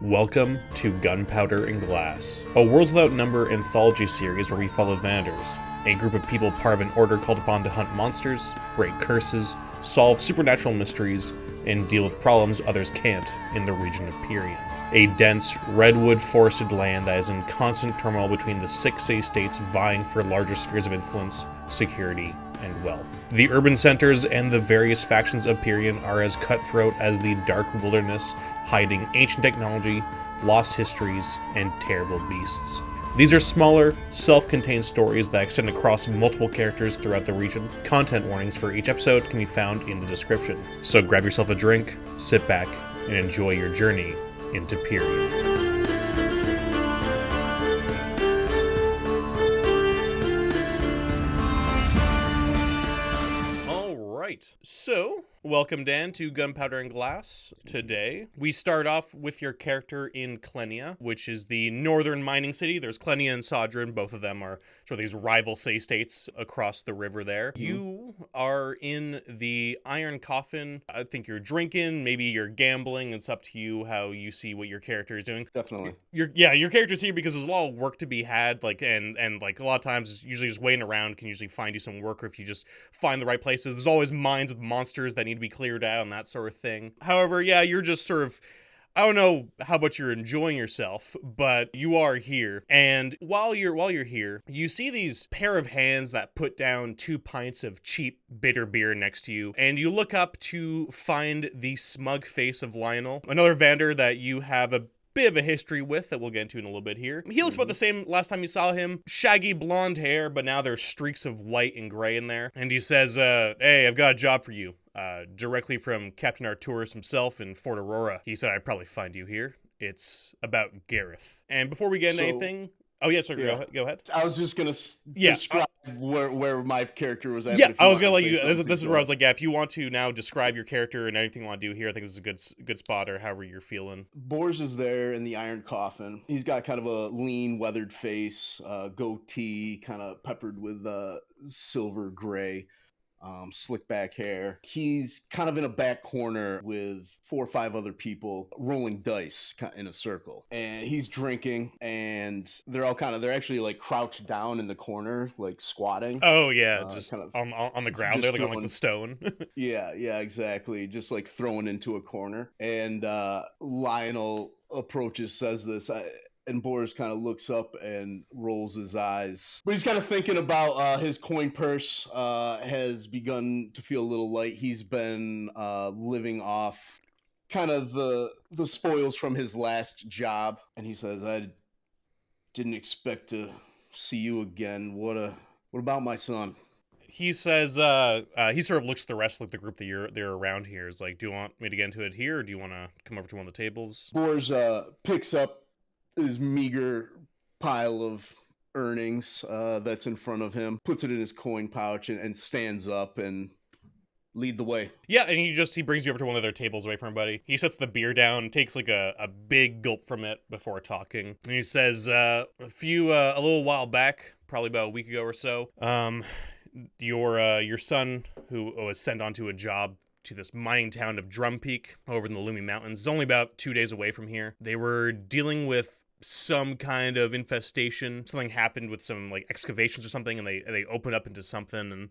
Welcome to Gunpowder Glass, a Worlds Without Number anthology series where we follow Venators, a group of people part of an order called upon to hunt monsters, break curses, solve supernatural mysteries, and deal with problems others can't in the region of Pyrrhion. A dense, redwood-forested land that is in constant turmoil between the 6 city-states vying for larger spheres of influence, security, and wealth. The urban centers and the various factions of Pyrrhion are as cutthroat as the dark wilderness, hiding ancient technology, lost histories, and terrible beasts. These are smaller, self-contained stories that extend across multiple characters throughout the region. Content warnings for each episode can be found in the description. So grab yourself a drink, sit back, and enjoy your journey into Pyrrhion. So, welcome Dan to Gunpowder and Glass. Today, we start off with your character in Klenia, which is the northern mining city. There's Klenia and Sodron, both of them are sort of these rival city-states across the river there. You are in the Iron Coffin. I think you're drinking, maybe you're gambling. It's up to you how you see what your character is doing. Definitely. Your character's here because there's a lot of work to be had, and like a lot of times, usually just waiting around can usually find you some work, or if you just find the right places. There's always mines with monsters that need to be cleared out and that sort of thing. However, yeah, you're just sort of, I don't know how much you're enjoying yourself, but you are here. And while you're here, you see these pair of hands that put down 2 pints of cheap bitter beer next to you, and you look up to find the smug face of Lionel, another vendor that you have a bit of a history with that we'll get into in a little bit here. He looks about the same last time you saw him. Shaggy blonde hair, but now there's streaks of white and gray in there. And he says, hey, I've got a job for you. Directly from Captain Arturus himself in Fort Aurora. He said I'd probably find you here. It's about Gareth. And before we get into anything... Oh, yeah, sorry, go ahead. I was just going to describe where my character was at. Yeah, I was going to let you... This is where I was like, yeah, if you want to now describe your character and anything you want to do here, I think this is a good spot, or however you're feeling. Bors is there in the Iron Coffin. He's got kind of a lean, weathered face, goatee, kind of peppered with silver gray. Slick back hair. He's kind of in a back corner with 4 or 5 other people rolling dice in a circle, and he's drinking, and they're actually like crouched down in the corner, like squatting. Oh yeah, just kind of on the ground. They're like on like the stone. yeah, exactly. Just like thrown into a corner. And Lionel approaches, says this. And Boris kind of looks up and rolls his eyes. But he's kind of thinking about his coin purse has begun to feel a little light. He's been living off kind of the spoils from his last job. And he says, I didn't expect to see you again. What about my son? He says, he sort of looks at the rest of the group that they're around here. Is like, do you want me to get into it here, or do you want to come over to one of the tables? Boris picks up his meager pile of earnings that's in front of him, puts it in his coin pouch, and stands up and lead the way. Yeah, and he brings you over to one of their tables away from everybody. He sets the beer down, takes like a big gulp from it before talking. And he says, a little while back, probably about a week ago or so, your son, who was sent onto a job to this mining town of Drum Peak over in the Lumi Mountains, is only about 2 days away from here. They were dealing with some kind of infestation. Something happened with some like excavations or something, and they opened up into something, and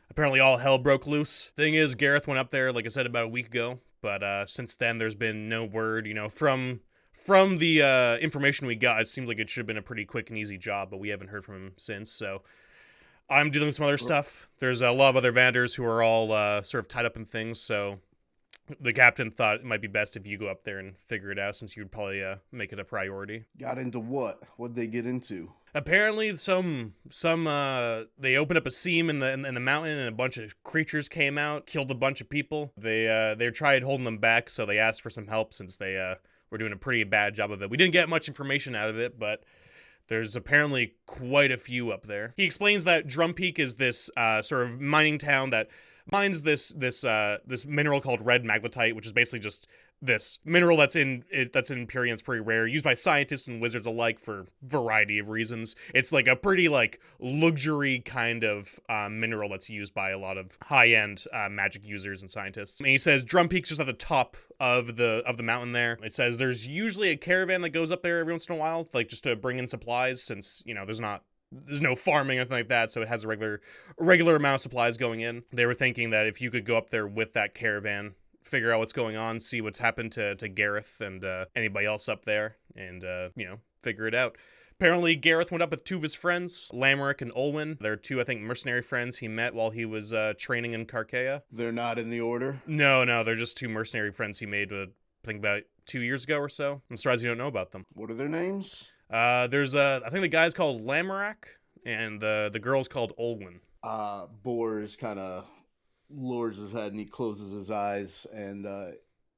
apparently all hell broke loose. Thing is, Gareth went up there, like I said, about a week ago, but since then there's been no word. From the information we got, it seems like it should have been a pretty quick and easy job, but we haven't heard from him since. So I'm dealing with some other stuff. There's a lot of other vendors who are all sort of tied up in things, so the captain thought it might be best if you go up there and figure it out, since you would probably make it a priority. Got into what? What'd they get into? Apparently, they opened up a seam in the mountain, and a bunch of creatures came out, killed a bunch of people. They tried holding them back, so they asked for some help, since they were doing a pretty bad job of it. We didn't get much information out of it, but there's apparently quite a few up there. He explains that Drum Peak is this sort of mining town that mines this mineral called red maglitite, which is basically just this mineral that's in Pyrrhion. It's pretty rare, used by scientists and wizards alike for variety of reasons. It's like a pretty like luxury kind of mineral that's used by a lot of high-end magic users and scientists. And he says Drum Peak's just at the top of the mountain there. It says there's usually a caravan that goes up there every once in a while, like just to bring in supplies, since there's no farming or anything like that, so it has a regular amount of supplies going in. They were thinking that if you could go up there with that caravan, figure out what's going on, see what's happened to Gareth and anybody else up there, and figure it out. Apparently, Gareth went up with two of his friends, Lamerick and Olwyn. They're two, I think, mercenary friends he met while he was training in Carchaea. They're not in the order? No, they're just two mercenary friends he made, I think, about 2 years ago or so. I'm surprised you don't know about them. What are their names? There's I think the guy's called Lamerick, and the girl's called Olwyn. Bors kind of lowers his head and he closes his eyes, and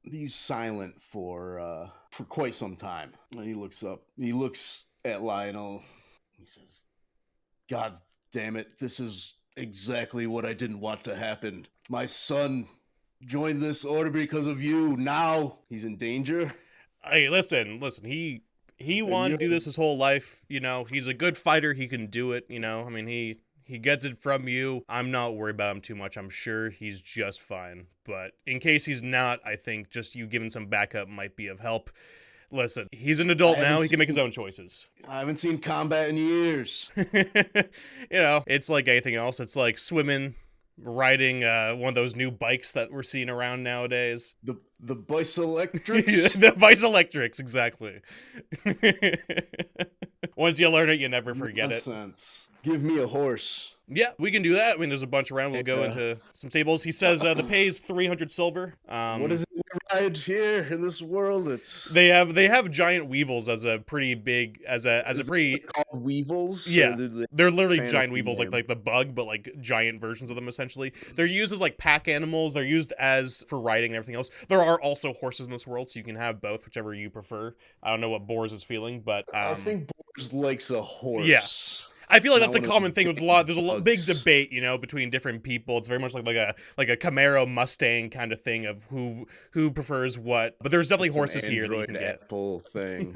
he's silent for quite some time. And he looks up. He looks at Lionel. He says, "God damn it, this is exactly what I didn't want to happen. My son joined this order because of you. Now he's in danger." Hey, listen, he wanted to do this his whole life, he's a good fighter, he can do it, I mean, he gets it from you. I'm not worried about him too much. I'm sure he's just fine. But in case he's not, I think just you giving some backup might be of help. Listen, he's an adult now. He can make his own choices. I haven't seen combat in years. It's like anything else. It's like swimming, riding one of those new bikes that we're seeing around nowadays. The Bice Electrics? The Bice Electrics, exactly. Once you learn it, you never forget Nonsense. Give me a horse. Yeah, we can do that. I mean, there's a bunch around. We'll go into some tables. He says the pay is 300 silver. What is it we ride here in this world? They have giant weevils as a pretty big They're called weevils? Yeah, they're literally giant weevils, like the bug, but like giant versions of them essentially. They're used as like pack animals. They're used as for riding and everything else. There are also horses in this world, so you can have both, whichever you prefer. I don't know what Boars is feeling, but I think Boars likes a horse. Yeah. I feel like that's a common thing. There's a big debate, between different people. It's very much like a Camaro Mustang kind of thing of who prefers what. But there's definitely horses here that you can get. Apple thing.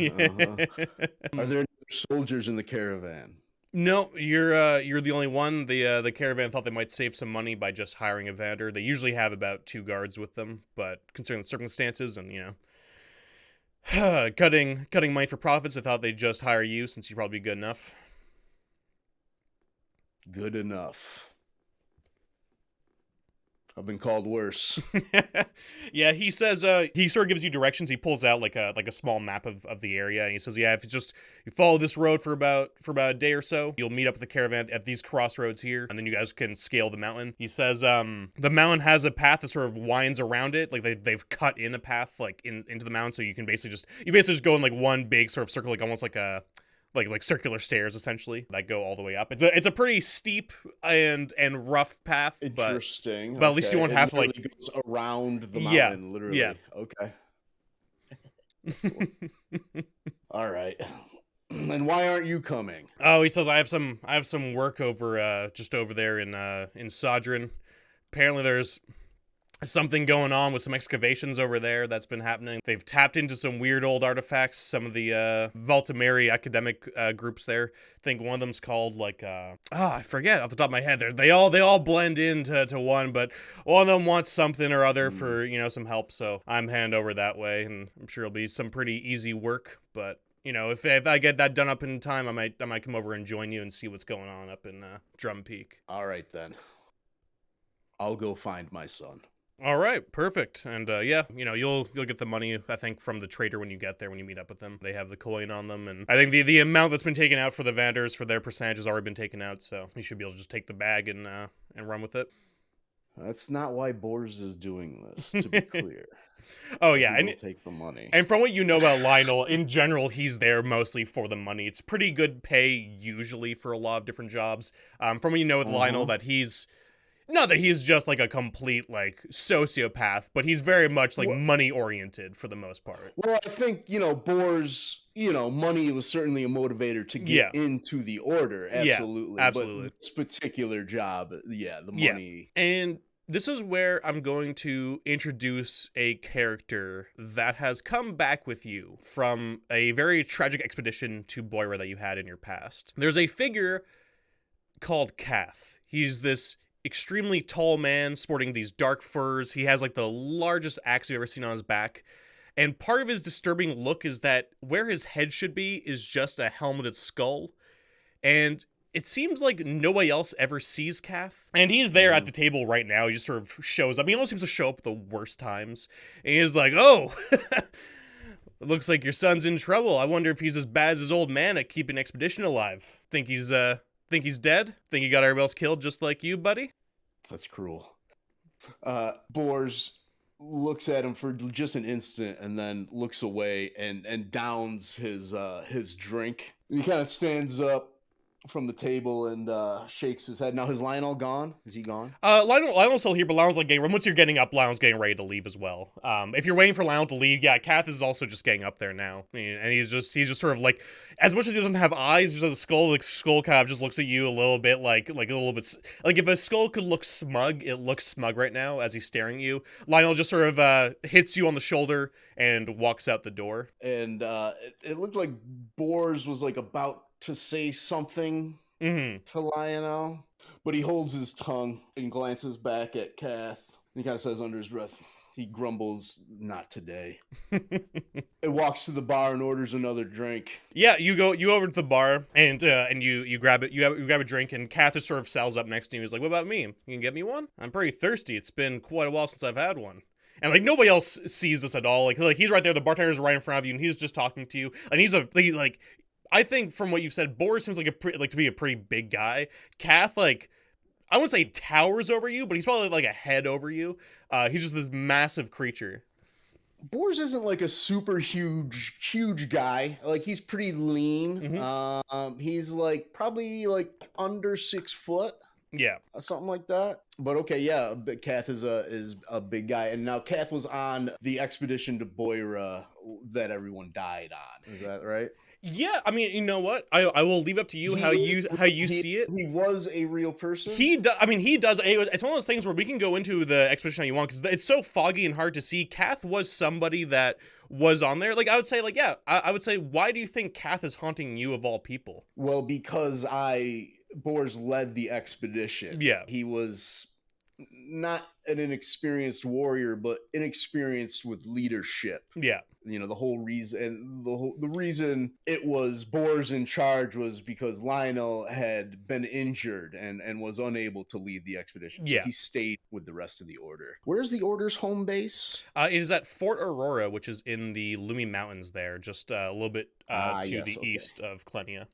Are there any soldiers in the caravan? No, you're the only one. The caravan thought they might save some money by just hiring a Venator. They usually have about 2 guards with them, but considering the circumstances and cutting money for profits, they thought they'd just hire you since you'd probably be good enough. Good enough. I've been called worse. Yeah, he says he sort of gives you directions. He pulls out like a small map of the area, and he says, yeah, if you follow this road for about a day or so, you'll meet up with the caravan at these crossroads here, and then you guys can scale the mountain. He says the mountain has a path that sort of winds around it, like they've cut in a path like into the mountain, so you can basically just go in like one big sort of circle, like almost like a like circular stairs essentially that go all the way up. It's a pretty steep and rough path. Interesting. But at least you won't have to like goes around the mountain, literally. Yeah. Okay. All right. And why aren't you coming? Oh, he says I have some work over just over there in Sodron. Apparently there's something going on with some excavations over there that's been happening. They've tapped into some weird old artifacts. Some of the Valtameri academic groups there. I think one of them's called like I forget off the top of my head. They all blend into one, but one of them wants something or other for some help. So I'm hand over that way, and I'm sure it'll be some pretty easy work. But if I get that done up in time, I might come over and join you and see what's going on up in Drum Peak. All right then. I'll go find my son. All right, perfect. And you'll get the money, I think, from the trader when you get there, when you meet up with them. They have the coin on them, and I think the amount that's been taken out for the Venators for their percentage has already been taken out, so you should be able to just take the bag and run with it. That's not why Bors is doing this, to be clear. Oh yeah, and take the money. And from what you know about Lionel, in general, he's there mostly for the money. It's pretty good pay usually for a lot of different jobs. From what you know with Lionel, that he's not that he's just like a complete like sociopath, but he's very much like money oriented for the most part. Well, I think Bors, money was certainly a motivator to get into the order. Absolutely, absolutely. But this particular job, the money. And This is where I'm going to introduce a character that has come back with you from a very tragic expedition to Boira that you had in your past. There's a figure called Kath. He's this extremely tall man sporting these dark furs. He has like the largest axe you've ever seen on his back. And part of his disturbing look is that where his head should be is just a helmeted skull. And it seems like nobody else ever sees Kath. And he's there at the table right now. He just sort of shows up. He almost seems to show up at the worst times. And he's like, oh, it looks like your son's in trouble. I wonder if he's as bad as his old man at keeping an expedition alive. Think he's dead? Think he got everybody else killed just like you, buddy? That's cruel. Bors looks at him for just an instant and then looks away and downs his drink. He kind of stands up from the table and shakes his head. Now, is Lionel gone? Is he gone? Lionel's still here, but Lionel's like once you're getting up, Lionel's getting ready to leave as well. If you're waiting for Lionel to leave, yeah, Kath is also just getting up there now. I mean, and he's just sort of like, as much as he doesn't have eyes, he just has a skull. The skull kind of just looks at you a little bit like a little bit like if a skull could look smug, it looks smug right now as he's staring at you. Lionel just sort of hits you on the shoulder and walks out the door. And it looked like Bors was like about to say something to Lionel, but he holds his tongue and glances back at Kath. And he kind of says under his breath, he grumbles, "Not today." It walks to the bar and orders another drink. Yeah, you over to the bar and you grab it. You grab a drink, and Kath just sort of sells up next to you. He's like, "What about me? You can get me one? I'm pretty thirsty. It's been quite a while since I've had one." And like nobody else sees this at all. Like he's right there. The bartender's right in front of you, and he's just talking to you. And he's like. I think from what you've said, Boris seems like to be a pretty big guy. Kath, like, I wouldn't say towers over you, but he's probably like a head over you. He's just this massive creature. Boris isn't like a super huge guy. Like he's pretty lean. He's like probably like under 6 foot. Yeah, something like that. But okay, yeah, Kath is a big guy, and now Kath was on the expedition to Boira that everyone died on. Is that right? Yeah, I mean, you know what? I will leave up to you how you see it. He was a real person. He does. I mean, he does. It's one of those things where we can go into the expedition how you want because it's so foggy and hard to see. Kath was somebody that was on there. Like I would say, like yeah, I would say, why do you think Kath is haunting you of all people? Well, because Bors led the expedition. Yeah, he was not an inexperienced warrior, but inexperienced with leadership. Yeah. You know, the whole reason, the reason it was Bors in charge was because Lionel had been injured and was unable to lead the expedition. So yeah. He stayed with the rest of the order. Where's the order's home base? It is at Fort Aurora, which is in the Lumi Mountains there, just a little bit to the east of Clenia.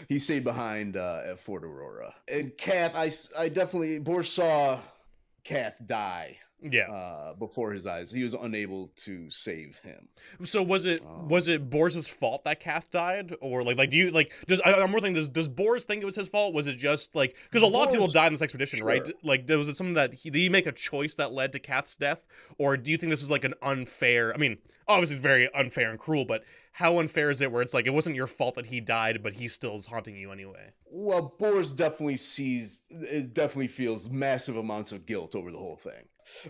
He stayed behind at Fort Aurora. And Kath, I definitely, Bors saw Kath die. Yeah. Before his eyes, he was unable to save him. So was it Bors's fault that Kath died, or like do you like? I'm more thinking, does Bors think it was his fault? Was it just like because a lot of people died in this expedition, sure. Right? Like, was it something that did he make a choice that led to Kath's death, or do you think this is like an unfair? I mean, obviously it's very unfair and cruel, but how unfair is it where it's like it wasn't your fault that he died, but he still is haunting you anyway? Well, Bors definitely feels massive amounts of guilt over the whole thing.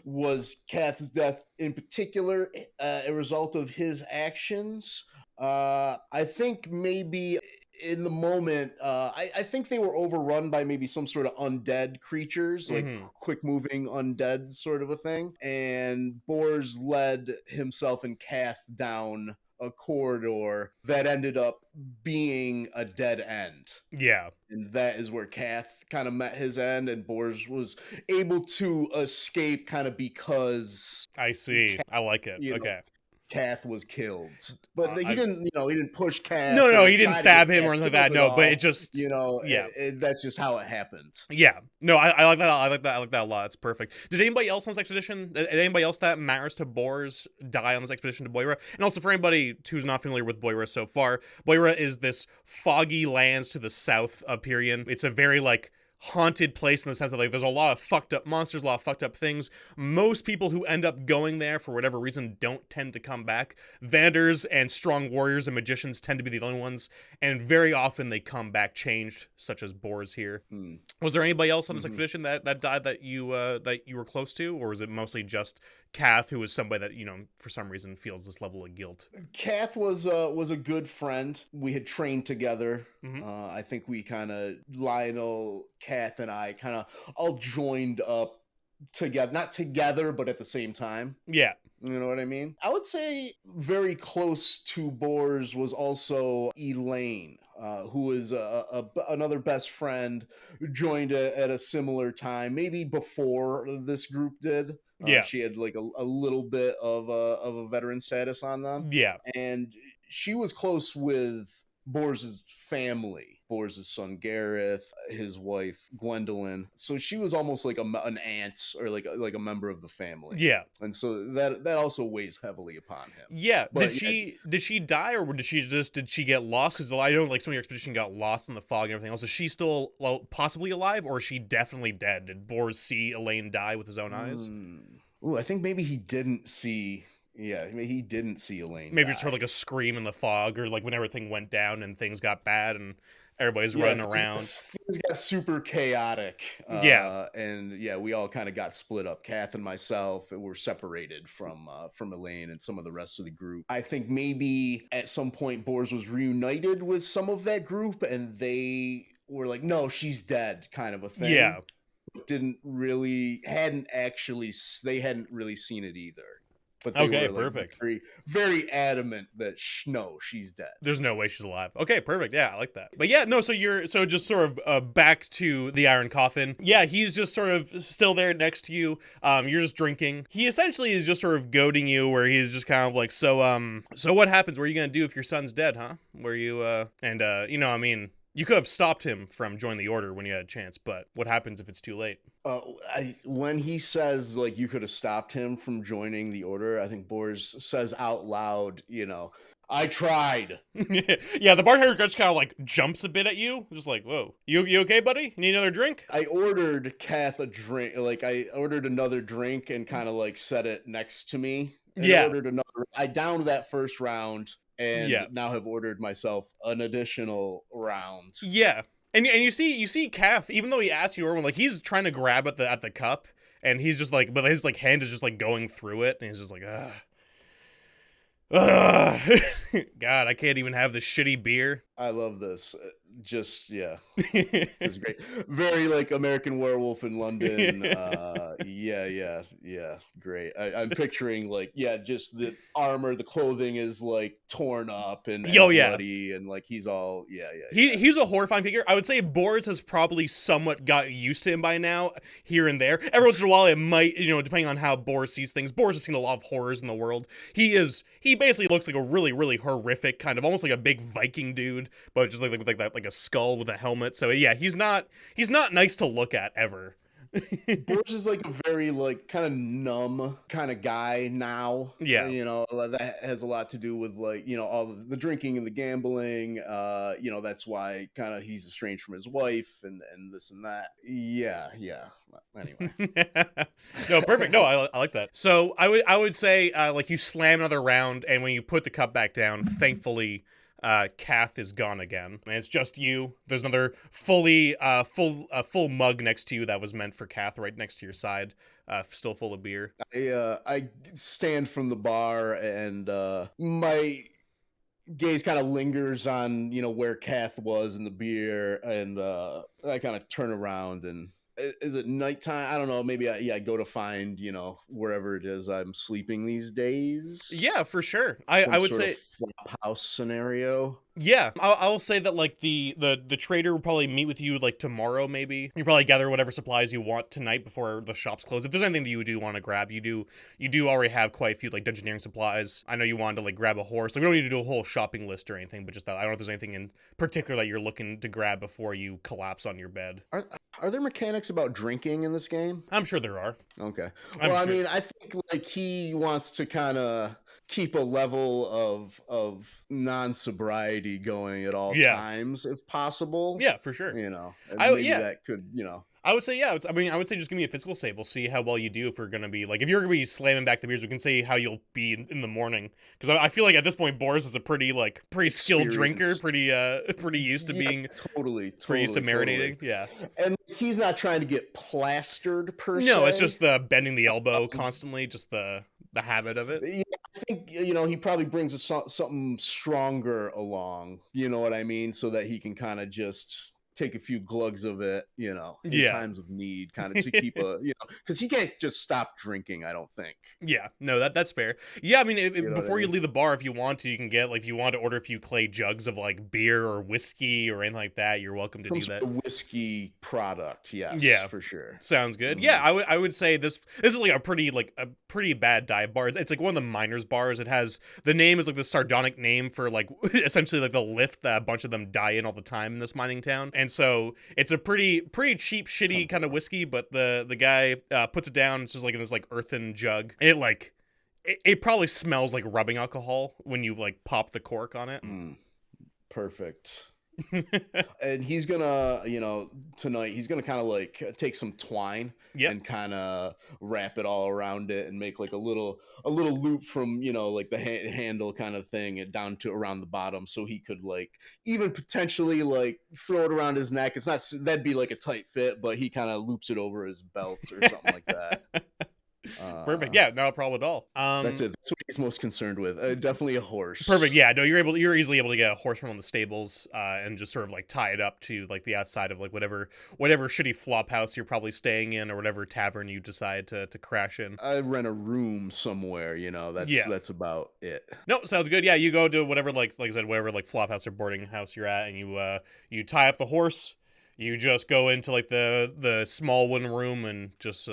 Was Kath's death in particular a result of his actions? I think maybe in the moment, I think they were overrun by maybe some sort of undead creatures, like quick-moving undead sort of a thing. And Bors led himself and Kath down a corridor that ended up being a dead end. Yeah. And that is where Kath kind of met his end, and Bors was able to escape kind of because... I see. I like it. Okay. Kath was killed, but he didn't push Kath. No, he didn't stab him or anything like that. No, but it just, yeah, that's just how it happened. Yeah, no, I like that. I like that a lot. It's perfect. Did anybody else on this expedition? Did anybody else that matters to Bors die on this expedition to Boira? And also for anybody who's not familiar with Boira so far, Boira is this foggy lands to the south of Pyrrhion. It's a very like haunted place in the sense that like there's a lot of fucked up monsters, a lot of fucked up things. Most people who end up going there for whatever reason don't tend to come back. Venators and strong warriors and magicians tend to be the only ones, and very often they come back changed, such as boars here. Was there anybody else on this expedition that died that you were close to, or was it mostly just Kath, who was somebody that, you know, for some reason feels this level of guilt? Kath was a good friend. We had trained together. I think we kind of, Lionel, Kath, and I kind of all joined up together, not together, but at the same time. Yeah. You know what I mean? I would say very close to Boars was also Elaine, who was another best friend who joined at a similar time, maybe before this group did. Yeah. She had like a little bit of a veteran status on them. Yeah. And she was close with Boars' family. Boars' son Gareth, his wife Gwendolyn. So she was almost like an aunt or like a member of the family. Yeah. And so that also weighs heavily upon him. Yeah. But did she die, or did she get lost? Because I know like some of your expedition got lost in the fog and everything else. Is she still possibly alive, or is she definitely dead? Did Bors see Elaine die with his own eyes? Ooh, I think maybe he didn't see. Yeah, maybe he didn't see Elaine. Maybe just heard like a scream in the fog, or like when everything went down and things got bad and everybody's running around. Things got super chaotic. And we all kind of got split up. Kath and myself were separated from Elaine and some of the rest of the group. I think maybe at some point Bors was reunited with some of that group, and they were like, "No, she's dead," kind of a thing. Yeah, they hadn't really seen it either. But they okay, were, like, perfect. Very, very adamant that no, she's dead. There's no way she's alive. Okay, perfect. Yeah, I like that. But yeah, no. So just sort of back to the Iron Coffin. Yeah, he's just sort of still there next to you. You're just drinking. He essentially is just sort of goading you, where he's just kind of like, so what happens? What are you gonna do if your son's dead, huh? Where you you know, I mean, you could have stopped him from joining the order when you had a chance, but what happens if it's too late? When he says, like, you could have stopped him from joining the order, I think Bors says out loud, you know, I tried. Yeah, the bartender just kind of like jumps a bit at you, just like, whoa, you okay, buddy? You need another drink? I ordered Kath a drink, like I ordered another drink and kind of like set it next to me. And ordered another. I downed that first round and now have ordered myself an additional round. Yeah. And you see Kath, even though he asked you to order one, like he's trying to grab at the cup, and he's just like, but his like hand is just like going through it, and he's just like, God, I can't even have this shitty beer. I love this. It's great. Very like American Werewolf in London. Great. I'm picturing like, just the armor, the clothing is like torn up and bloody, and like he's all He's a horrifying figure. I would say Bors has probably somewhat got used to him by now, here and there. Every once in a while it might, you know, depending on how Bors sees things. Bors has seen a lot of horrors in the world. He basically looks like a really, really horrific kind of, almost like a big Viking dude, but just like with like that, like a skull with a helmet. So yeah, he's not nice to look at ever. Bors is like a very like kind of numb kind of guy now. Yeah, you know, that has a lot to do with like, you know, all the drinking and the gambling. You know, that's why kind of he's estranged from his wife and this and that. Yeah. Anyway. No, perfect. No, I like that. So I would say like you slam another round, and when you put the cup back down, thankfully Kath is gone again, and it's just you. There's another full mug next to you that was meant for Kath, right next to your side, still full of beer. I stand from the bar, and my gaze kind of lingers on, you know, where Kath was in the beer, and I kind of turn around, and is it nighttime? I don't know. Maybe I go to find, you know, wherever it is I'm sleeping these days. Yeah, for sure. I would say flop house scenario. Yeah, I'll say that like the trader will probably meet with you like tomorrow. Maybe you probably gather whatever supplies you want tonight before the shops close. If there's anything that you do want to grab, you do already have quite a few like dungeoneering supplies. I know you wanted to like grab a horse. Like, we don't need to do a whole shopping list or anything, but just that I don't know if there's anything in particular that you're looking to grab before you collapse on your bed. Are there mechanics about drinking in this game? I'm sure there are. Okay. Well, I mean, I think like he wants to kind of keep a level of non-sobriety going at all Yeah. times if possible. Yeah, for sure. And maybe Yeah. that could, I would say, yeah. I would say just give me a physical save. We'll see how well you do if we're gonna be like, if you're gonna be slamming back the beers, we can see how you'll be in the morning. Because I feel like at this point, Boris is a pretty skilled drinker, pretty used to being totally pretty used to marinating. totally. Yeah. And he's not trying to get plastered per se. No, it's just the bending the elbow constantly, just the habit of it. Yeah, I think he probably brings something stronger along. You know what I mean? So that he can kind of just take a few glugs of it, in times of need, kind of to keep because he can't just stop drinking. I don't think. Yeah, no, that's fair. Yeah, I mean, before you mean? leave the bar, if you want to, you can get, like, if you want to order a few clay jugs of, like, beer or whiskey or anything like that, you're welcome to do that. A whiskey product, yes, yeah, for sure. Sounds good. Yeah, I would say this is like a pretty bad dive bar. It's like one of the miners' bars. It has, the name is like the sardonic name for like essentially like the lift that a bunch of them die in all the time in this mining town. And so it's a pretty cheap, shitty kind of whiskey, but the guy puts it down. It's just like in this like earthen jug. It probably smells like rubbing alcohol when you like pop the cork on it. Perfect. And he's gonna, tonight he's gonna kind of like take some twine and kind of wrap it all around it and make like a little loop from like the handle kind of thing and down to around the bottom, so he could like even potentially like throw it around his neck. It's not, that'd be like a tight fit, but he kind of loops it over his belt or something like that. Perfect. Yeah, no problem at all. That's it. That's what he's most concerned with. Definitely a horse. Perfect. Yeah, no, you're easily able to get a horse from one of the stables, and just sort of like tie it up to like the outside of like whatever shitty flop house you're probably staying in, or whatever tavern you decide to crash in. I rent a room somewhere, that's about it. No, sounds good. Yeah, you go to whatever like I said, whatever like flop house or boarding house you're at, and you tie up the horse. You just go into like the small wooden room and just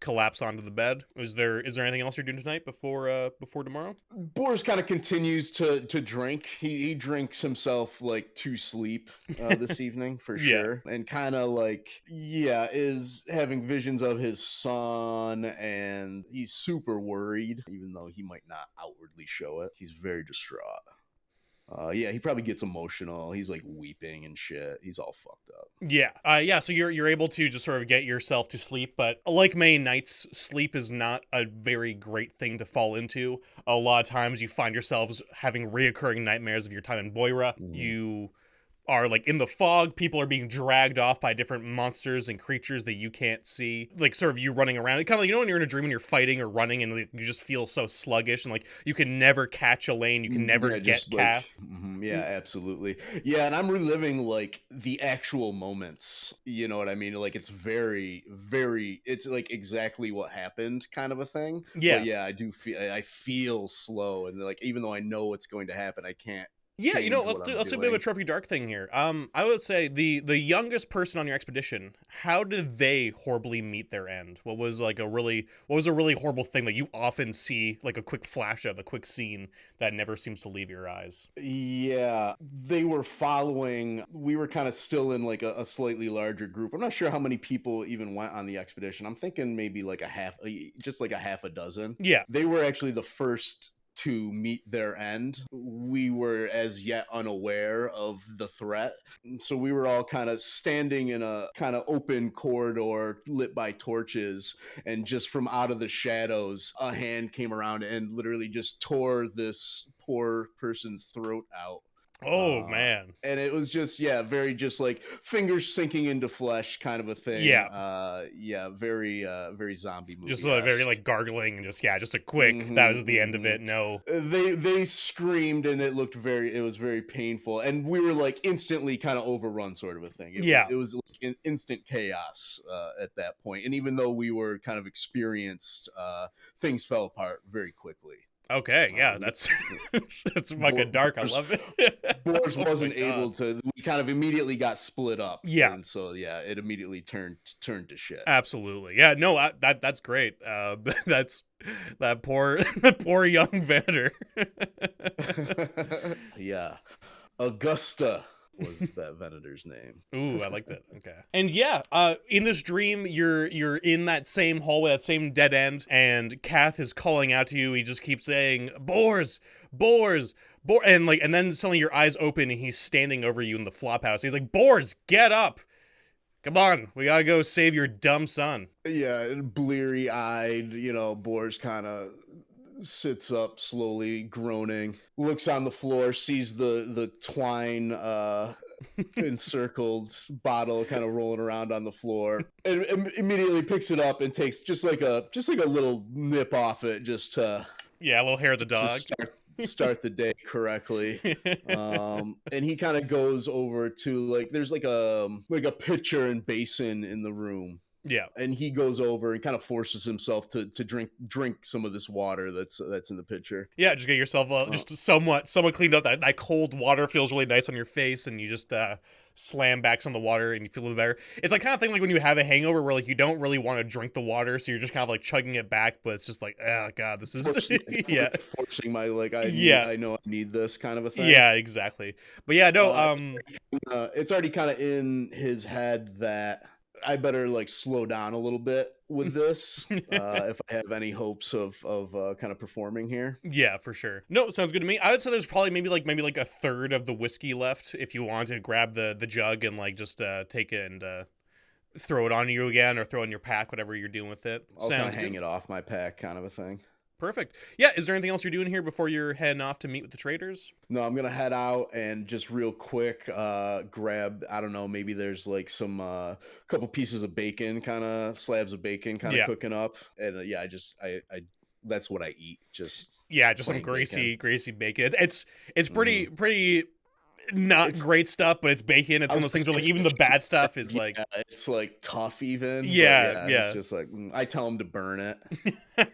collapse onto the bed. Is there anything else you're doing tonight before tomorrow? Boris kind of continues to drink. He drinks himself like to sleep this evening for sure, and kind of like is having visions of his son, and he's super worried, even though he might not outwardly show it. He's very distraught. He probably gets emotional. He's like weeping and shit. He's all fucked up. Yeah. So you're able to just sort of get yourself to sleep, but like many nights, sleep is not a very great thing to fall into. A lot of times you find yourselves having reoccurring nightmares of your time in Boira. You are like in the fog. People are being dragged off by different monsters and creatures that you can't see. Like sort of you running around. It kind of like, when you're in a dream and you're fighting or running and like, you just feel so sluggish and like you can never catch a lane. You can never get calf. Absolutely. Yeah, and I'm reliving like the actual moments. You know what I mean? Like it's very, very. It's like exactly what happened, kind of a thing. Yeah. But I feel slow, and like even though I know what's going to happen, I can't. Yeah, let's do a bit of a Trophy Dark thing here. I would say the youngest person on your expedition, how did they horribly meet their end? What was a really horrible thing that you often see, like a quick flash of, a quick scene that never seems to leave your eyes? Yeah, they were following. We were kind of still in like a slightly larger group. I'm not sure how many people even went on the expedition. I'm thinking maybe like just like a half a dozen. Yeah, they were actually the first to meet their end. We were as yet unaware of the threat, so we were all kind of standing in a kind of open corridor lit by torches, and just from out of the shadows a hand came around and literally just tore this poor person's throat out. Oh man. And it was just very just like fingers sinking into flesh kind of a thing. Very very zombie movie. Just very like gargling and just a quick that was the end of it. No. They screamed and it was very painful, and we were like instantly kind of overrun sort of a thing. It was like instant chaos at that point. And even though we were kind of experienced, things fell apart very quickly. Okay, yeah, that's fucking dark. I love it. Boris wasn't able to. We kind of immediately got split up. Yeah, and so it immediately turned to shit. Absolutely, yeah. No, that's great. That's that poor young Venator. Yeah, Augusta was that Venator's name. Ooh, I like that. Okay. And yeah, in this dream, you're in that same hallway, that same dead end, and Kath is calling out to you. He just keeps saying, "Boars, boars, boar," and then suddenly your eyes open, and he's standing over you in the flop house. He's like, "Boars, get up! Come on, we gotta go save your dumb son." Yeah, bleary-eyed, Boris kind of sits up slowly, groaning, looks on the floor, sees the twine encircled bottle kind of rolling around on the floor, and immediately picks it up and takes just like a little nip off it, just to Yeah, a little hair of the dog. Start the day correctly. And he kind of goes over to there's like a pitcher and basin in the room. Yeah. And he goes over and kind of forces himself to drink some of this water that's in the pitcher. Yeah, just get yourself just somewhat cleaned up. That cold water feels really nice on your face, and you just slam back some of the water and you feel a little better. It's like kind of thing like when you have a hangover where like you don't really want to drink the water, so you're just kind of like chugging it back, but it's just like, oh god, this is yeah, forcing my I know I need this kind of a thing. Yeah, exactly. But yeah, no, it's already kind of in his head that I better slow down a little bit with this if I have any hopes of kind of performing here. Yeah, for sure. No, sounds good to me. I would say there's probably maybe like a third of the whiskey left if you want to grab the jug and just take it and throw it on you again or throw it in your pack, whatever you're doing with it. I'll kind of hang it off my pack kind of a thing. Perfect. Yeah, is there anything else you're doing here before you're heading off to meet with the traders? No, I'm gonna head out and just real quick grab, I don't know, maybe there's some couple pieces of bacon, kind of slabs of bacon kind of cooking up, and I that's what I eat. Just some greasy bacon. It's pretty not great stuff, but it's bacon. It's one of those things where even the bad stuff is it's tough even. Yeah. It's just I tell him to burn it.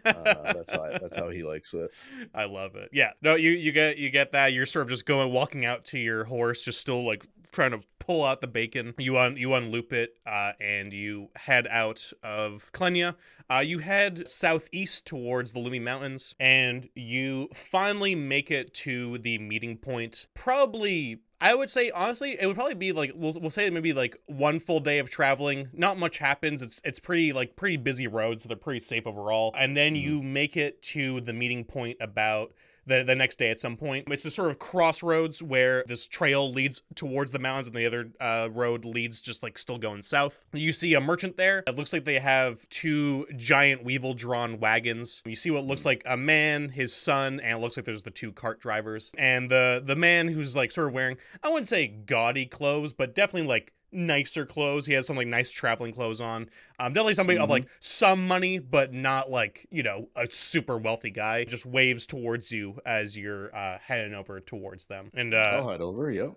That's how he likes it. I love it. Yeah, no, you get that. You're sort of just walking out to your horse, just still trying to pull out the bacon. You unloop it, and you head out of Klenya. You head southeast towards the Lumi Mountains, and you finally make it to the meeting point. Probably, I would say, honestly, it would probably be we'll say maybe one full day of traveling. Not much happens. It's pretty busy roads, so they're pretty safe overall. And then you make it to the meeting point about the next day at some point. It's this sort of crossroads where this trail leads towards the mountains and the other road leads just still going south. You see a merchant there. It looks like they have two giant weevil-drawn wagons. You see what looks like a man, his son, and it looks like there's the two cart drivers. And the man who's sort of wearing, I wouldn't say gaudy clothes, but definitely nicer clothes. He has some nice traveling clothes on. Definitely somebody of some money, but not a super wealthy guy. Just waves towards you as you're heading over towards them. And I'll head over. Yep.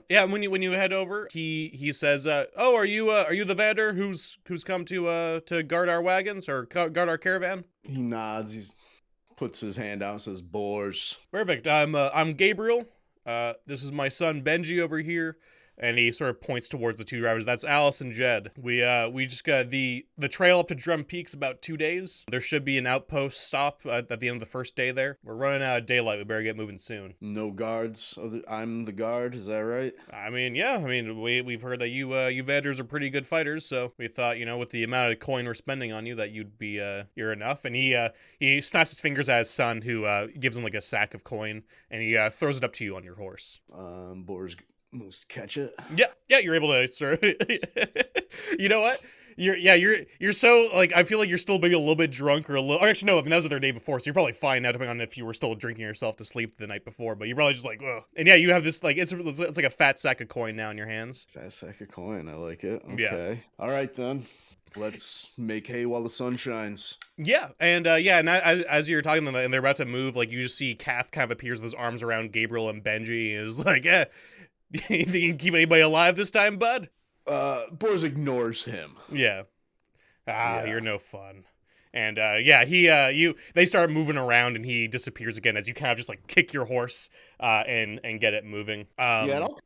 Yeah. When you head over, he says, "Oh, are you the vendor who's come to guard our wagons or guard our caravan?" He nods. He puts his hand out and says, "Boars." Perfect. I'm Gabriel. This is my son Benji over here. And he sort of points towards the two drivers. That's Alice and Jed. We just got the trail up to Drum Peak's about 2 days. There should be an outpost stop at the end of the first day there. We're running out of daylight. We better get moving soon. No guards. I'm the guard. Is that right? I mean, yeah. We've heard that you Venators are pretty good fighters. So we thought, with the amount of coin we're spending on you, that you'd be you're enough. And he snaps his fingers at his son, who gives him a sack of coin, and he throws it up to you on your horse. Boars. Most catch it. Yeah, you're able to sort of, you know what? You're so I feel like you're still maybe a little bit drunk or actually no, that was the day before, so you're probably fine now, depending on if you were still drinking yourself to sleep the night before. But you're probably just ugh. And yeah, you have this it's like a fat sack of coin now in your hands. Fat sack of coin, I like it. Okay. Yeah. All right then. Let's make hay while the sun shines. Yeah, and as you're talking to them and they're about to move, you just see Kath kind of appears with his arms around Gabriel and Benji and is yeah. You think you can keep anybody alive this time, bud? Boris ignores him. Yeah. You're no fun. And they start moving around and he disappears again as you kind of just kick your horse and get it moving. And I'll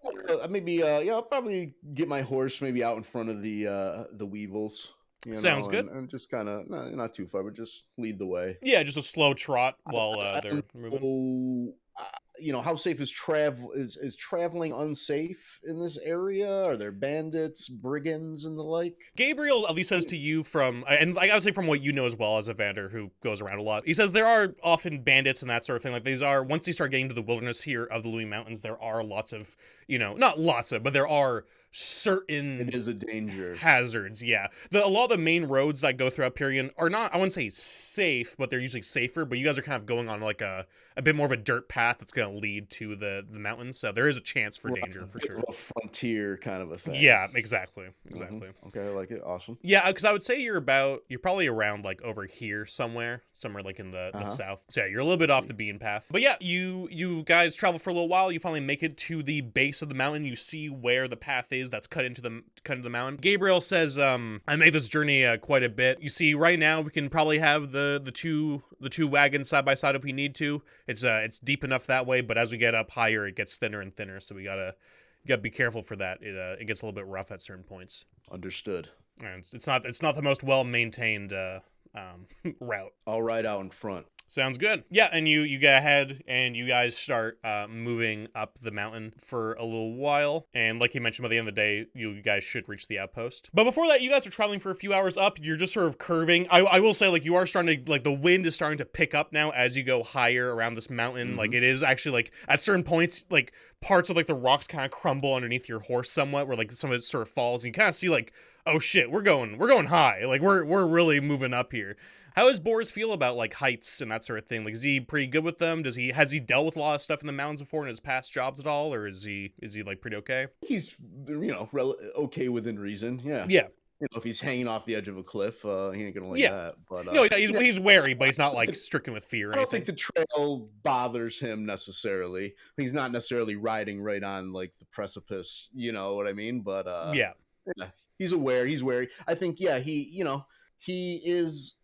probably get my horse maybe out in front of the weevils. Sounds good. And just kind of not too far, but just lead the way. Yeah, just a slow trot while they're moving. how safe is traveling unsafe in this area? Are there bandits, brigands, and the like? Gabriel at least says to you and like I would say from what you know as well as a Vander who goes around a lot, he says there are often bandits and that sort of thing. Like these are, once you start getting to the wilderness here of the Louis Mountains, there are lots of, not lots of, but there are certain It is a danger. hazards. Yeah, a lot of the main roads that go throughout Pyrrhion are not, I wouldn't say safe, but they're usually safer. But you guys are kind of going on like a bit more of a dirt path that's going to lead to the mountains, so there is a chance for danger for sure. A frontier kind of a thing. Yeah, exactly. Okay, I like it. Awesome. Yeah, because I would say you're probably around like over here somewhere like in the south. So yeah, you're a little bit off the beaten path. But yeah, you guys travel for a little while. You finally make it to the base of the mountain. You see where the path is that's cut into the mountain. Gabriel says, I made this journey quite a bit. You see, right now we can probably have the two wagons side by side if we need to. It's deep enough that way, but as we get up higher, it gets thinner and thinner. So we gotta be careful for that. It gets a little bit rough at certain points. Understood. And it's not the most well maintained route. I'll ride out in front. Sounds good. Yeah, and you get ahead, and you guys start moving up the mountain for a little while. And like you mentioned, by the end of the day, you guys should reach the outpost. But before that, you guys are traveling for a few hours up. You're just sort of curving. I will say, like, you are starting to, like, the wind is starting to pick up now as you go higher around this mountain. Mm-hmm. Like, it is actually, like, at certain points, like, parts of, like, the rocks kind of crumble underneath your horse somewhat, where, like, some of it sort of falls. And you kind of see, like, oh shit, we're going high. Like, we're really moving up here. How does Boris feel about, like, heights and that sort of thing? Like, is he pretty good with them? Has he dealt with a lot of stuff in the mountains before in his past jobs at all, or is he like pretty okay? He's okay within reason. Yeah. Yeah. If he's hanging off the edge of a cliff, he ain't gonna like that. But no, he's wary, but he's not like stricken with fear. I don't think the trail bothers him necessarily. He's not necessarily riding right on like the precipice. You know what I mean? But yeah, he's aware. He's wary. I think he is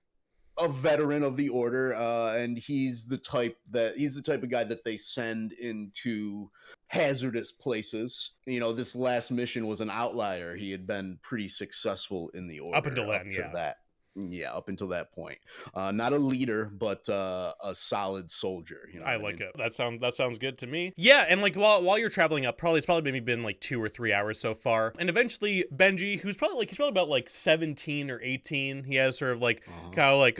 a veteran of the order, and he's the type of guy that they send into hazardous places. This last mission was an outlier. He had been pretty successful in the order up until up until that point. Not a leader, but a solid soldier. I like it. That sounds good to me. Yeah, and like while you're traveling up, it's probably maybe been like 2 or 3 hours so far. And eventually Benji, he's probably about like 17 or 18. He has sort of like kind of like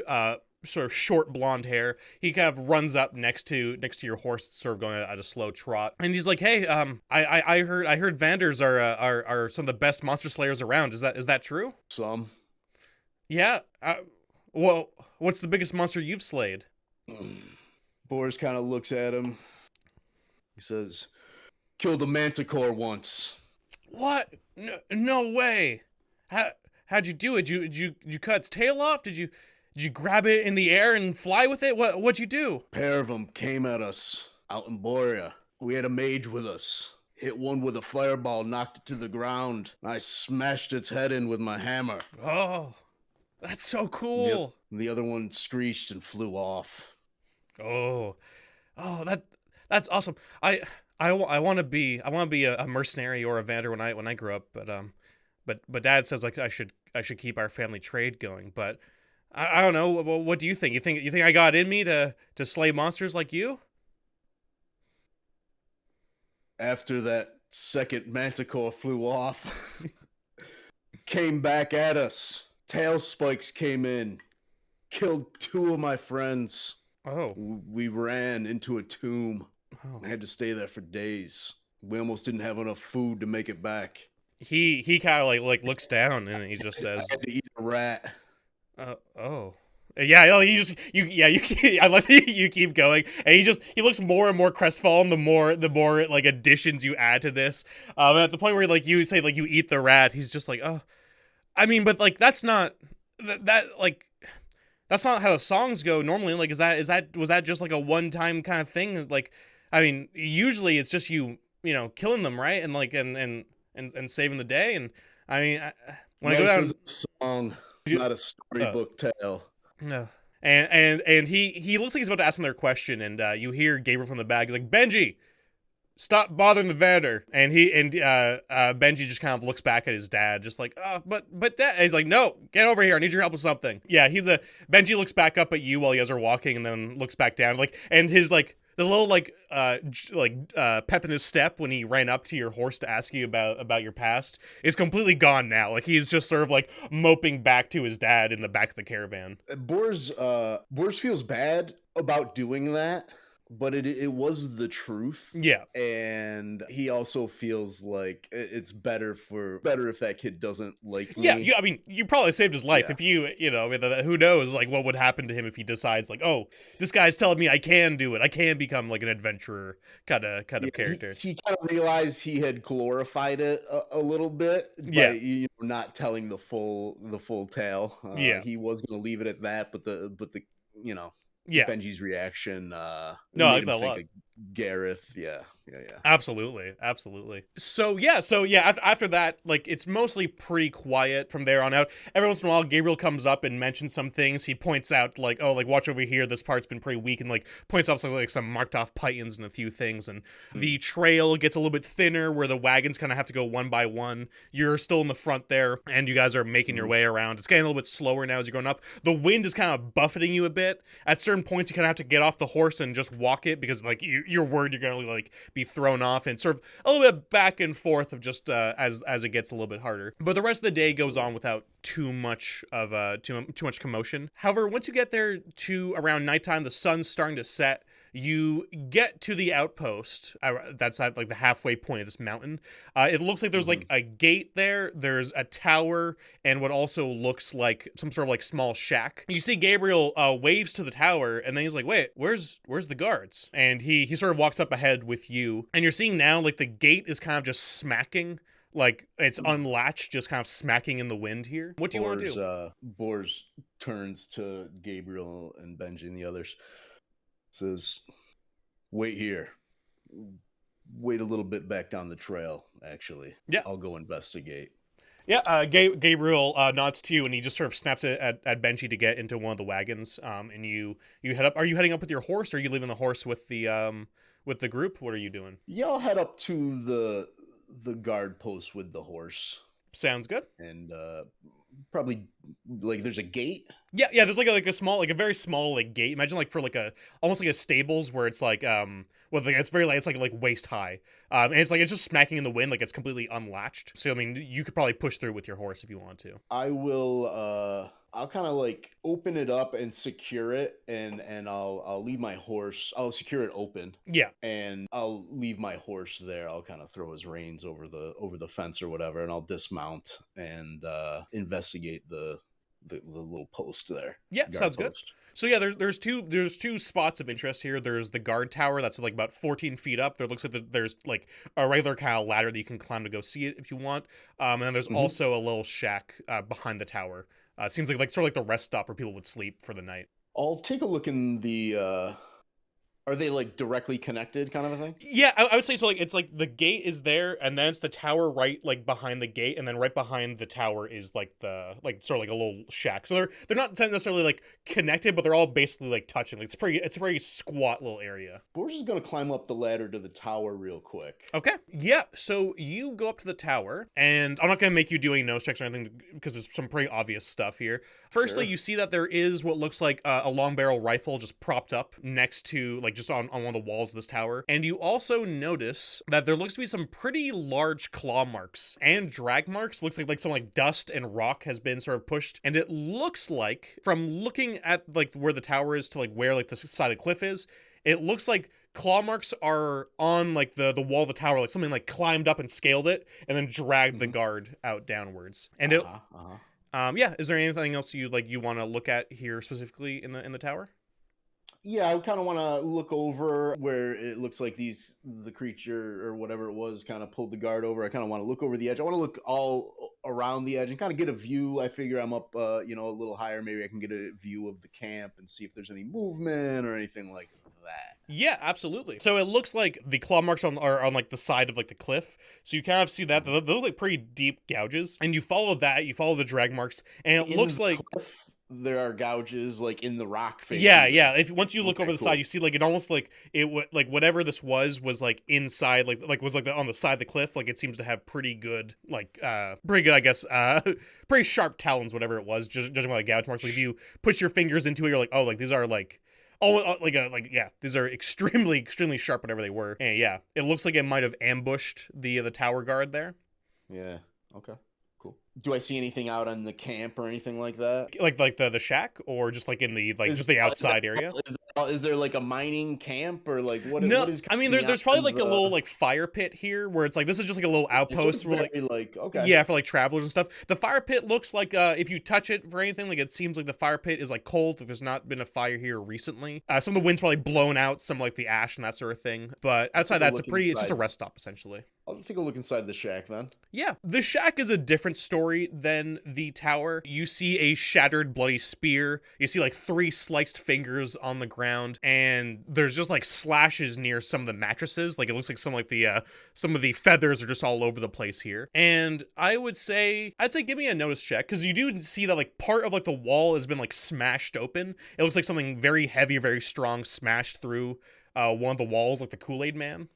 sort of short blonde hair. He kind of runs up next to your horse, sort of going at a slow trot. And he's like, "Hey, I heard Vanders are some of the best monster slayers around. Is that true?" Some. Yeah. Well, what's the biggest monster you've slayed? Boris kind of looks at him. He says, "Killed a manticore once." What? No way. How'd you do it? Did you cut its tail off? Did you grab it in the air and fly with it? What'd you do? A pair of them came at us out in Boria. We had a mage with us. Hit one with a fireball, knocked it to the ground. I smashed its head in with my hammer. Oh. That's so cool. The other one screeched and flew off. Oh, that's awesome. I want to be a mercenary or a Vander when I grow up, but Dad says like I should keep our family trade going. But I don't know. What do you think? You think I got in me to slay monsters like you? After that second manticore flew off, came back at us. Tail spikes came in, killed 2 of my friends. Oh. We ran into a tomb. Oh. I had to stay there for days. We almost didn't have enough food to make it back. He kind of like looks down and he just says, "I had to eat a rat." Oh. Yeah, I like that you keep going, and he looks more and more crestfallen the more like additions you add to this. At the point where like you say like you eat the rat, he's just like, oh. I mean, but like that's not that's not how the songs go normally. Like, was that just like a one-time kind of thing? Like, I mean, usually it's just you killing them, right? And like and saving the day. And I mean, when I go down, song, it's not a storybook tale. No. And he looks like he's about to ask them their question, and you hear Gabriel from the back. He's like, "Benji, stop bothering the Vander." And Benji just kind of looks back at his dad, just like, but Dad. And he's like, "No, get over here. I need your help with something." Yeah, Benji looks back up at you while you guys are walking, and then looks back down, like, and his like the little pep in his step when he ran up to your horse to ask you about your past is completely gone now. Like he's just sort of like moping back to his dad in the back of the caravan. Bors feels bad about doing that, but it was the truth. Yeah. And he also feels like it's better if that kid doesn't like me. Yeah, I mean, you probably saved his life. Yeah. If I mean, who knows, like, what would happen to him if he decides, like, oh, this guy's telling me I can do it. I can become, like, an adventurer kind of character. He kind of realized he had glorified it a little bit by not telling the full tale. He was going to leave it at that, but the Benji's reaction no, I like made that him a lot. think of Gareth. Yeah. Absolutely. So after that, like, it's mostly pretty quiet from there on out. Every once in a while, Gabriel comes up and mentions some things. He points out, like, oh, like, watch over here, this part's been pretty weak, and, like, points off some marked off pythons and a few things, and the trail gets a little bit thinner where the wagons kind of have to go one by one. You're still in the front there, and you guys are making your way around. It's getting a little bit slower now as you're going up. The wind is kind of buffeting you a bit. At certain points, you kind of have to get off the horse and just walk it, because, like, you're worried you're going to, like, be thrown off, and sort of a little bit back and forth of just as it gets a little bit harder. But the rest of the day goes on without too much commotion. However, once you get there to around nighttime, the sun's starting to set. You get to the outpost that's at like the halfway point of this mountain. It looks like there's like a gate there. There's a tower and what also looks like some sort of like small shack. You see Gabriel waves to the tower, and then he's like, wait, where's the guards? And he sort of walks up ahead with you, and you're seeing now like the gate is kind of just smacking. Like, it's unlatched, just kind of smacking in the wind here. What do you want to do? Bors turns to Gabriel and Benji and the others. Says, wait here. Wait a little bit back down the trail, actually. Yeah. I'll go investigate. Yeah, Gabriel nods to you, and he just sort of snaps it at Benji to get into one of the wagons. And you head up. Are you heading up with your horse, or are you leaving the horse with the group? What are you doing? Yeah, I'll head up to the guard post with the horse. Sounds good. And probably like there's a gate. Yeah, there's like a small, like a very small like gate. Imagine like for like almost like a stables where it's like it's very light, it's like waist high. And it's just smacking in the wind, like it's completely unlatched. So I mean, you could probably push through with your horse if you want to. I will I'll kind of like open it up and secure it, and I'll leave my horse. I'll secure it open. Yeah. And I'll leave my horse there. I'll kind of throw his reins over the fence or whatever, and I'll dismount and investigate the little post there. Yeah, sounds good. So yeah, there's two spots of interest here. There's the guard tower that's like about 14 feet up. There looks like there's like a regular kind of ladder that you can climb to go see it if you want. And then there's also a little shack behind the tower. It seems like sort of like the rest stop where people would sleep for the night. I'll take a look in the. Are they like directly connected, kind of a thing? Yeah, I would say so. Like it's like the gate is there, and then it's the tower right like behind the gate, and then right behind the tower is like the sort of like a little shack. So they're not necessarily like connected, but they're all basically like touching. Like it's a very squat little area. We're just gonna climb up the ladder to the tower real quick. Okay. Yeah. So you go up to the tower, and I'm not gonna make you do any nose checks or anything because there's some pretty obvious stuff here. Firstly, you see that there is what looks like a long barrel rifle just propped up next to like just on one of the walls of this tower. And you also notice that there looks to be some pretty large claw marks and drag marks. Looks like some like dust and rock has been sort of pushed. And it looks like from looking at like where the tower is to like where like the side of the cliff is, it looks like claw marks are on like the wall of the tower, like something like climbed up and scaled it and then dragged the guard out downwards. And is there anything else you want to look at here specifically in the tower? Yeah, I kind of want to look over where it looks like the creature or whatever it was kind of pulled the guard over. I kind of want to look over the edge. I want to look all around the edge and kind of get a view. I figure I'm up, a little higher. Maybe I can get a view of the camp and see if there's any movement or anything like that. Yeah, absolutely. So it looks like the claw marks are on like the side of like the cliff. So you kind of see that they look like pretty deep gouges, and you follow the drag marks, and it looks like there are gouges like in the rock face. Yeah. If once you look over the side, you see like it almost like it like whatever this was like inside was like on the side of the cliff. Like it seems to have pretty good I guess pretty sharp talons, whatever it was. Judging by the gouge marks, like if you push your fingers into it, you're like, oh, like these are like Oh, yeah. These are extremely, extremely sharp, whatever they were. And yeah, it looks like it might have ambushed the tower guard there. Yeah. Okay. Cool. Do I see anything out on the camp or anything like that? Like the shack, or just like in the Is, just the outside area. is there like a mining camp or like what? No, What is? I mean there's probably like a little like fire pit here where it's like this is just like a little outpost So where okay. yeah, for like travelers and stuff. The fire pit looks like if you touch it for anything, like it seems like the fire pit is like cold. If there's not been a fire here recently, some of the wind's probably blown out some like the ash and that sort of thing. But outside that's it's just a rest stop essentially. I'll take a look inside the shack then. Yeah, the shack is a different story than the tower. You see a shattered bloody spear. You see like 3 sliced fingers on the ground, and there's just like slashes near some of the mattresses. Like it looks like some of the feathers are just all over the place here. And I'd say give me a notice check, because you do see that like part of like the wall has been like smashed open. It looks like something very heavy, very strong smashed through one of the walls, like the Kool-Aid Man.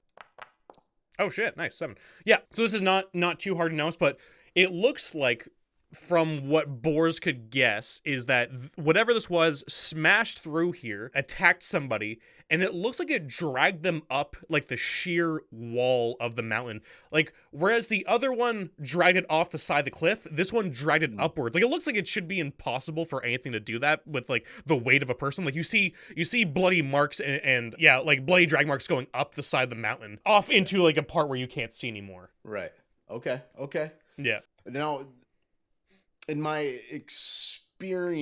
Oh shit, nice, 7. Yeah, so this is not too hard to notice, but it looks like, from what Boars could guess, is that whatever this was smashed through here, attacked somebody, and it looks like it dragged them up like the sheer wall of the mountain. Like, whereas the other one dragged it off the side of the cliff, this one dragged it upwards. Like, it looks like it should be impossible for anything to do that with like the weight of a person. Like you see bloody marks and yeah, like bloody drag marks going up the side of the mountain, off into like a part where you can't see anymore. Right. Okay. Yeah. Now, in my experience,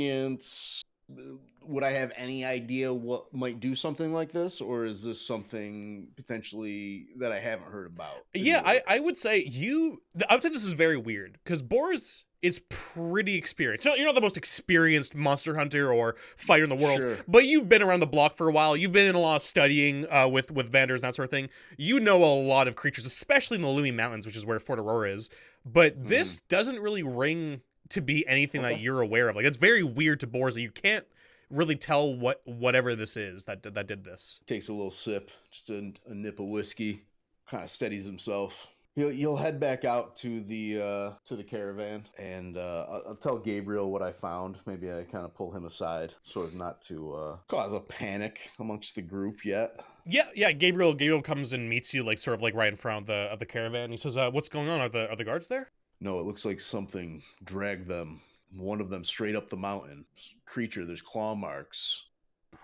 would I have any idea what might do something like this, or is this something potentially that I haven't heard about? Yeah, I would say this is very weird, because Boris is pretty experienced. You're not the most experienced monster hunter or fighter in the world, Sure. But you've been around the block for a while. You've been in a lot of studying with Venators and that sort of thing. You know a lot of creatures, especially in the Lumi Mountains, which is where Fort Aurora is. But this doesn't really ring to be anything that you're aware of. Like, it's very weird to Boars that you can't really tell whatever this is that did this. Takes a little sip, just a nip of whiskey, kind of steadies himself. He'll head back out to the caravan, and I'll tell Gabriel what I found. Maybe I kind of pull him aside so as not to cause a panic amongst the group yet. Yeah. Gabriel comes and meets you, like sort of like right in front of the caravan. He says, "What's going on? Are the guards there?" No, it looks like something dragged them. One of them straight up the mountain. Creature, there's claw marks.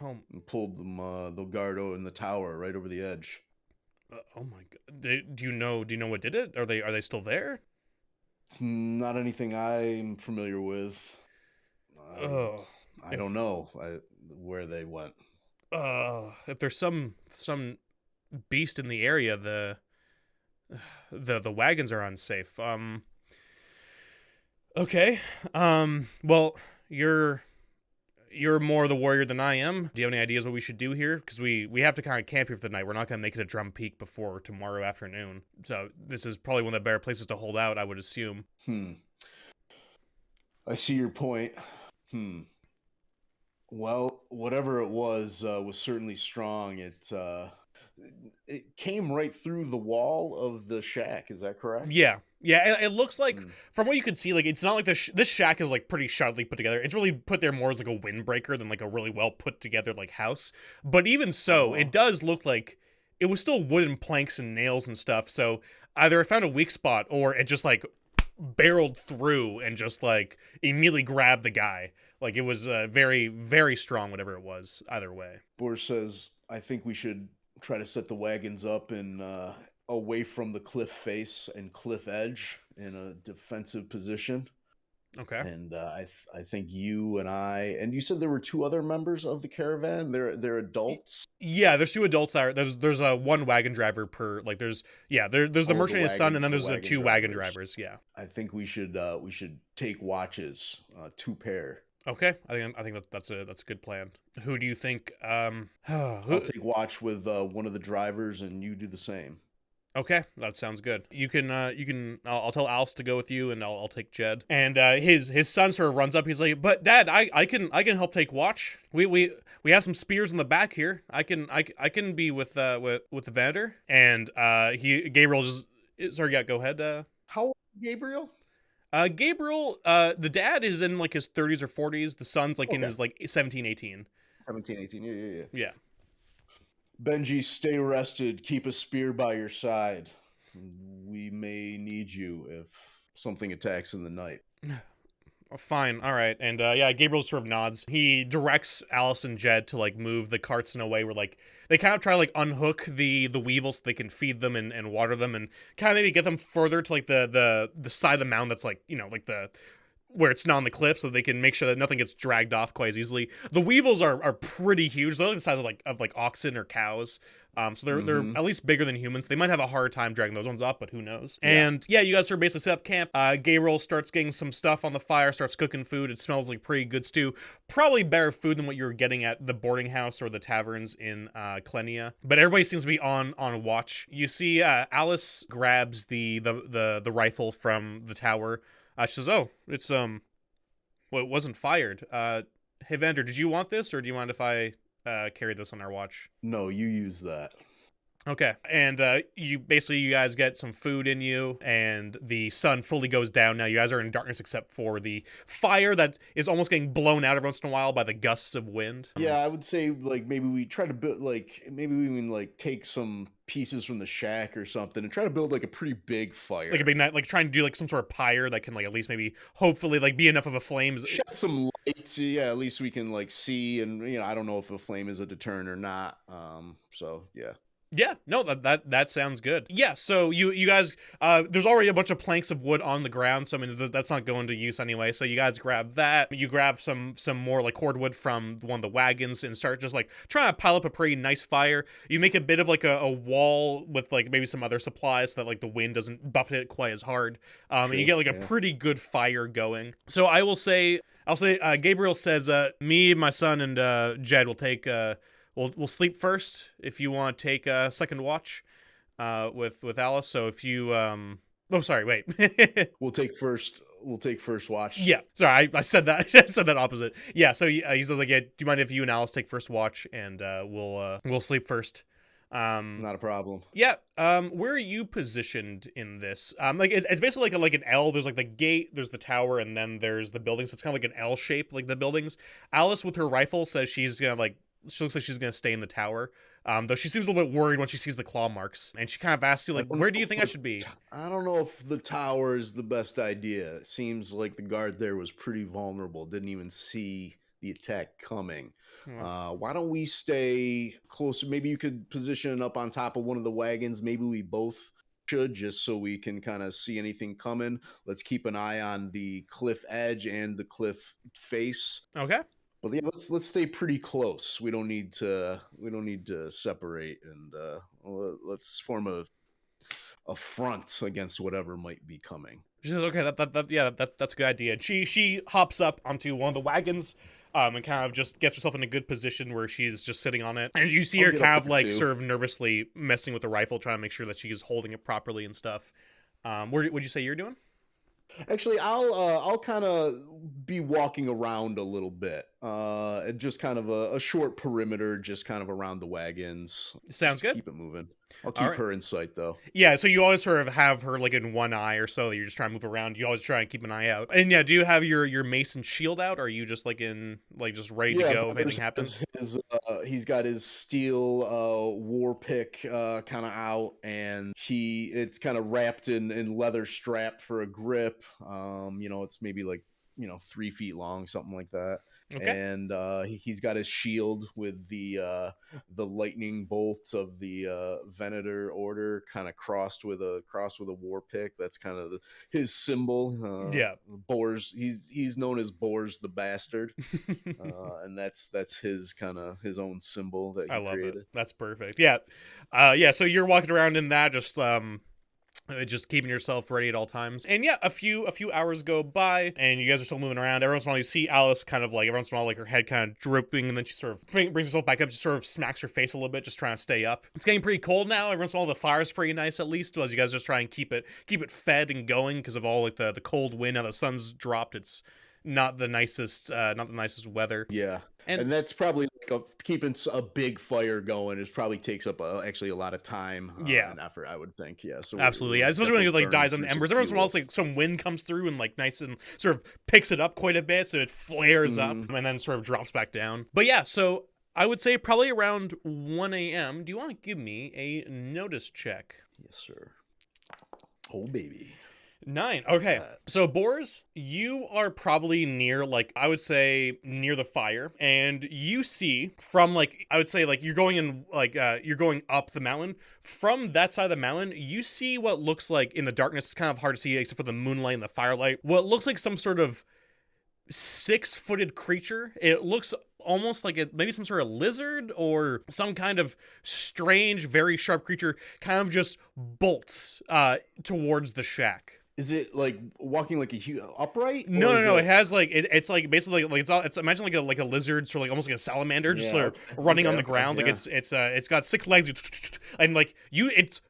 Oh. And pulled them the guard in the tower right over the edge. Oh my god! Do you know what did it? Are they still there? It's not anything I'm familiar with. I don't know where they went. If there's some beast in the area, the wagons are unsafe. Okay. Well, you're more the warrior than I am. Do you have any ideas what we should do here? Because we have to kind of camp here for the night. We're not going to make it to Drum Peak before tomorrow afternoon. So this is probably one of the better places to hold out, I would assume. I see your point. Well, whatever it was certainly strong. It came right through the wall of the shack. Is that correct? Yeah. It looks like, from what you can see, like it's not like this shack is like pretty shoddily put together. It's really put there more as like a windbreaker than like a really well put together like house. But even so, it does look like it was still wooden planks and nails and stuff. So either it found a weak spot, or it just like barreled through and just like immediately grabbed the guy. Like it was very, very strong, whatever it was. Either way, Boris says, I think we should try to set the wagons up and away from the cliff face and cliff edge in a defensive position. Okay. And I think you and you said there were 2 other members of the caravan. They're adults. Yeah, there's 2 adults there. There's a 1 wagon driver per, like there's the merchant and his son, and then there's the 2 wagon drivers. Yeah. I think we should take watches, 2 pair. Okay, I think that's a good plan. Who do you think? I'll take watch with one of the drivers, and you do the same. Okay, that sounds good. You can. I'll tell Alice to go with you, and I'll take Jed. And his son sort of runs up. He's like, "But Dad, I can help take watch. We have some spears in the back here. I can be with the Venator." And Gabriel just sorry. Yeah, go ahead. How old is Gabriel? Gabriel, the dad is in like his 30s or 40s. The son's like in his like 17, 18. 17, 18. Yeah. Yeah. Benji, stay rested. Keep a spear by your side. We may need you if something attacks in the night. Fine, all right. And yeah, Gabriel sort of nods. He directs Alice and Jed to like move the carts in a way where like they kind of try to like unhook the weevils so they can feed them and water them, and kind of maybe get them further to like the side of the mound that's like, you know, like the where it's not on the cliff, so they can make sure that nothing gets dragged off quite as easily. The weevils are pretty huge. They're like the size of like oxen or cows. So they're at least bigger than humans. They might have a hard time dragging those ones up, but who knows? Yeah. And yeah, you guys are basically set up camp. Gabriel starts getting some stuff on the fire, starts cooking food. It smells like pretty good stew. Probably better food than what you were getting at the boarding house or the taverns in Klenia. But everybody seems to be on watch. You see Alice grabs the rifle from the tower. She says, "Oh, it's well, it wasn't fired. Hey, Vander, did you want this, or do you mind if I carry this on our watch?" No, you use that. Okay. And you guys get some food in you, and the sun fully goes down now. You guys are in darkness except for the fire that is almost getting blown out every once in a while by the gusts of wind. Yeah, I would say like maybe we try to build maybe we even like take some pieces from the shack or something and try to build like a pretty big fire. Like a big night, like trying to do like some sort of pyre that can like at least maybe hopefully like be enough of a flame. Shed some lights, yeah, at least we can like see, and you know, I don't know if a flame is a deterrent or not. So yeah. Yeah, no, that sounds good. Yeah, so you guys, there's already a bunch of planks of wood on the ground, so I mean that's not going to use anyway. So you guys grab that. You grab some more like cordwood from one of the wagons and start just like trying to pile up a pretty nice fire. You make a bit of like a wall with like maybe some other supplies so that like the wind doesn't buffet it quite as hard. And you get like a pretty good fire going. So I'll say Gabriel says, me, my son, and Jed will take We'll sleep first if you want to take a second watch with Alice. So if you oh sorry, wait. We'll take first watch. Yeah. Sorry, I said that. I said that opposite. Yeah, so he says like, yeah, do you mind if you and Alice take first watch, and we'll sleep first. Not a problem. Yeah. Where are you positioned in this? Like it's basically like an L. There's like the gate, there's the tower, and then there's the buildings. So it's kind of like an L shape, like the buildings. Alice with her rifle says she's gonna like. She looks like she's going to stay in the tower, though she seems a little bit worried when she sees the claw marks. And she kind of asks you, like, where do you think I should be? I don't know if the tower is the best idea. It seems like the guard there was pretty vulnerable, didn't even see the attack coming. Why don't we stay closer? Maybe you could position up on top of one of the wagons. Maybe we both should, just so we can kind of see anything coming. Let's keep an eye on the cliff edge and the cliff face. Okay. But yeah, let's stay pretty close. We don't need to separate, and let's form a front against whatever might be coming. She says, okay, that's a good idea. And she hops up onto one of the wagons, and kind of just gets herself in a good position where she's just sitting on it. And you see her kind of like sort of nervously messing with the rifle, trying to make sure that she's holding it properly and stuff. What would you say you're doing? Actually, I'll kind of be walking around a little bit, just kind of a short perimeter, just kind of around the wagons. Sounds good. Keep it moving. I'll keep her in sight, though. Yeah, so you always sort of have her like in one eye or so. You're just trying to move around. You always try and keep an eye out. And yeah, do you have your mace and shield out, or are you just like in like just ready to go if anything happens? He's got his steel war pick kind of out, and it's kind of wrapped in leather strap for a grip. It's maybe like 3 feet long, something like that. Okay. And he's got his shield with the lightning bolts of the Venator order kind of crossed with a war pick. That's kind of his symbol. Bors. He's known as Bors the Bastard, and that's his kind of his own symbol that he created. It. That's perfect. Yeah, So you're walking around in that, just keeping yourself ready at all times. And yeah, a few hours go by, and you guys are still moving around. Every once in a while, you see Alice kind of like, every once in a while, like her head kind of drooping, and then she sort of brings herself back up, just sort of smacks her face a little bit, just trying to stay up. It's getting pretty cold now. Every once in a while, the fire's pretty nice, at least, as you guys just try and keep it fed and going because of all like the cold wind. Now the sun's dropped. It's not the nicest weather. Yeah. And that's probably like keeping a big fire going. It probably takes up actually a lot of time and effort, I would think. Yeah, so absolutely. Especially when it like dies on embers. Every once in a while, it's like some wind comes through and like nice and sort of picks it up quite a bit, so it flares up and then sort of drops back down. But yeah, so I would say probably around 1 a.m. Do you want to give me a notice check? Yes, sir. Oh, baby. 9. Okay. So, Boris, you are probably near, like, I would say near the fire, and you see from, like, I would say, like, you're going in, like, you're going up the mountain. From that side of the mountain, you see what looks like, in the darkness, it's kind of hard to see except for the moonlight and the firelight, what looks like some sort of 6-footed creature. It looks almost like maybe some sort of lizard or some kind of strange, very sharp creature kind of just bolts towards the shack. Is it like walking like a upright? No. It has like it's like basically like it's imagine like a lizard, sort of like almost like a salamander, just sort of running on the ground. Like it's got 6 legs, and like it's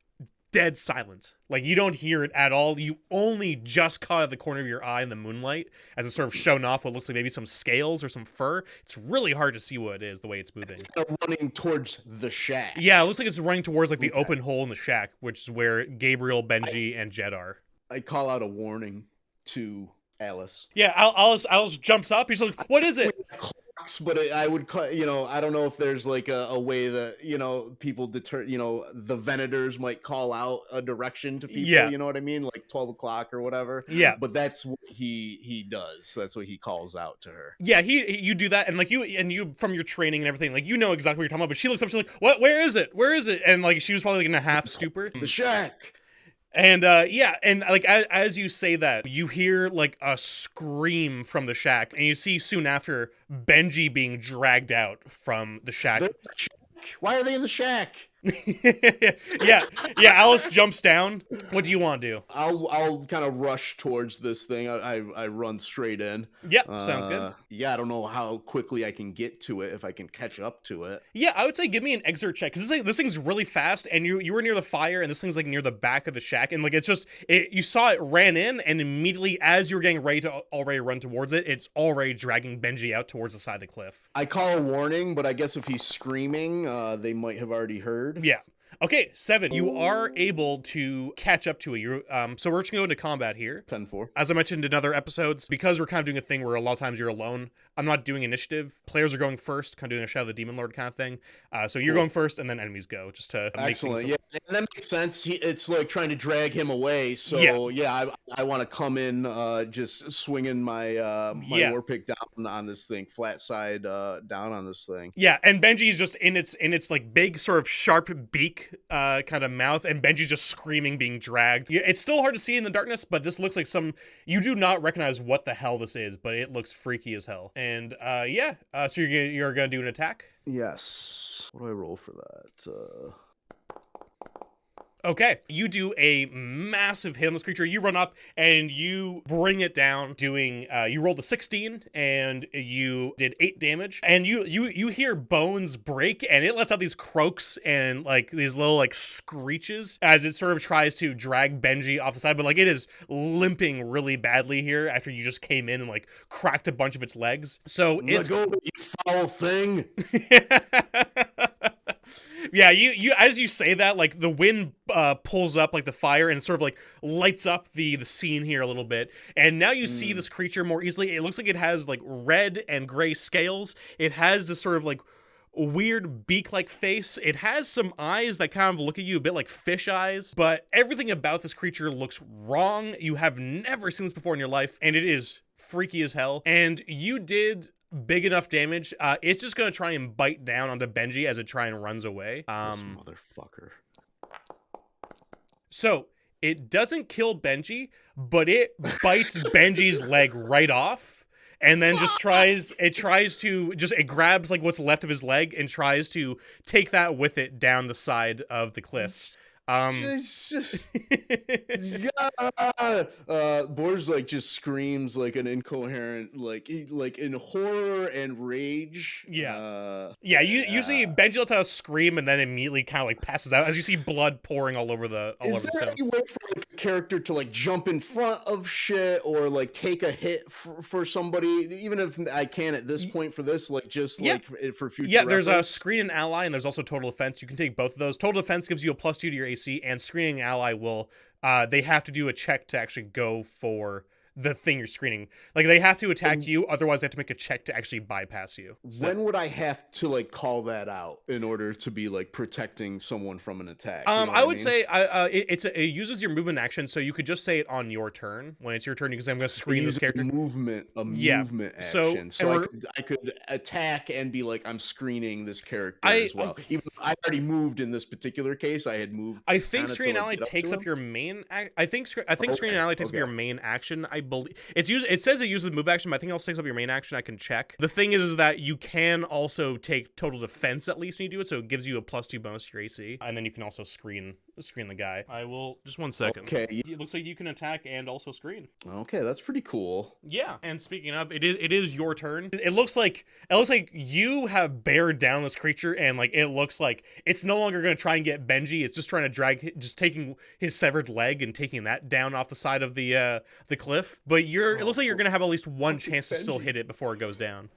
dead silent. Like you don't hear it at all. You only just caught at the corner of your eye in the moonlight as it's sort of shown off what looks like maybe some scales or some fur. It's really hard to see what it is the way it's moving. It's kind of running towards the shack. Yeah, it looks like it's running towards like the open hole in the shack, which is where Gabriel, Benji, and Jed are. I call out a warning to Alice. Yeah, Alice jumps up. He's like, "What is it?" But I would, I don't know if there's like a way that, people the Venators might call out a direction to people, you know what I mean? Like 12 o'clock or whatever. Yeah. But that's what he does. That's what he calls out to her. Yeah, you do that, and like you from your training and everything, like you know exactly what you're talking about, but she looks up, she's like, "What? Where is it? Where is it?" And like she was probably like in a half stupor. The shack. And and like as you say that, you hear like a scream from the shack, and you see soon after Benji being dragged out from the shack. Why are they in the shack? yeah. Alice jumps down. What do you want to do? I'll kind of rush towards this thing. I run straight in. Yep, sounds good. Yeah, I don't know how quickly I can get to it, if I can catch up to it. Yeah, I would say give me an exert check, because this thing's really fast, and you were near the fire, and this thing's like near the back of the shack, and like it's just you saw it ran in, and immediately as you're getting ready to already run towards it, it's already dragging Benji out towards the side of the cliff. I call a warning, but I guess if he's screaming, they might have already heard. Yeah. Okay, 7. You are able to catch up to it. So we're just going to go into combat here. 10-4. As I mentioned in other episodes, because we're kind of doing a thing where a lot of times you're alone, I'm not doing initiative. Players are going first, kind of doing a Shadow of the Demon Lord kind of thing. So you're going first, and then enemies go, just to make things... Excellent, yeah. And that makes sense. It's like trying to drag him away. So, I want to come in just swinging my war pick down on this thing, flat side down on this thing. Yeah, and Benji's just in its like big sort of sharp beak kind of mouth, and Benji's just screaming, being dragged. It's still hard to see in the darkness, but this looks like you do not recognize what the hell this is, but it looks freaky as hell. And so you're gonna do an attack? Yes. What do I roll for that? Okay, you do a massive hit on this creature. You run up and you bring it down, doing, you rolled a 16 and you did 8 damage. And you hear bones break, and it lets out these croaks and like these little like screeches as it sort of tries to drag Benji off the side. But like it is limping really badly here after you just came in and like cracked a bunch of its legs. So it's... Let go, you foul thing! Yeah, you as you say that, like the wind pulls up like the fire and sort of like lights up the scene here a little bit. And now you see this creature more easily. It looks like it has like red and gray scales. It has this sort of like weird beak-like face. It has some eyes that kind of look at you a bit like fish eyes, but everything about this creature looks wrong. You have never seen this before in your life, and it is freaky as hell. And you did big enough damage. It's just gonna try and bite down onto Benji as it try and runs away. This motherfucker. So it doesn't kill Benji, but it bites Benji's leg right off, and then just it grabs like what's left of his leg and tries to take that with it down the side of the cliff. Boris like just screams like an incoherent, like in horror and rage. You see Benji lets out a scream and then immediately kind of like passes out as you see blood pouring all over the Is there any way for like a character to like jump in front of shit or like take a hit for somebody, even if I can at this point for this, like just like for future reference? There's a screen and ally, and there's also total defense. You can take both of those. Total defense gives you a +2 to your AC, and screening ally will they have to do a check to actually go for the thing you're screening. Like, they have to attack you, otherwise they have to make a check to actually bypass you. So, when would I have to like call that out in order to be like protecting someone from an attack? You know I would mean? say it uses your movement action, so you could just say it on your turn. When it's your turn, you can say, I'm going to screen this character. Movement So, action. So I could attack and be like, I'm screening this character as well. Even though I already moved in this particular case, I had moved. I think Screen Ally takes up your main. I think Screen Ally takes up your main action. I believe it says it uses move action, but I think it also takes up your main action. I can check. The thing is that you can also take total defense at least when you do it, so it gives you a +2 bonus to your AC, and then you can also screen the guy. I will just 1 second. Okay. It looks like you can attack and also screen. Okay, that's pretty cool. Yeah, and speaking of, it is your turn. It looks like you have bared down this creature, and like it looks like it's no longer going to try and get Benji. It's just trying to taking his severed leg and taking that down off the side of the cliff. But it looks like you're going to have at least one chance to still hit it before it goes down.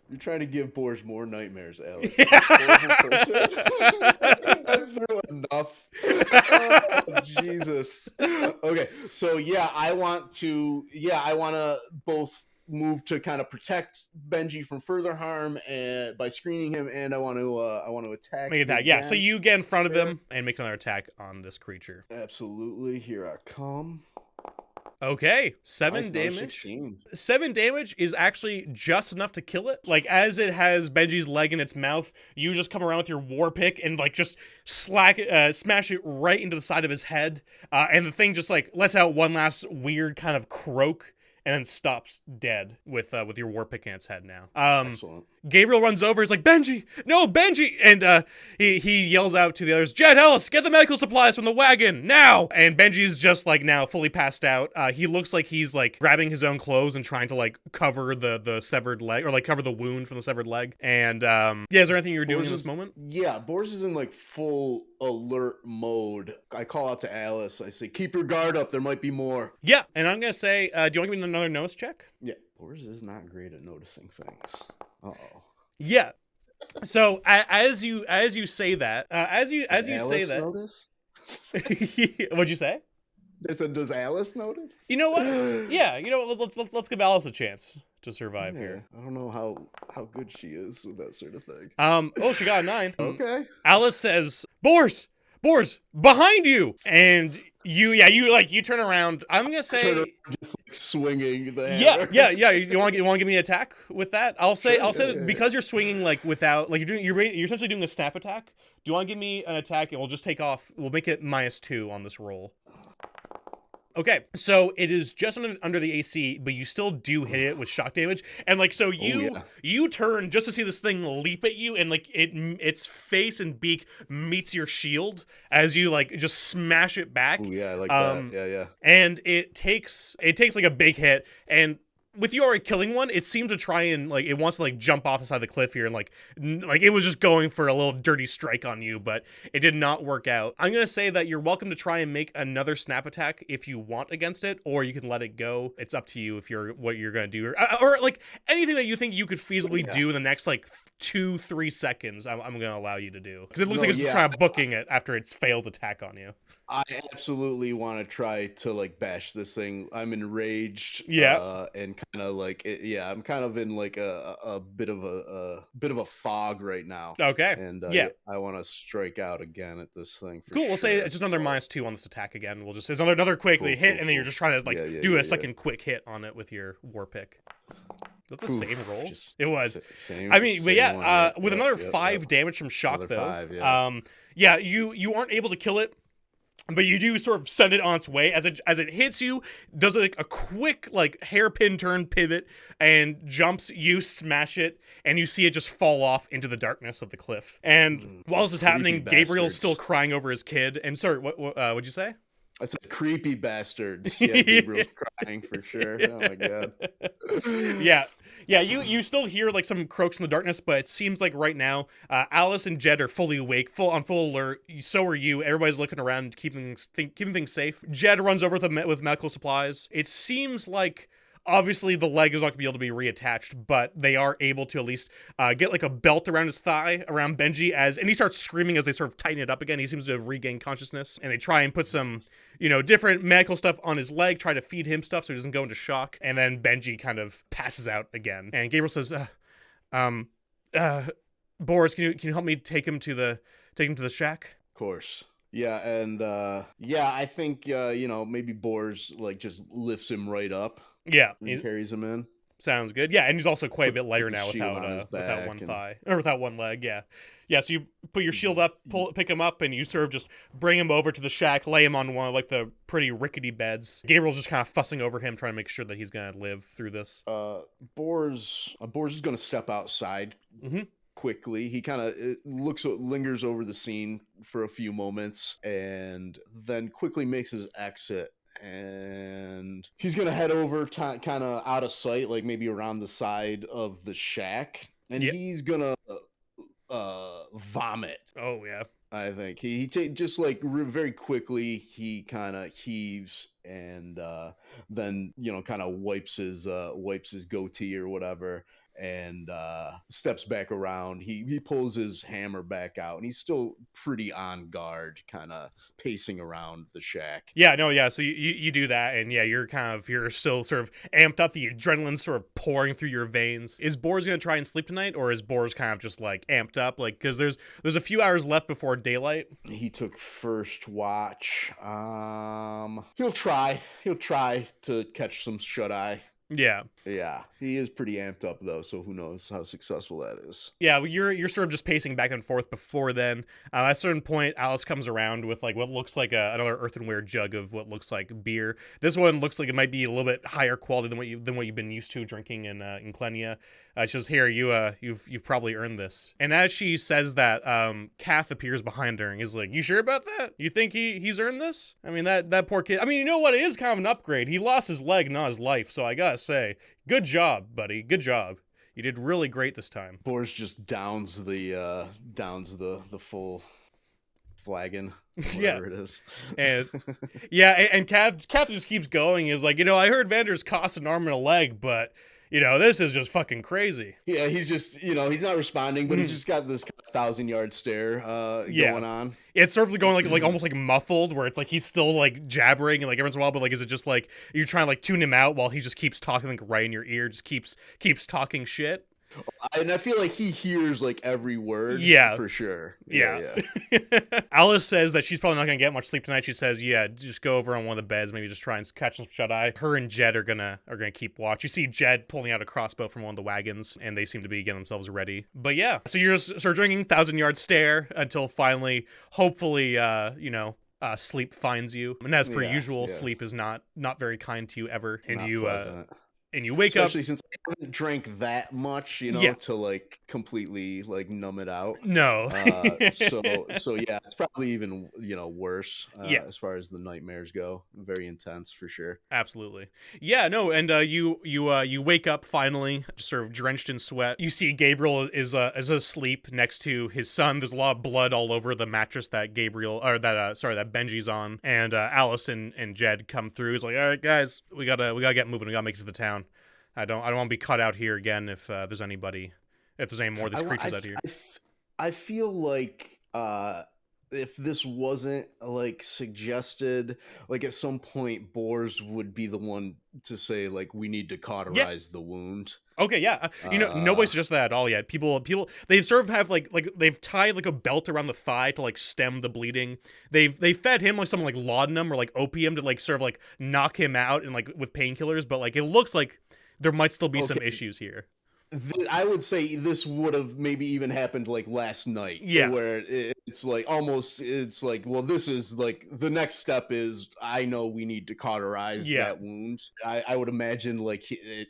You're trying to give Boris more nightmares, Alex. I've through enough. Oh, Jesus. Okay, so I want to both move to kind of protect Benji from further harm and by screening him, and I want to attack. Make attack, yeah. So you get in front of him and make another attack on this creature. Absolutely. Here I come. Okay, 7 damage. 16. 7 damage is actually just enough to kill it. Like, as it has Benji's leg in its mouth, you just come around with your war pick and like just smash it right into the side of his head. And the thing just like lets out one last weird kind of croak and then stops dead with your war pick in its head now. Excellent. Gabriel runs over. He's like, Benji! No, Benji! And he yells out to the others, Jed, Ellis, get the medical supplies from the wagon, now! And Benji's just like now fully passed out. He looks like he's like grabbing his own clothes and trying to like cover the severed leg, or like cover the wound from the severed leg. And is there anything you're doing in this moment? Yeah, Boris is in like full alert mode. I call out to Alice. I say, keep your guard up. There might be more. Yeah, and I'm going to say, do you want to give me another notice check? Yeah, Boris is not great at noticing things. Uh-oh. Yeah. So as you say that, notice? What'd you say? I said, does Alice notice? You know what? Yeah, let's give Alice a chance to survive here. I don't know how good she is with that sort of thing. She got a 9. Okay. Alice says, Boris, behind you, and you turn around. I'm gonna say just like swinging the hammer. Yeah. You want to give me an attack with that? I'll say that because you're swinging like without like you're essentially doing a snap attack. Do you want to give me an attack and we'll just take off? We'll make it -2 on this roll. Okay, so it is just under the AC, but you still do hit it with shock damage, and like so you turn just to see this thing leap at you, and like its face and beak meets your shield as you like just smash it back. Oh yeah, I like that. Yeah. And it takes like a big hit, and with you already killing one, it seems to try and like it wants to like jump off the side of the cliff here, and like it was just going for a little dirty strike on you, but it did not work out. I'm gonna say that you're welcome to try and make another snap attack if you want against it, or you can let it go. It's up to you if what you're gonna do, or like anything that you think you could feasibly do in the next like 2-3 seconds. I'm gonna allow you to do, because it looks like it's just trying to booking it after it's failed attack on you. I absolutely want to try to like bash this thing. I'm enraged. And kind of like I'm kind of in like a bit of a fog right now. Okay. And I want to strike out again at this thing. Cool. We'll say it's just another -2 on this attack again. We'll just say another quickly hit, and then you're just trying to like do a second quick hit on it with your war pick. Was that the same roll? It was. With another 5 damage from shock though. 5, you aren't able to kill it. But you do sort of send it on its way as it hits you, does like a quick like hairpin turn pivot and jumps. You smash it, and you see it just fall off into the darkness of the cliff. And while this is happening, Gabriel's still crying over his kid. And sorry, what'd you say? I said creepy bastards. Yeah, Gabriel's crying for sure. Oh my god. Yeah, you still hear like some croaks in the darkness, but it seems like right now, Alice and Jed are fully awake, on full alert. So are you. Everybody's looking around, keeping things safe. Jed runs over with medical supplies. It seems like Obviously, the leg is not going to be able to be reattached, but they are able to at least get like a belt around his thigh, around Benji, and he starts screaming as they sort of tighten it up again. He seems to have regained consciousness, and they try and put some, different medical stuff on his leg, try to feed him stuff so he doesn't go into shock, and then Benji kind of passes out again. And Gabriel says, Boris, can you help me take him to the shack? Of course. Yeah, and I think maybe Boris like just lifts him right up. Yeah, and carries him in. Sounds good. Yeah, and he's also quite a bit lighter now without one thigh or without one leg. Yeah, yeah. So you put your shield up, pick him up, and you sort of just bring him over to the shack, lay him on one of like the pretty rickety beds. Gabriel's just kind of fussing over him, trying to make sure that he's gonna live through this. Boris is gonna step outside. Quickly, he kind of lingers over the scene for a few moments and then quickly makes his exit, and he's gonna head over kind of out of sight, like maybe around the side of the shack, and he's gonna vomit. Oh yeah, I think he just like very quickly he kind of heaves and then kind of wipes his goatee or whatever, and steps back around. He pulls his hammer back out, and he's still pretty on guard, kind of pacing around the shack. So you do that, and you're still sort of amped up, the adrenaline sort of pouring through your veins. Is Boris gonna try and sleep tonight, or is Boris kind of just like amped up, like, because there's a few hours left before daylight? He took first watch. He'll try to catch some shut-eye. Yeah, he is pretty amped up though, so who knows how successful that is. Yeah, you're sort of just pacing back and forth before then. At a certain point, Alice comes around with like what looks like another earthenware jug of what looks like beer. This one looks like it might be a little bit higher quality than what you've been used to drinking in Klenia. She says, "Here, you've probably earned this." And as she says that, Kath appears behind her and is like, "You sure about that? You think he's earned this? I mean, that poor kid. I mean, you know what? It is kind of an upgrade. He lost his leg, not his life. So I gotta say, good job, buddy. Good job. You did really great this time." Boris just downs the full flagon, whatever it is. And and Kath just keeps going. Is like, I heard Vander's cost an arm and a leg, but this is just fucking crazy. Yeah, he's just, he's not responding, but he's just got this 1,000-yard stare going on. It's sort of going like almost like muffled, where it's like he's still like jabbering and like every once in a while, but like is it just like you're trying to like tune him out while he just keeps talking like right in your ear, just keeps talking shit? And I feel like he hears like every word. Yeah, for sure. Yeah. Alice says that she's probably not gonna get much sleep tonight. She says, just go over on one of the beds, maybe just try and catch some shut eye. Her and Jed are gonna keep watch. You see Jed pulling out a crossbow from one of the wagons, and they seem to be getting themselves ready. But yeah, so you're just sort of drinking 1,000-yard stare until finally, hopefully, sleep finds you. And as per usual, sleep is not very kind to you ever, and not you pleasant. And you wake Especially up. Since I haven't drank that much, to like completely like numb it out. No. So it's probably even worse. As far as the nightmares go, very intense for sure. Absolutely. Yeah. No. And you wake up finally, sort of drenched in sweat. You see Gabriel is asleep next to his son. There's a lot of blood all over the mattress that that Benji's on. And Alice and Jed come through. He's like, "All right, guys, we gotta get moving. We gotta make it to the town. I don't want to be caught out here again if there's any more of these creatures out here." I feel like if this wasn't like suggested, like at some point Boris would be the one to say like we need to cauterize the wound. Okay, yeah. Nobody suggested that at all yet. People they sort of have like they've tied like a belt around the thigh to like stem the bleeding. They fed him like some like laudanum or like opium to like sort of like knock him out and like with painkillers, but like it looks like there might still be some issues here. I would say this would have maybe even happened like last night. Yeah. Where it's like well, this is like the next step is I know we need to cauterize that wound. I would imagine like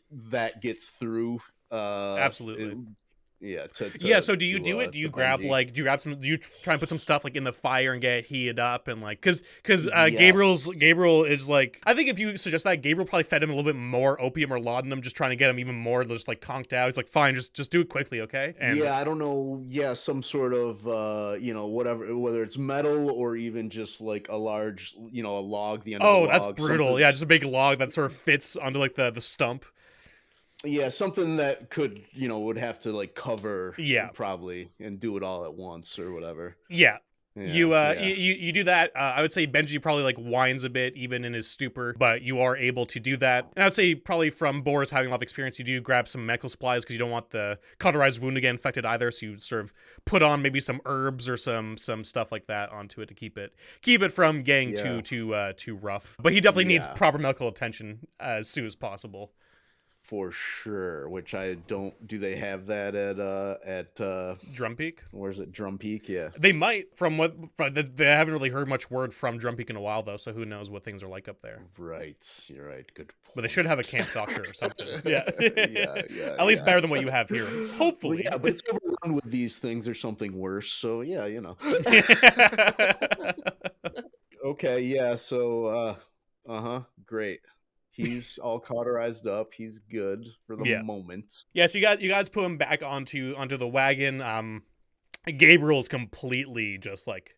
that gets through. Absolutely. Yeah, Yeah, so do you do it? Do you to grab Benji. like do you try and put some stuff like in the fire and get it heated up and like cuz Yes. Gabriel is like, I think if you suggest that, Gabriel probably fed him a little bit more opium or laudanum, just trying to get him even more just like conked out. He's like, "Fine, just do it quickly, okay?" And Yeah, I don't know. Yeah, some sort of whatever, whether it's metal or even just like a large, a log, the end of a oh, that's log, brutal. Yeah, something. just a big log that sort of fits onto like the stump. Yeah, something that could, would have to like cover Yeah. probably and do it all at once or whatever. Yeah. Yeah, yeah. You do that. I would say Benji probably like whines a bit even in his stupor, but you are able to do that. And I would say probably from Boris having a lot of experience, you do grab some medical supplies because you don't want the cauterized wound to get infected either. So you sort of put on maybe some herbs or some stuff like that onto it to keep it from getting too rough. But he definitely needs Yeah. proper medical attention as soon as possible. For sure, which I don't. Do they have that at Drum Peak? where's it? Drum Peak? Yeah. They might. They haven't really heard much word from Drum Peak in a while though, so who knows what things are like up there. Right. You're right. Good point. But they should have a camp doctor or something. Yeah. Yeah. At least better than what you have here. Hopefully. Well, yeah, but it's overrun with these things or something worse. So yeah, Okay, yeah. So great. He's all cauterized up. He's good for the moment. Yeah, so you guys put him back onto the wagon. Gabriel's completely just like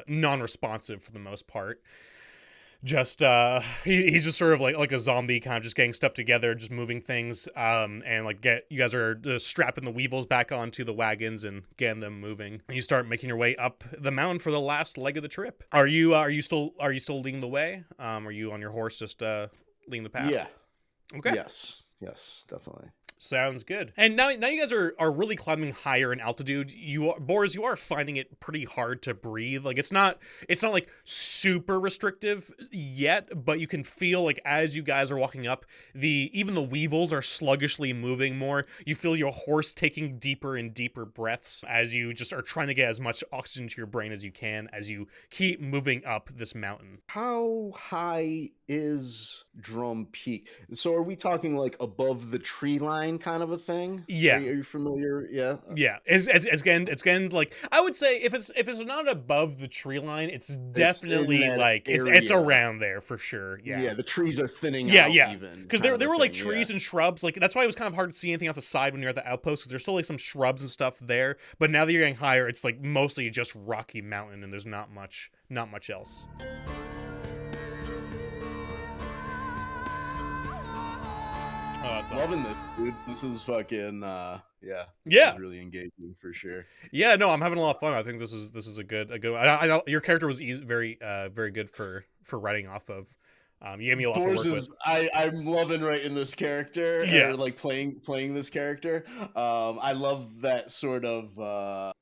non-responsive for the most part. Just he's just sort of like a zombie, kind of just getting stuff together, just moving things, and like you guys are strapping the weevils back onto the wagons and getting them moving. And you start making your way up the mountain for the last leg of the trip. Are you still leading the way? Are you on your horse just leading the path? Yeah. Okay. Yes, definitely. Sounds good. And now you guys are really climbing higher in altitude. Boris, you are finding it pretty hard to breathe. Like it's not like super restrictive yet, but you can feel like as you guys are walking up, even the weevils are sluggishly moving more. You feel your horse taking deeper and deeper breaths as you just are trying to get as much oxygen to your brain as you can as you keep moving up this mountain. How high is Drum Peak? So are we talking like above the tree line kind of a thing? Yeah. Are you familiar? Yeah. Yeah. It's getting like, I would say if it's not above the tree line, it's definitely like it's around there for sure. Yeah. Yeah, the trees are thinning out even. Because there were like trees and shrubs. Like that's why it was kind of hard to see anything off the side when you're at the outpost, because there's still like some shrubs and stuff there. But now that you're getting higher, it's like mostly just rocky mountain and there's not much else. Oh, that's awesome. Loving this, dude. This is fucking this is really engaging for sure. Yeah, no, I'm having a lot of fun. I think this is a good one. I know your character was very good for writing off of. You gave me a lot to work with. I'm loving writing this character. Yeah, or like playing this character. I love that sort of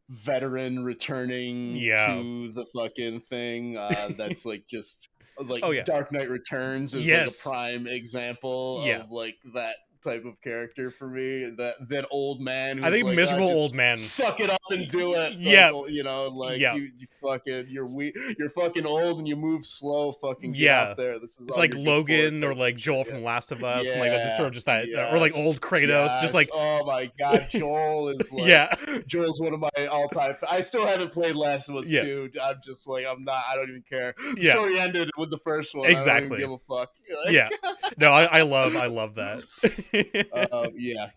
veteran returning to the fucking thing. That's like just. Like Dark Knight Returns is like a prime example of like that type of character for me. That old man who's I think like, miserable old man, suck it up and do it. You're fucking old and you move slow. Fucking get out there. It's like Logan or like Joel from Last of Us, and like that's just sort of just that, or like old Kratos, just like, oh my god, Joel is like Joel's one of my all-time. I still haven't played Last of Us 2. I'm just like I don't even care. The story ended with the first one. Exactly. I don't even give a fuck. No, I love that.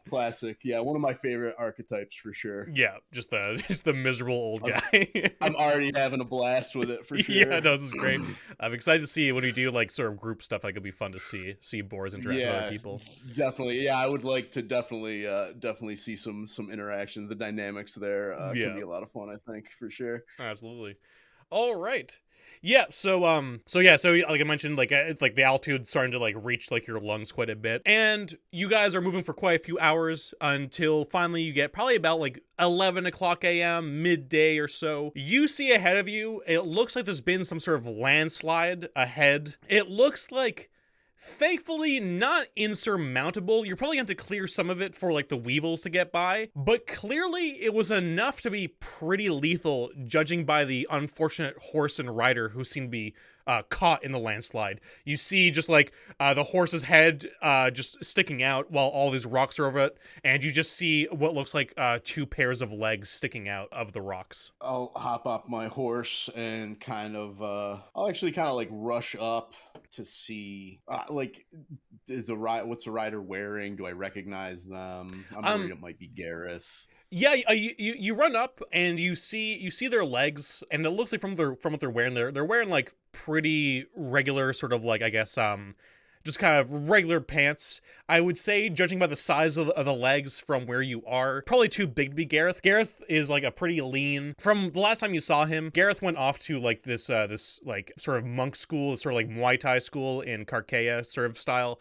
Classic. Yeah, one of my favorite archetypes for sure. Yeah, just the miserable old guy. I'm already having a blast with it for sure. Yeah, no, this is great. I'm excited to see when we do like sort of group stuff. Like it'd be fun to see Boris interact with other people. Definitely. Yeah, I would like to definitely see some interaction. The dynamics there could be a lot of fun. I think for sure. Absolutely. All right. Yeah, so like I mentioned, like it's like the altitude's starting to like reach like your lungs quite a bit, and you guys are moving for quite a few hours until finally you get probably about like 11 o'clock a.m., midday or so. You see ahead of you, it looks like there's been some sort of landslide ahead. It looks like, thankfully, not insurmountable. You're probably going to have to clear some of it for like the weevils to get by, but clearly it was enough to be pretty lethal, judging by the unfortunate horse and rider who seem to be caught in the landslide. You see just like the horse's head just sticking out while all these rocks are over it, and you just see what looks like 2 pairs of legs sticking out of the rocks. I'll hop off my horse and kind of I'll actually kind of like rush up to see like what's the rider wearing? Do I recognize them? I'm worried it might be Gareth. Yeah, you run up and you see their legs, and it looks like from what they're wearing, they're wearing like pretty regular sort of like, I guess, just kind of regular pants. I would say, judging by the size of the legs from where you are, probably too big to be Gareth. Gareth is like a pretty lean. From the last time you saw him, Gareth went off to like this like sort of monk school, sort of like Muay Thai school in Karkea sort of style.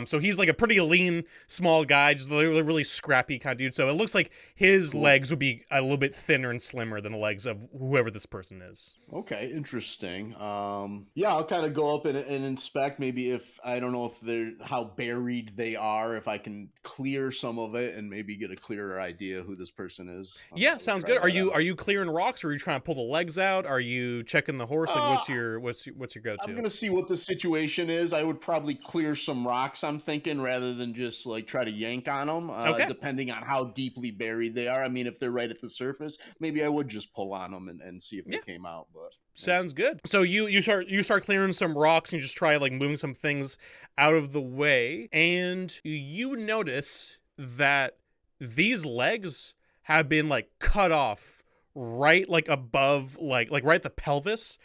So he's like a pretty lean, small guy, just a really scrappy kind of dude. So it looks like his legs would be a little bit thinner and slimmer than the legs of whoever this person is. Okay, interesting. Yeah, I'll kind of go up and inspect. Maybe if I don't know if they're how buried they are, if I can clear some of it and maybe get a clearer idea who this person is. Yeah, sounds good. Are you clearing rocks, or are you trying to pull the legs out? Are you checking the horse? Like, what's your go-to? I'm gonna see what the situation is. I would probably clear some rocks, I'm thinking, rather than just like try to yank on them. Okay. Depending on how deeply buried they are. I mean, if they're right at the surface, maybe I would just pull on them and see if they came out. But sounds good. So you start clearing some rocks, and you just try like moving some things out of the way, and you notice that these legs have been like cut off right like above like right at the pelvis,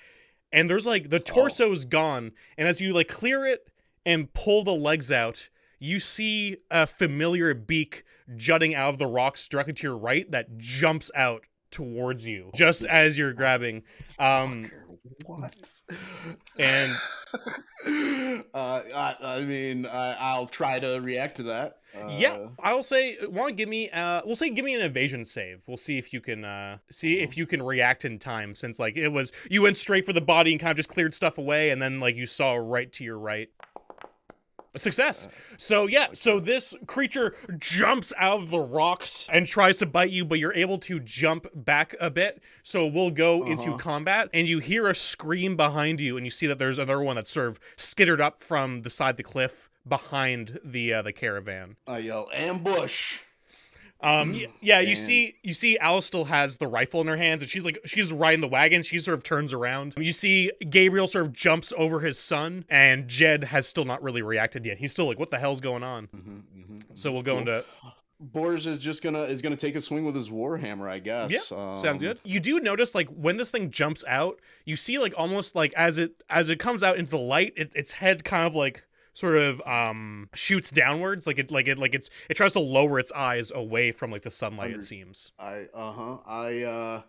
and there's like the torso's gone, and as you like clear it and pull the legs out, you see a familiar beak jutting out of the rocks directly to your right that jumps out towards you just as you're grabbing. What? And I mean, I'll try to react to that. I'll say, give me an evasion save. We'll see if you can react in time, since like you went straight for the body and kind of just cleared stuff away, and then like you saw right to your right. Success. So this creature jumps out of the rocks and tries to bite you, but you're able to jump back a bit. So we'll go into combat, and you hear a scream behind you, and you see that there's another one that's sort of skittered up from the side of the cliff behind the caravan. I yell, ambush. You see Alice still has the rifle in her hands, and she's riding the wagon. She sort of turns around. You see Gabriel sort of jumps over his son, and Jed has still not really reacted yet. He's still like, what the hell's going on? So we'll go into... Bors is just gonna take a swing with his warhammer, I guess. Yeah, sounds good. You do notice, like, when this thing jumps out, you see, like, almost like as it comes out into the light, its head kind of like sort of shoots downwards, like it tries to lower its eyes away from like the sunlight. It seems. I'll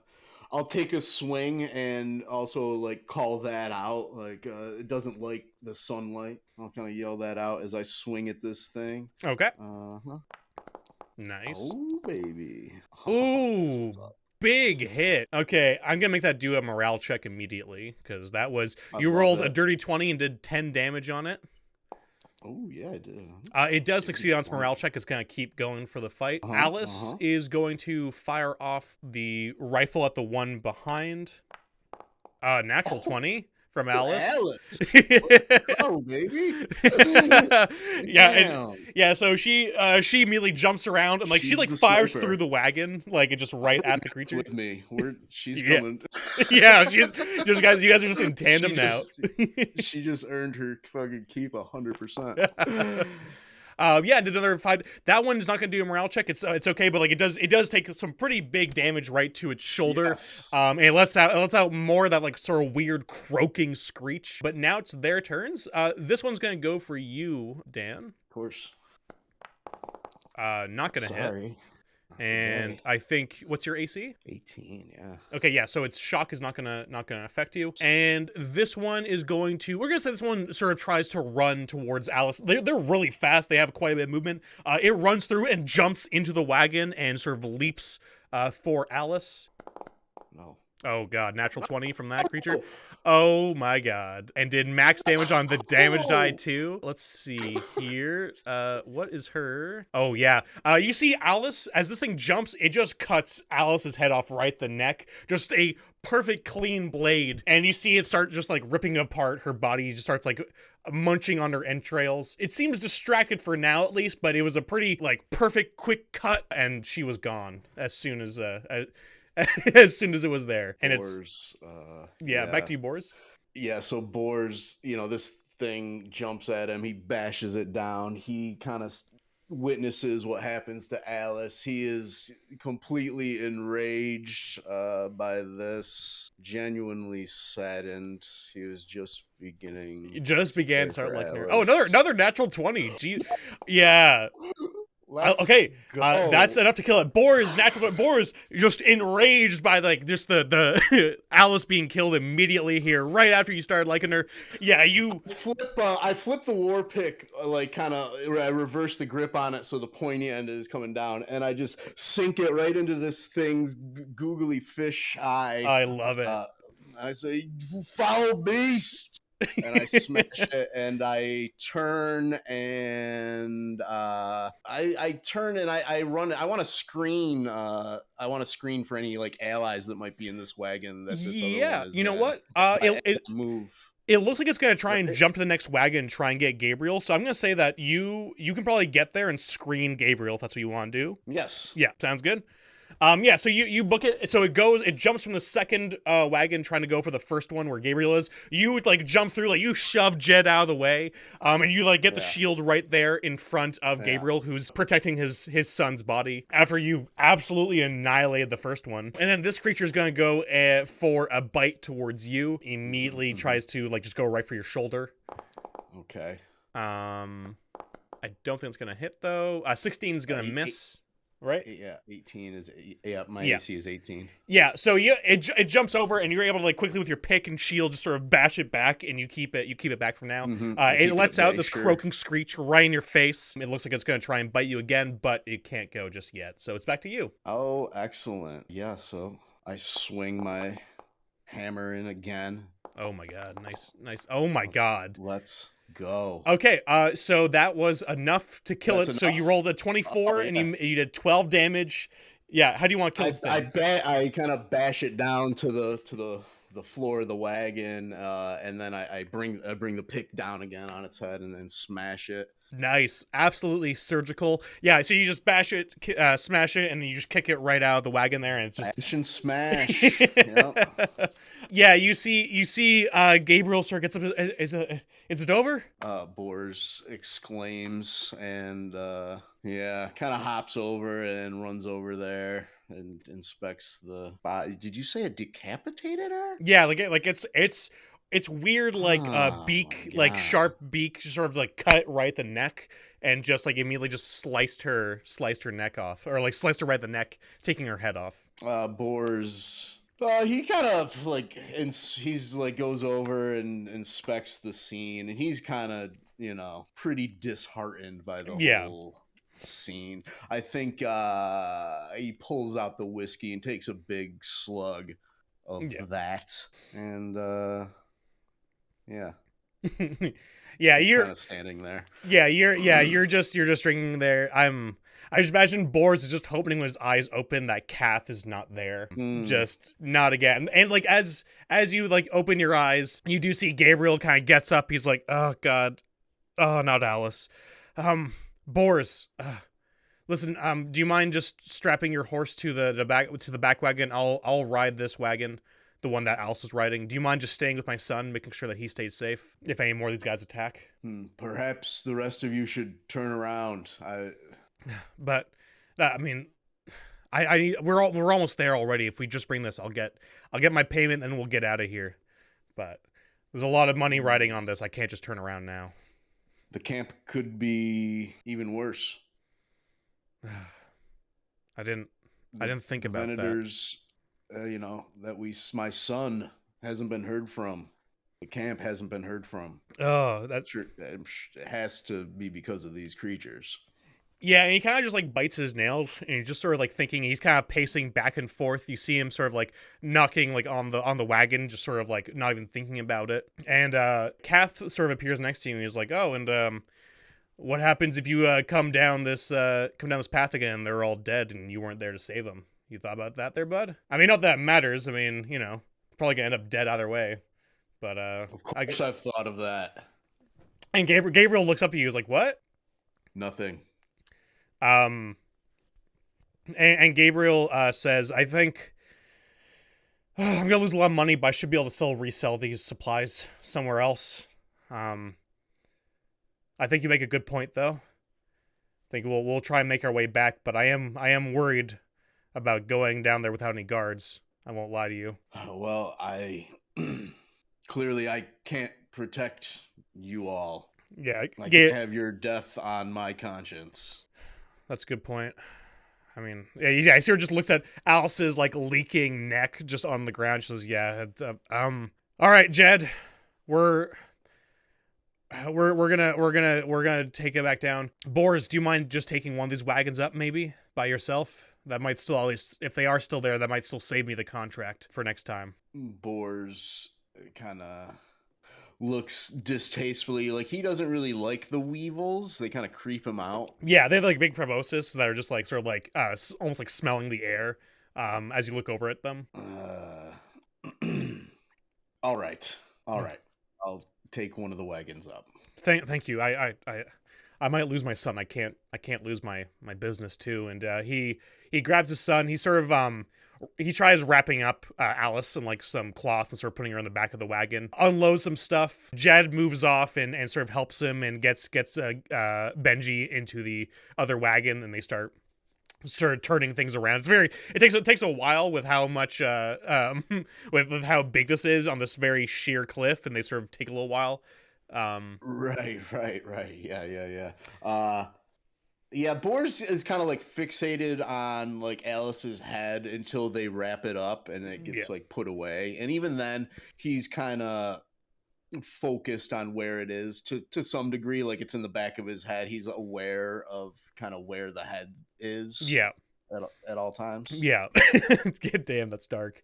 take a swing and also like call that out. Like it doesn't like the sunlight. I'll kind of yell that out as I swing at this thing. Okay. Nice. Oh baby. Ooh. Big hit. Okay, I'm gonna make that do a morale check immediately, because that was you rolled a dirty 20 and did 10 damage on it. Oh, yeah, I did. It does succeed on its morale check. It's going to keep going for the fight. Alice is going to fire off the rifle at the one behind. Natural 20 from Alice. Let's go, baby. So she immediately jumps around and like she like fires through the wagon, like it just right at the creature. With me, she's coming. Yeah, she's just guys. You guys are just in tandem now. She just earned her fucking keep 100%. Did another fight. That one is not going to do a morale check. It's okay, but like it does take some pretty big damage right to its shoulder. And it lets out more of that like sort of weird croaking screech. But now it's their turns. This one's going to go for you, Dan. Of course. Not going to hit. And I think, what's your AC? 18, yeah. Okay, yeah, so its shock is not gonna affect you. And this one is we're gonna say this one sort of tries to run towards Alice. They're really fast. They have quite a bit of movement. It runs through and jumps into the wagon and sort of leaps for Alice. No. Oh god, natural 20 from that creature. Oh, Oh my god. And did max damage on the damage die oh, too? Let's see here. What is her? Oh yeah. You see Alice, as this thing jumps, it just cuts Alice's head off right the neck. Just a perfect clean blade. And you see it start just like ripping apart her body. It just starts like munching on her entrails. It seems distracted for now at least, but it was a pretty like perfect quick cut and she was gone as soon as as soon as it was there. And Boars, yeah, back to you, Boars. yeah. So Boars, this thing jumps at him. He bashes it down. He kind of witnesses what happens to Alice. He is completely enraged by this, genuinely saddened. He was just beginning. It just began to care start for liking her. Alice. Oh, another natural 20. Gee, yeah. Okay, that's enough to kill it. Boars, natural Boars, just enraged by like just the Alice being killed immediately here, right after you started liking her. Yeah, you I flip the war pick, like kind of, I reverse the grip on it so the pointy end is coming down, and I just sink it right into this thing's googly fish eye. I love it. I say, "Foul beast!" and I smash it, and I turn, and I turn, and I run. I want to screen. I want to screen for any like allies that might be in this wagon. That this other one is you know in. what? It move. It looks like it's gonna try and jump to the next wagon and try and get Gabriel. So I'm gonna say that you can probably get there and screen Gabriel if that's what you want to do. Yes. Yeah, sounds good. Yeah, so you book it. So it jumps from the second wagon trying to go for the first one where Gabriel is. You like jump through, like you shove Jed out of the way, and you like get the shield right there in front of Gabriel, who's protecting his son's body after you absolutely annihilated the first one. And then this creature's gonna go for a bite towards you. Immediately tries to like just go right for your shoulder. Okay. I don't think it's gonna hit though. 16 is gonna miss. Right? Yeah, 18 is my AC is 18. Yeah, so it jumps over and you're able to like quickly with your pick and shield just sort of bash it back and you keep it back from now. It lets out this croaking screech right in your face. It looks like it's going to try and bite you again, but it can't go just yet. So it's back to you. Oh, excellent. Yeah, so I swing my hammer in again. Oh my god, nice. Oh my god. Let's go. Okay, so that was enough to kill it. Enough. So you rolled a 24 and you did 12 damage. Yeah, how do you want to kill this thing? I kind of bash it down to the floor of the wagon, and then I bring the pick down again on its head and then smash it. Nice, absolutely surgical. Yeah, so you just bash it, smash it, and then you just kick it right out of the wagon there, and it's just bash and smash. Yep. Yeah, you see, Gabriel sort of gets up. Is it over? Boars exclaims, and kind of hops over and runs over there and inspects the body. Did you say it decapitated her? Yeah, it's weird, like beak, like sharp beak, just sort of like cut right the neck, and just like immediately just sliced her neck off, or like sliced her right the neck, taking her head off. Boars. He kind of like, he's like goes over and inspects the scene, and he's kind of pretty disheartened by the whole scene. I think he pulls out the whiskey and takes a big slug of that, and yeah. Yeah, you're kind of standing there. Yeah, you're just drinking there. I just imagine Boris is just hoping with his eyes open that Kath is not there. Just not again. And like as you like open your eyes, you do see Gabriel kind of gets up. He's like, "Oh god. Oh, not Alice. Boris, listen, do you mind just strapping your horse to the back wagon? I'll ride this wagon, the one that Alice is riding. Do you mind just staying with my son, making sure that he stays safe if any more of these guys attack?" Perhaps the rest of you should turn around. But I mean, I need, we're almost there already. If we just bring this, I'll get my payment, and we'll get out of here. But there's a lot of money riding on this. I can't just turn around now. The camp could be even worse. I didn't think about Venators, that. My son hasn't been heard from. The camp hasn't been heard from. Oh, that's sure. It has to be because of these creatures. Yeah, and he kind of just like bites his nails, and he's just sort of like thinking. He's kind of pacing back and forth. You see him sort of like knocking like on the wagon, just sort of like not even thinking about it. And Kath sort of appears next to you, and he's like, "Oh, and what happens if you come down this path again? They're all dead, and you weren't there to save them. You thought about that, there, bud? I mean, not that it matters. I mean, you know, probably gonna end up dead either way. But Of course, I've thought of that. And Gabriel looks up at you. He's like, "What?" Nothing. And Gabriel says, "I think I'm gonna lose a lot of money, but I should be able to resell these supplies somewhere else. I think you make a good point, though. I think we'll try and make our way back, but I am worried about going down there without any guards. I won't lie to you." Well, I clearly I can't protect you all. Yeah, I can't have your death on my conscience. That's a good point. I mean, yeah. I see her just looks at Alice's like leaking neck just on the ground. She says, "Yeah, all right, Jed, we're gonna take it back down. Boris, do you mind just taking one of these wagons up, maybe by yourself? That might still, at least if they are still there, that might still save me the contract for next time." Boris kind of looks distastefully, like he doesn't really like the weevils. They kind of creep him out. Yeah, they have like big proboscis that are just like sort of like almost like smelling the air as you look over at them. All right. I'll take one of the wagons up. Thank you. I might lose my son. I can't lose my business too. And he grabs his son. He sort of he tries wrapping up Alice in like some cloth and sort of putting her in the back of the wagon. Unloads some stuff. Jed moves off and sort of helps him and gets Benji into the other wagon, and they start sort of turning things around. It takes a while with how much with how big this is on this very sheer cliff, and they sort of take a little while. Right. Yeah, Boris is kind of like fixated on like Alice's head until they wrap it up and it gets like put away. And even then, he's kind of focused on where it is to some degree. Like it's in the back of his head. He's aware of kind of where the head is. Yeah. At all times. Yeah. Damn, that's dark.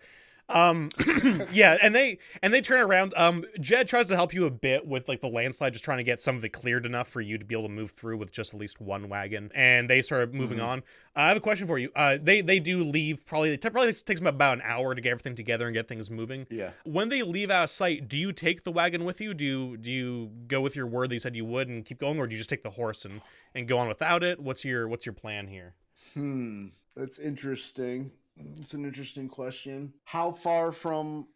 Yeah, and they turn around. Jed tries to help you a bit with like the landslide, just trying to get some of it cleared enough for you to be able to move through with just at least one wagon. And they start moving on. I have a question for you. They do leave. Probably takes them about an hour to get everything together and get things moving. Yeah. When they leave out of sight, do you take the wagon with you? Do you go with your word that you said you would and keep going, or do you just take the horse and go on without it? What's your plan here? That's interesting. It's an interesting question. How far from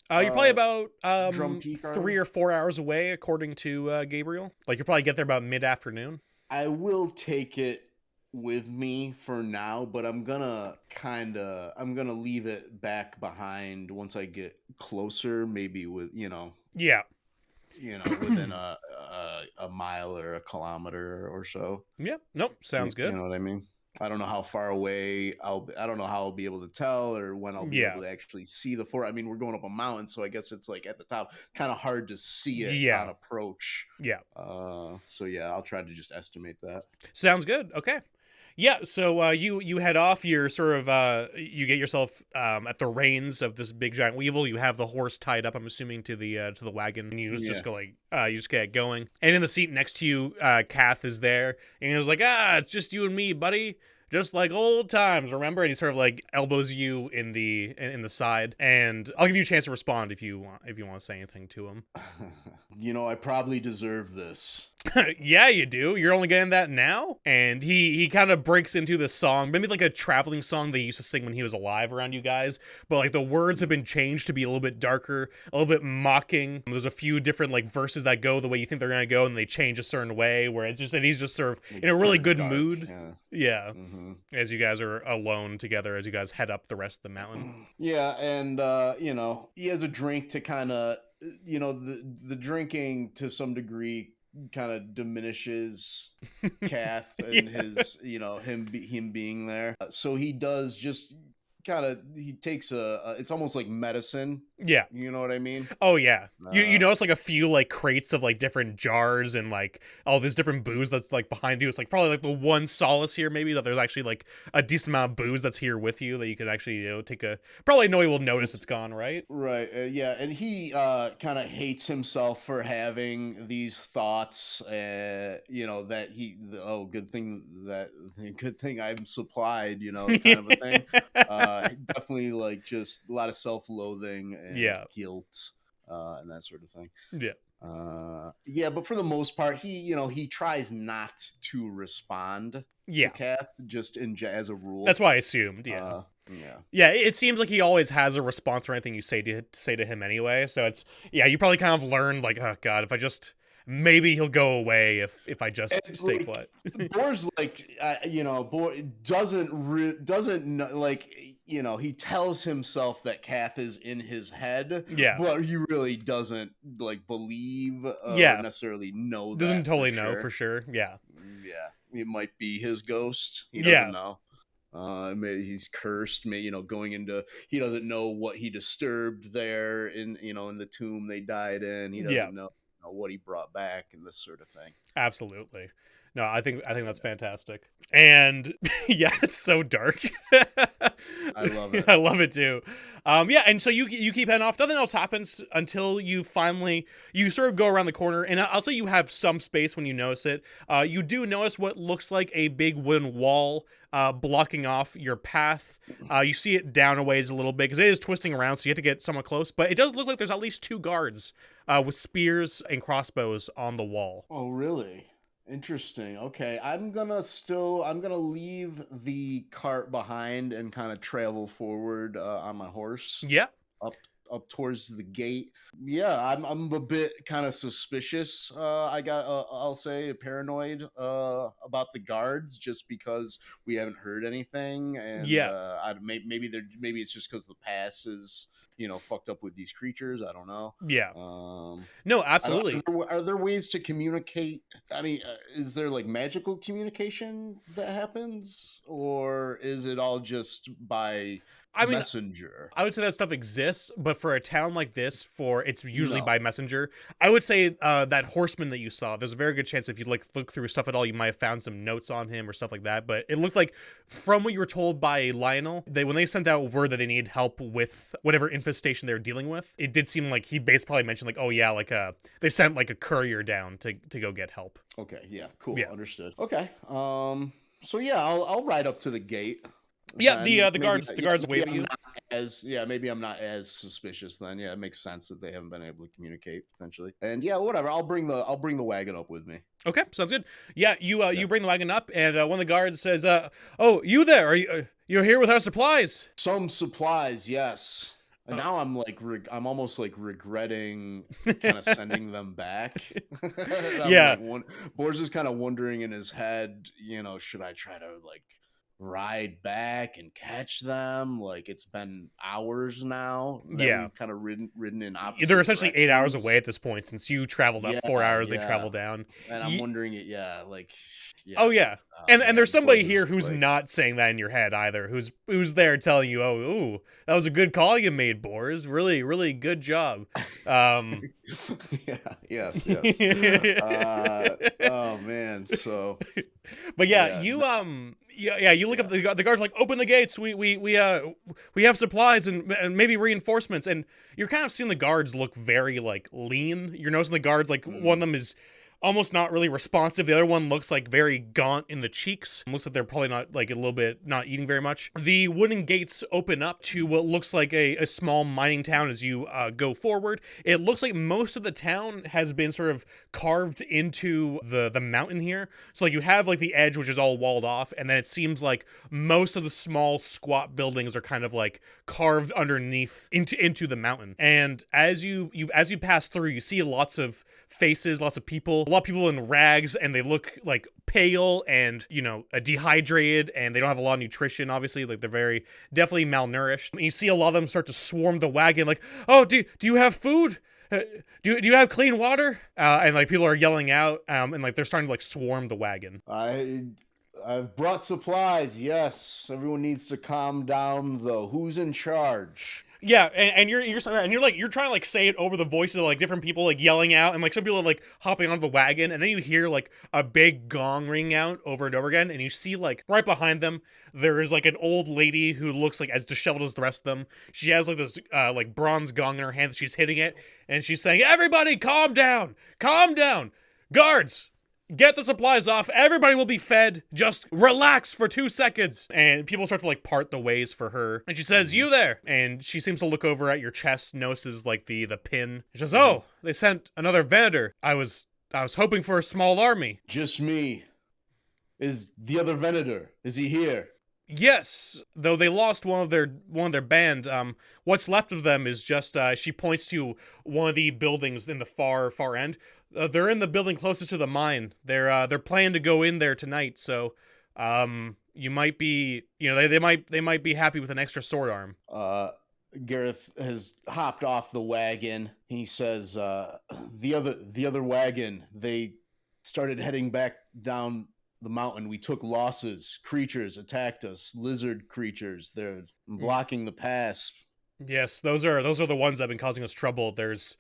you're probably about Drum Peak 3 or 4 hours away, according to Gabriel. Like you'll probably get there about mid-afternoon. I will take it with me for now, but I'm gonna leave it back behind once I get closer, maybe with within a mile or a kilometer or so. Yeah. Nope. Sounds good. You know what I mean? I don't know how far away I don't know how I'll be able to tell or when I'll be able to actually see the fort. I mean, we're going up a mountain, so I guess it's like at the top, kind of hard to see it on approach. Yeah. So yeah, I'll try to just estimate that. Sounds good. Okay. Yeah, so you head off. You're sort of you get yourself at the reins of this big giant weevil. You have the horse tied up, I'm assuming, to the wagon, and you just go like you just get going. And in the seat next to you, Kath is there, and he was like, "It's just you and me, buddy. Just like old times, remember?" And he sort of like elbows you in the side, and I'll give you a chance to respond if you want to say anything to him. I probably deserve this. Yeah, you do. You're only getting that now? And he kind of breaks into this song, maybe like a traveling song they used to sing when he was alive around you guys, but like the words have been changed to be a little bit darker, a little bit mocking. There's a few different like verses that go the way you think they're gonna go, and they change a certain way where it's just, and he's just sort of in a really good mood. Yeah. As you guys are alone together, as you guys head up the rest of the mountain. Yeah, and he has a drink to kind of, the drinking to some degree kind of diminishes Kath and his, him being there. So he does just he takes it's almost like medicine. Yeah. You know what I mean? Oh yeah. You Uh, notice like a few like crates of like different jars and like all this different booze that's like behind you. It's like probably like the one solace here maybe that there's actually like a decent amount of booze that's here with you that you can actually take a probably nobody will notice it's gone, right? Right. Yeah, and he kind of hates himself for having these thoughts. That good thing I'm supplied. Kind of a thing. Definitely like just a lot of self-loathing and Yeah. guilt, and that sort of thing. Yeah. Yeah, but for the most part, he tries not to respond to Yeah. Kath just as a rule. That's why I assumed. Yeah. Yeah. Yeah, it seems like he always has a response for anything you say to him anyway. So it's you probably kind of learned like, oh god, if I just maybe he'll go away if I just stay put. Boar's like, Boar doesn't know, like, he tells himself that Kath is in his head, Yeah, but he really doesn't like believe, or necessarily know. Doesn't totally for know sure. for sure. Yeah, it might be his ghost. He doesn't know. Maybe he's cursed. Maybe he doesn't know what he disturbed there in the tomb they died in. He doesn't know what he brought back and this sort of thing. Absolutely. No, I think that's fantastic. And yeah, it's so dark. I love it. I love it too. And so you keep heading off. Nothing else happens until you sort of go around the corner, and I'll say you have some space when you notice it. You do notice what looks like a big wooden wall blocking off your path. You see it down a ways a little bit because it is twisting around, so you have to get somewhat close. But it does look like there's at least 2 guards with spears and crossbows on the wall. Oh, really? Interesting. Okay, I'm gonna leave the cart behind and kind of travel forward on my horse. Yeah. Up towards the gate. Yeah, I'm a bit kind of suspicious. I'll say paranoid about the guards just because we haven't heard anything, and maybe it's just because the pass is fucked up with these creatures. I don't know. Yeah. No, absolutely. Are there ways to communicate? I mean, is there like magical communication that happens, or is it all just by messenger? I would say that stuff exists, but for a town like this, it's usually by messenger. I would say that horseman that you saw, there's a very good chance if you look through stuff at all, you might have found some notes on him or stuff like that. But it looked like, from what you were told by Lionel, when they sent out word that they needed help with whatever infestation they were dealing with, it did seem like he basically probably mentioned like, oh yeah, like they sent like a courier down to go get help. Okay, yeah, cool, yeah. Understood. Okay, so yeah, I'll ride up to the gate. Yeah, the guards wave at you. Maybe I'm not as suspicious then. Yeah, it makes sense that they haven't been able to communicate potentially. And yeah, whatever. I'll bring the wagon up with me. Okay, sounds good. Yeah, you bring the wagon up, and one of the guards says, "Oh, you there? Are you're here with our supplies?" Some supplies, yes. And now I'm like, I'm almost like regretting kind of sending them back. Yeah, Boris is kind of wondering in his head, should I try to like ride back and catch them? Like, it's been hours now. We've kind of ridden in opposite. They're essentially 8 hours away at this point since you traveled up 4 hours. They traveled down, and I'm wondering it. Oh yeah, and there's somebody here who's not saying that in your head either. Who's there telling you, oh, that was a good call you made, Boris. Really, really good job. Yes. Oh man. So, but you look up the guards like, open the gates. We have supplies and maybe reinforcements, and you're kind of seeing the guards look very like lean. You're noticing the guards like one of them is almost not really responsive. The other one looks like very gaunt in the cheeks. It looks like they're probably not like a little bit not eating very much. The wooden gates open up to what looks like a small mining town as you go forward. It looks like most of the town has been sort of carved into the mountain here. So like you have like the edge, which is all walled off, and then it seems like most of the small squat buildings are kind of like carved underneath into the mountain. And as you pass through, you see lots of faces, lots of people, a lot of people in rags, and they look like pale and dehydrated, and they don't have a lot of nutrition. Obviously, like they're very definitely malnourished. And you see a lot of them start to swarm the wagon, like, oh, do you have food? Do you have clean water? And like people are yelling out, and like they're starting to like swarm the wagon. I've brought supplies. Yes, everyone needs to calm down, though. Who's in charge? Yeah, and you're saying that, and you're trying to like say it over the voices of like different people like yelling out, and like some people are like hopping onto the wagon, and then you hear like a big gong ring out over and over again, and you see like right behind them there is like an old lady who looks like as disheveled as the rest of them. She has like this like bronze gong in her hand that she's hitting it, and she's saying, "Everybody, calm down, guards." Get the supplies off. Everybody will be fed. Just relax for 2 seconds. And people start to like part the ways for her. And she says, "You there?" And she seems to look over at your chest, notices like the pin. She says, "Oh, they sent another Venator. I was hoping for a small army." Just me. Is the other Venator? Is he here? Yes, though they lost one of their band. What's left of them is just. She points to one of the buildings in the far end. They're in the building closest to the mine. They're planning to go in there tonight. So, you might be. They might be happy with an extra sword arm. Gareth has hopped off the wagon. He says, "The other wagon. They started heading back down the mountain. We took losses. Creatures attacked us. Lizard creatures. They're blocking the pass." Yes, those are the ones that have been causing us trouble. There's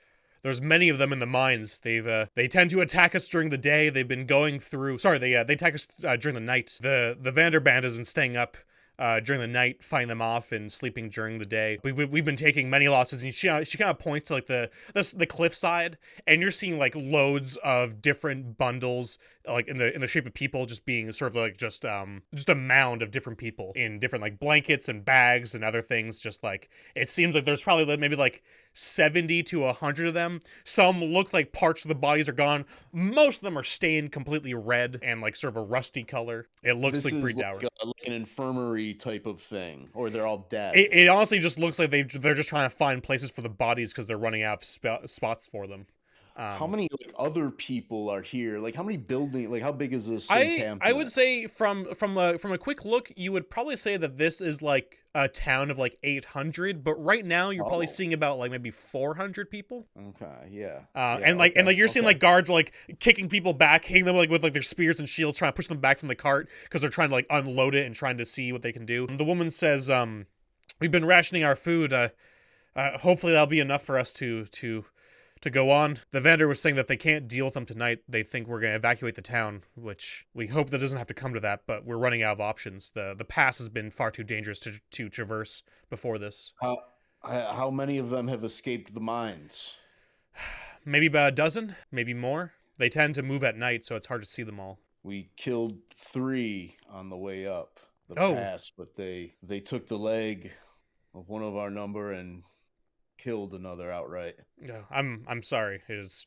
many of them in the mines. They tend to attack us during the day. They've been going through. Sorry, they attack us during the night. The Vander band has been staying up during the night, fighting them off and sleeping during the day. We've been taking many losses, and she kind of points to like the cliffside, and you're seeing like loads of different bundles, like in the shape of people, just being sort of like just a mound of different people in different like blankets and bags and other things. Just like it seems like there's probably maybe like 70 to 100 of them. Some look like parts of the bodies are gone. Most of them are stained completely red and like sort of a rusty color. It looks like Breed Dower. Like an infirmary type of thing, or they're all dead. It honestly just looks like they're just trying to find places for the bodies because they're running out of spots for them. How many like other people are here? Like how many buildings? Like how big is this? I would say from a quick look, you would probably say that this is like a town of like 800, but right now you're probably seeing about like maybe 400 people. Okay, yeah. And you're seeing like guards like kicking people back, hitting them like with like their spears and shields, trying to push them back from the cart because they're trying to like unload it and trying to see what they can do. And the woman says, "We've been rationing our food. Hopefully that'll be enough for us to go on." The vendor was saying that they can't deal with them tonight. They think we're going to evacuate the town, which we hope that doesn't have to come to that, but we're running out of options. The pass has been far too dangerous to traverse before this. How many of them have escaped the mines? Maybe about a dozen, maybe more. They tend to move at night, so it's hard to see them all. We killed 3 on the way up the pass, but they took the leg of one of our number and killed another outright. Yeah, I'm sorry. It's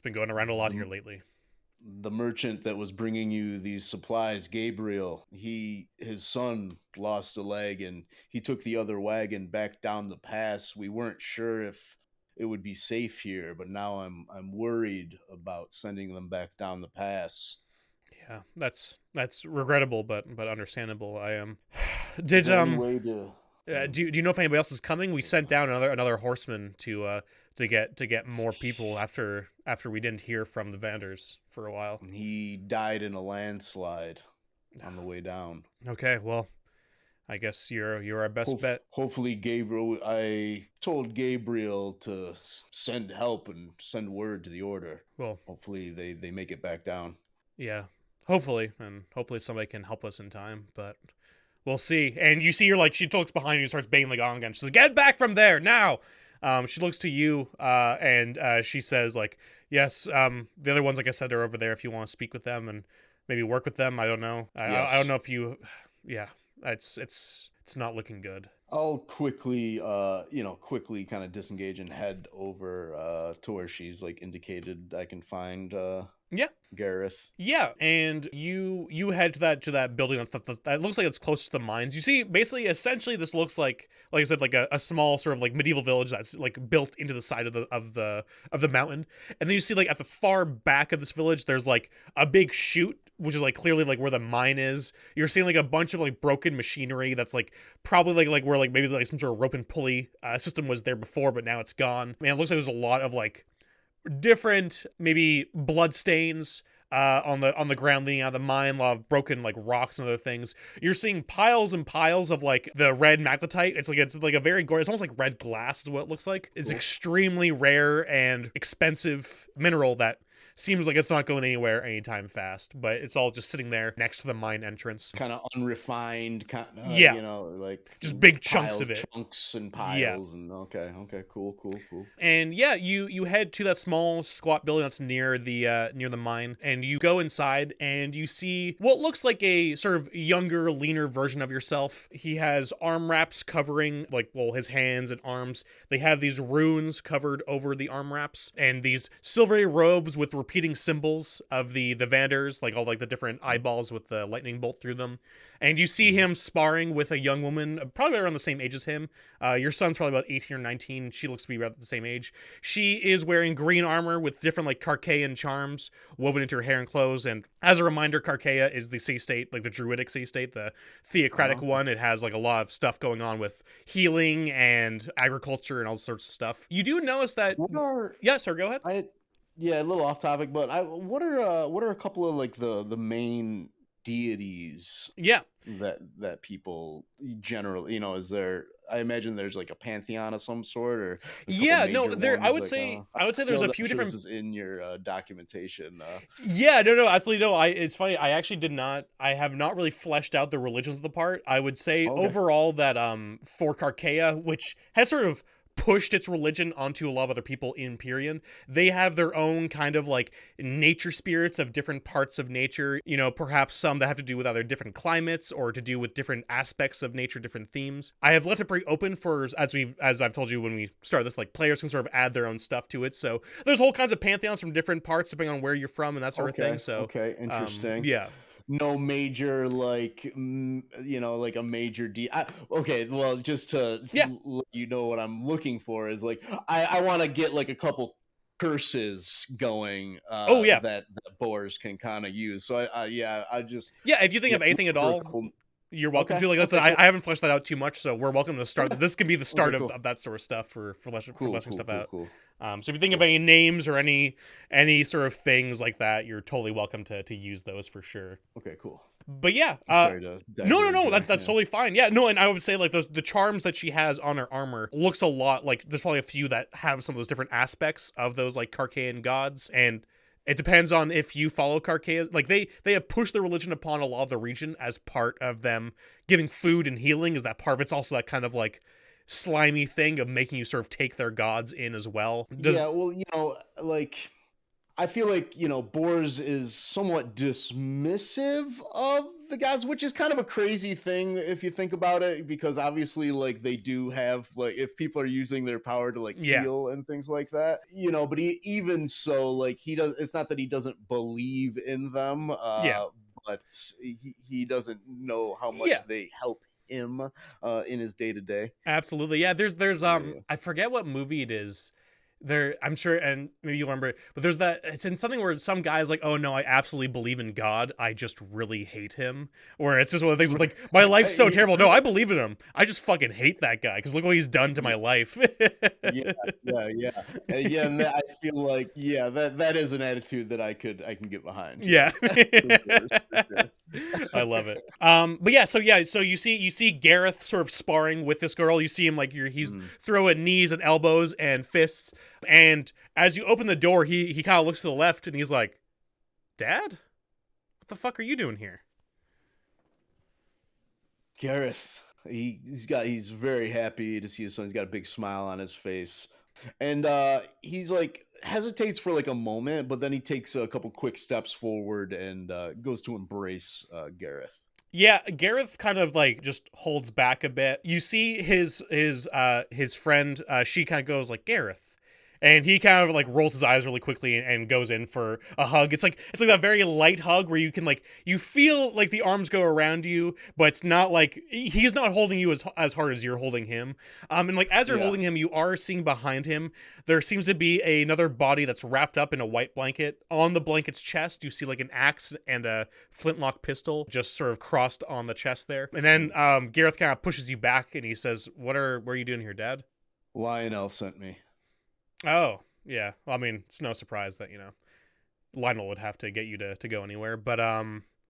been going around a lot here lately. The merchant that was bringing you these supplies, Gabriel, his son lost a leg and he took the other wagon back down the pass. We weren't sure if it would be safe here, but now I'm worried about sending them back down the pass. Yeah, that's regrettable, but understandable. I am. Is there any way to... do you know if anybody else is coming? We sent down another horseman to get more people after we didn't hear from the Vanders for a while. He died in a landslide on the way down. Okay, well, I guess you're our best bet. Hopefully, Gabriel. I told Gabriel to send help and send word to the order. Well, hopefully they make it back down. Yeah, hopefully, and hopefully somebody can help us in time, but. We'll see. And you see her, like, she looks behind you and starts banging the gong again. She says, "Get back from there, now!" She looks to you, and she says, like, "Yes, the other ones, like I said, are over there if you want to speak with them and maybe work with them. I don't know. I don't know if you... Yeah, it's not looking good." I'll quickly kind of disengage and head over to where she's, like, indicated I can find... Yeah, Gareth. Yeah, and you head to that building that looks like it's close to the mines. You see, basically, essentially, this looks like I said, like a small sort of like medieval village that's like built into the side of the mountain. And then you see like at the far back of this village, there's like a big chute, which is like clearly like where the mine is. You're seeing like a bunch of like broken machinery that's like probably like where like maybe like some sort of rope and pulley system was there before, but now it's gone. Man, it looks like there's a lot of like different maybe blood stains, on the ground leading out of the mine, a lot of broken like rocks and other things. You're seeing piles and piles of like the red magnetite. It's like a very gory. It's almost like red glass is what it looks like. It's Cool. extremely rare and expensive mineral that seems like it's not going anywhere anytime fast, but it's all just sitting there next to the mine entrance. Kind of unrefined, Yeah. like Just big chunks of it. chunks and Yeah. piles, and okay, cool. And yeah, you head to that small squat building that's near the mine, and you go inside and you see what looks like a sort of younger, leaner version of yourself. He has arm wraps covering his hands and arms. They have these runes covered over the arm wraps, and these silvery robes with repeating symbols of the Venators, like all like the different eyeballs with the lightning bolt through them. And you see him sparring with a young woman, probably around the same age as him. Your son's probably about 18 or 19. She looks to be about the same age. She is wearing green armor with different like Carchaean charms woven into her hair and clothes. And as a reminder, Carchaea is the city-state, like the druidic city-state, the theocratic one. It has like a lot of stuff going on with healing and agriculture and all sorts of stuff. You do notice that... Yeah, sir, go ahead. Yeah, a little off topic, but what are a couple of like the main deities that people generally, is there, I imagine there's like a pantheon of some sort, or I would say there's a few different... This is in your documentation. No, absolutely no. It's funny, I have not really fleshed out the religions of the part. I would say overall that for Carchaea, which has sort of pushed its religion onto a lot of other people in Pyrrhion, they have their own kind of like nature spirits of different parts of nature, perhaps some that have to do with either different climates or to do with different aspects of nature, different themes. I have left it pretty open for, as I've told you when we started this, like players can sort of add their own stuff to it. So there's all kinds of pantheons from different parts depending on where you're from and that sort of thing. So interesting. Yeah. No major, like, like a major okay, well, just to let you know what I'm looking for is, like, I want to get, like, a couple curses going that boars can kind of use. So, if you think of anything at all, you're welcome to. Like, listen, I haven't fleshed that out too much, so we're welcome to start. This can be the start of that sort of stuff for fleshing stuff out. Cool. So if you think of any names or any sort of things like that, you're totally welcome to use those for sure. Okay, cool. But yeah, no, that's totally fine. Yeah, no, and I would say like the charms that she has on her armor looks a lot like there's probably a few that have some of those different aspects of those like Carchaean gods, and it depends on if you follow Carchaea. Like they have pushed their religion upon a lot of the region as part of them giving food and healing. Is that part of it's also that kind of like slimy thing of making you sort of take their gods in as well. Like I feel like, Boars is somewhat dismissive of the gods, which is kind of a crazy thing if you think about it, because obviously like they do have, like, if people are using their power to like heal and things like that, but even so, like it's not that he doesn't believe in them, but he doesn't know how much they help him in his day-to-day. Absolutely. Yeah, there's I forget what movie it is. There, I'm sure, and maybe you remember it, but there's that, it's in something where some guy's like, oh no, I absolutely believe in God, I just really hate him. Or it's just one of the things where, like, my life's so terrible. No, I believe in him. I just fucking hate that guy, because look what he's done to my life. Yeah, and I feel like, that is an attitude that I can get behind. Yeah. For sure. I love it. So you see Gareth sort of sparring with this girl. You see him like he's throwing knees and elbows and fists. And as you open the door, he kind of looks to the left and he's like, "Dad, what the fuck are you doing here?" Gareth, he's very happy to see his son. He's got a big smile on his face, and he's like hesitates for like a moment, but then he takes a couple quick steps forward and goes to embrace Gareth. Yeah, Gareth kind of like just holds back a bit. You see his friend, she kind of goes like, "Gareth." And he kind of like rolls his eyes really quickly and goes in for a hug. It's like that very light hug where you can like, you feel like the arms go around you, but it's not like he's not holding you as hard as you're holding him. And like as you're holding him, you are seeing behind him there seems to be another body that's wrapped up in a white blanket. On the blanket's chest, you see like an axe and a flintlock pistol just sort of crossed on the chest there. And then Gareth kind of pushes you back and he says, "What are you doing here, Dad?" Lionel sent me. Oh, yeah. Well, I mean, it's no surprise that, Lionel would have to get you to go anywhere. But I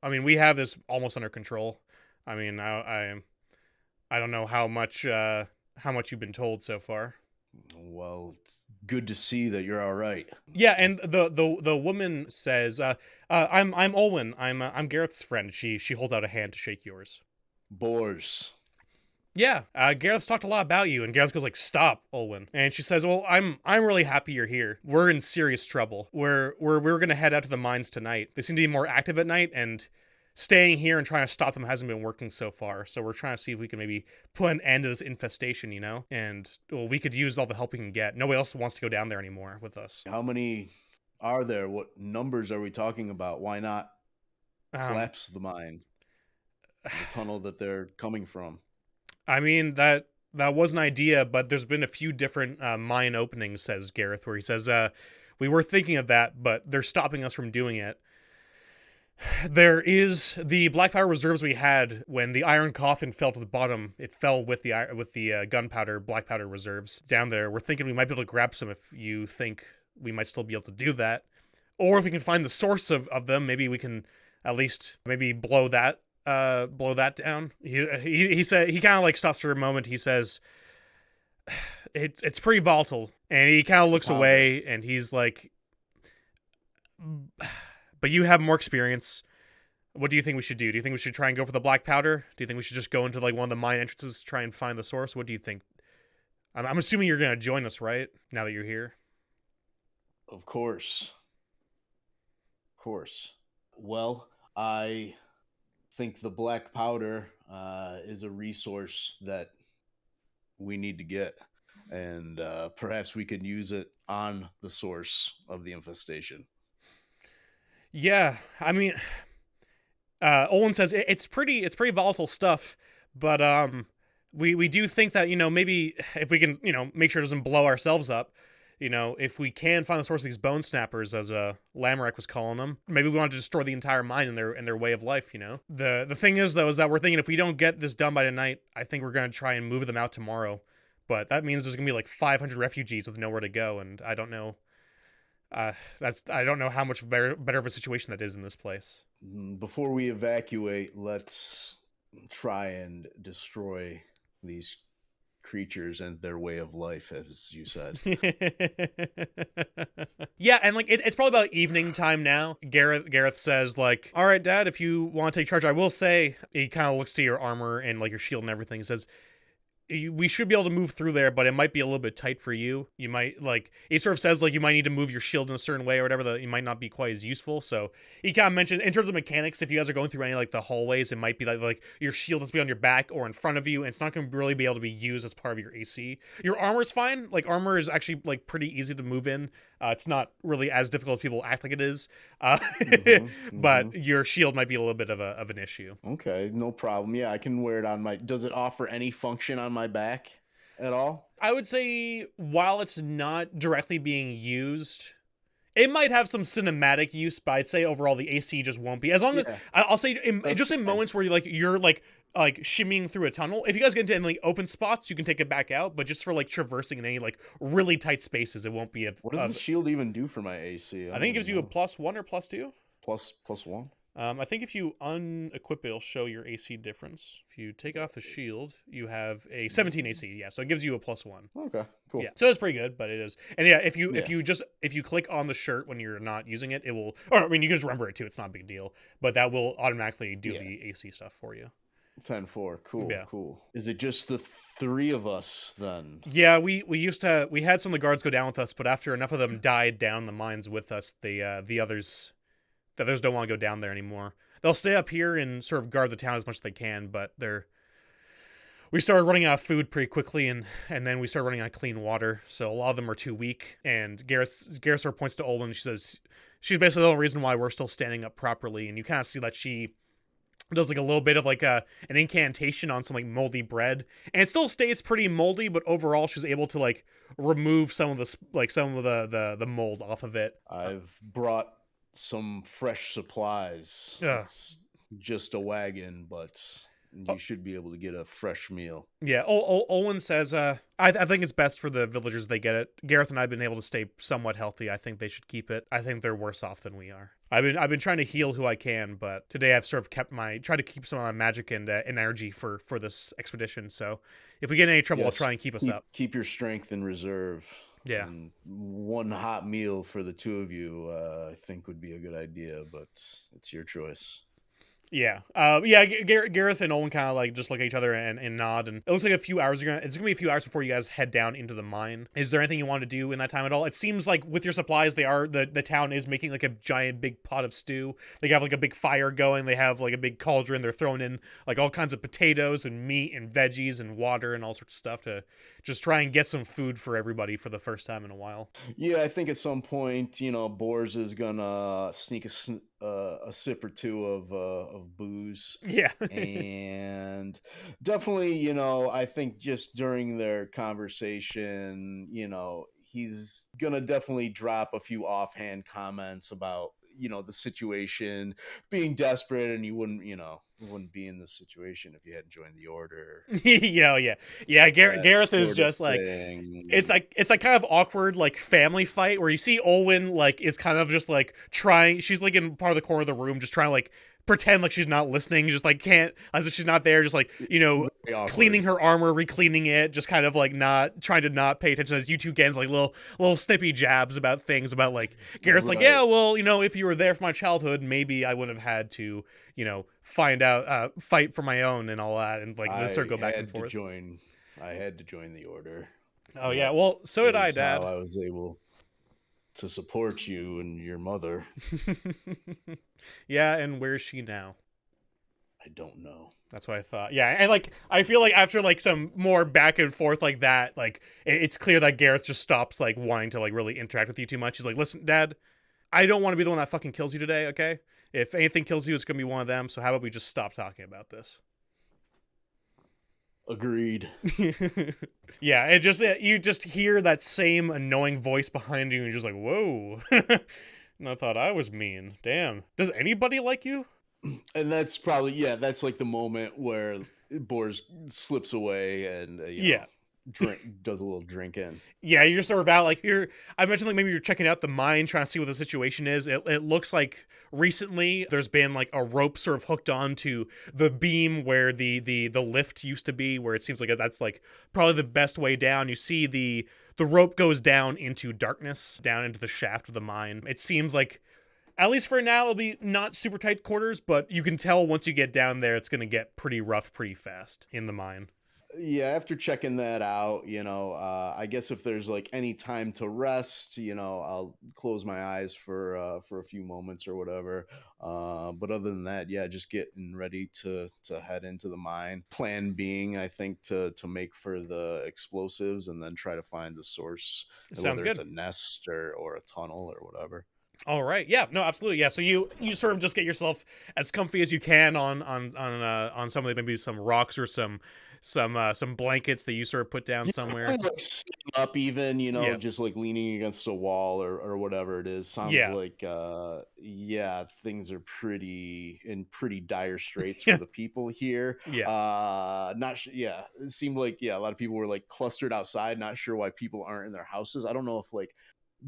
mean, we have this almost under control. I mean, I don't know how much you've been told so far. Well, it's good to see that you're all right. Yeah, and the woman says, I'm Olwen. I'm Gareth's friend. She holds out a hand to shake yours. Boars. Yeah, Gareth's talked a lot about you, and Gareth goes like, "Stop, Olwen." And she says, "Well, I'm really happy you're here. We're in serious trouble. We're gonna head out to the mines tonight. They seem to be more active at night, and staying here and trying to stop them hasn't been working so far. So we're trying to see if we can maybe put an end to this infestation, you know? And well, we could use all the help we can get. Nobody else wants to go down there anymore with us." How many are there? What numbers are we talking about? Why not collapse the mine, the tunnel that they're coming from? I mean, that was an idea, but there's been a few different mine openings, says Gareth, where he says, we were thinking of that, but they're stopping us from doing it. There is the black powder reserves we had when the iron coffin fell to the bottom. It fell with the gunpowder, black powder reserves down there. We're thinking we might be able to grab some if you think we might still be able to do that. Or if we can find the source of them, maybe we can at least maybe blow that down. He said, he kind of like stops for a moment. He says, it's pretty volatile, and he kind of looks away, and he's like, but you have more experience. What do you think we should do? Do you think we should try and go for the black powder? Do you think we should just go into like one of the mine entrances to try and find the source? What do you think? I'm assuming you're gonna join us, right? Now that you're here. Of course. Well, I think the black powder is a resource that we need to get, and perhaps we could use it on the source of the infestation. Yeah, I mean, Olin says it's pretty volatile stuff, but we do think that, you know, maybe if we can, you know, make sure it doesn't blow ourselves up, you know, if we can find the source of these bone snappers, as Lamorak was calling them, maybe we want to destroy the entire mine in their way of life, you know. The thing is, though, is that we're thinking if we don't get this done by tonight, I think we're gonna try and move them out tomorrow, but that means there's gonna be like 500 refugees with nowhere to go, and I don't know. I don't know how much better of a situation that is in this place. Before we evacuate, let's try and destroy these creatures and their way of life, as you said. Yeah, and like it's probably about evening time now. Gareth says like, "All right, Dad, if you want to take charge, I will say." He kind of looks to your armor and like your shield and everything. He says, "We should be able to move through there, but it might be a little bit tight for you. You might, like," he sort of says, like, you might need to move your shield in a certain way or whatever, that it might not be quite as useful. So he kind of mentioned, in terms of mechanics, if you guys are going through any, like, the hallways, it might be like your shield has to be on your back or in front of you, and it's not going to really be able to be used as part of your AC. Your armor's fine. Like, armor is actually, like, pretty easy to move in. It's not really as difficult as people act like it is. But your shield might be a little bit of an issue. Okay, no problem. Yeah, I can wear it on my... Does it offer any function on my back at all? I would say, while it's not directly being used, it might have some cinematic use, but I'd say overall the AC just won't be. As long as I'll say, just in moments where you're shimmying through a tunnel, if you guys get into any like open spots, you can take it back out. But just for like traversing in any like really tight spaces, it won't be a. What does the shield even do for my AC? I think it gives you a +1 or +2. +1. I think if you unequip it, it'll show your AC difference. If you take off the shield, you have a 17 AC. Yeah, so it gives you a +1. Okay, cool. Yeah, so it's pretty good, but it is. And yeah, if you click on the shirt when you're not using it, it will. Or I mean, you can just remember it too. It's not a big deal, but that will automatically do the AC stuff for you. 10-4. Cool. Yeah. Cool. Is it just the three of us then? Yeah, we had some of the guards go down with us, but after enough of them died down the mines with us, the others don't want to go down there anymore. They'll stay up here and sort of guard the town as much as they can, but we started running out of food pretty quickly, and then we started running out of clean water, so a lot of them are too weak. And Gareth sort of points to Olin. She says she's basically the only reason why we're still standing up properly, and you kind of see that she does like a little bit of like an incantation on some like moldy bread, and it still stays pretty moldy, but overall she's able to like remove some of the mold off of it. I've brought some fresh supplies. Yeah. It's just a wagon, but You should be able to get a fresh meal. Yeah, Olwen says, I think it's best for the villagers they get it. Gareth and I have been able to stay somewhat healthy. I think they should keep it. I think they're worse off than we are. I've been trying to heal who I can, but today I've sort of tried to keep some of my magic and energy for this expedition. So if we get in any trouble, I'll try and keep us up. Keep your strength in reserve. Yeah. And one hot meal for the two of you, I think would be a good idea, but it's your choice. Yeah. Gareth and Olin kind of like just look at each other and nod. And it looks like it's going to be a few hours before you guys head down into the mine. Is there anything you want to do in that time at all? It seems like with your supplies, the town is making like a giant big pot of stew. They have like a big fire going. They have like a big cauldron. They're throwing in like all kinds of potatoes and meat and veggies and water and all sorts of stuff to just try and get some food for everybody for the first time in a while. Yeah, I think at some point, Boars is gonna sneak a sip or two of booze. Yeah. And definitely, I think just during their conversation, he's gonna definitely drop a few offhand comments about the situation being desperate, and you wouldn't be in this situation if you hadn't joined the order. yeah. Gareth is just like it's like kind of awkward like family fight where you see Olwen like is kind of just like trying. She's like in part of the corner of the room, just trying to like pretend like she's not listening, just like can't, as if she's not there, just like cleaning her armor, recleaning it, just kind of like not trying to not pay attention as you two get like little snippy jabs about things about like Gareth's like, yeah, well, if you were there for my childhood, maybe I wouldn't have had to fight for my own and all that, and like let's sort of go back and forth. I had to join the order. Oh yeah, well, so did I, Dad. How I was able to support you and your mother. Yeah, and where's she now? I don't know. That's what I thought. Yeah, and like I feel like after like some more back and forth like that, like it's clear that Gareth just stops like wanting to like really interact with you too much. He's like, listen, Dad, I don't want to be the one that fucking kills you today, okay? If anything kills you, it's gonna be one of them. So how about we just stop talking about this? Agreed. Yeah, you just hear that same annoying voice behind you, and you're just like, whoa. And I thought I was mean. Damn. Does anybody like you? And that's probably that's like the moment where Boars slips away and does a little drinking. Yeah, you're sort of out like I mentioned like maybe you're checking out the mine, trying to see what the situation is. It looks like recently there's been like a rope sort of hooked onto the beam where the lift used to be, where it seems like that's like probably the best way down. You see the rope goes down into darkness, down into the shaft of the mine. It seems like, at least for now, it'll be not super tight quarters, but you can tell once you get down there, it's going to get pretty rough pretty fast in the mine. Yeah, after checking that out, I guess if there's like any time to rest, I'll close my eyes for a few moments or whatever. But other than that, just getting ready to head into the mine. Plan being, I think, to make for the explosives and then try to find the source. Sounds good. It's a nest or a tunnel or whatever. All right. Yeah. No. Absolutely. Yeah. So you sort of just get yourself as comfy as you can on some of maybe some rocks or some blankets that you sort of put down somewhere. Like sitting up even, just like leaning against a wall or whatever it is. Sounds like things are pretty dire straits for the people here. It seemed like a lot of people were like clustered outside, not sure why people aren't in their houses. I don't know if like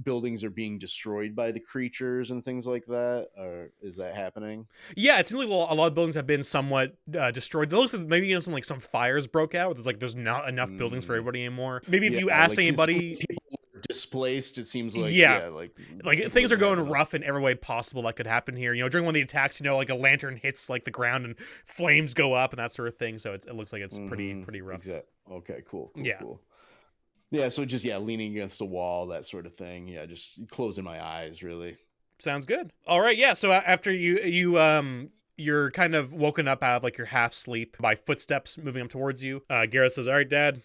buildings are being destroyed by the creatures and things like that, or is that happening? Yeah, it seems like a lot of buildings have been somewhat destroyed. It looks like maybe some fires broke out. There's not enough buildings for everybody anymore. Maybe if you asked anybody, people were displaced. It seems like like things are going rough in every way possible that could happen here. During one of the attacks, like a lantern hits like the ground and flames go up and that sort of thing. So it looks like it's pretty rough. Exactly. Okay, cool. Cool. Yeah, so just leaning against a wall, that sort of thing. Yeah, just closing my eyes, really. Sounds good. All right, yeah. So after you're kind of woken up out of like your half sleep by footsteps moving up towards you. Gareth says, "All right, Dad,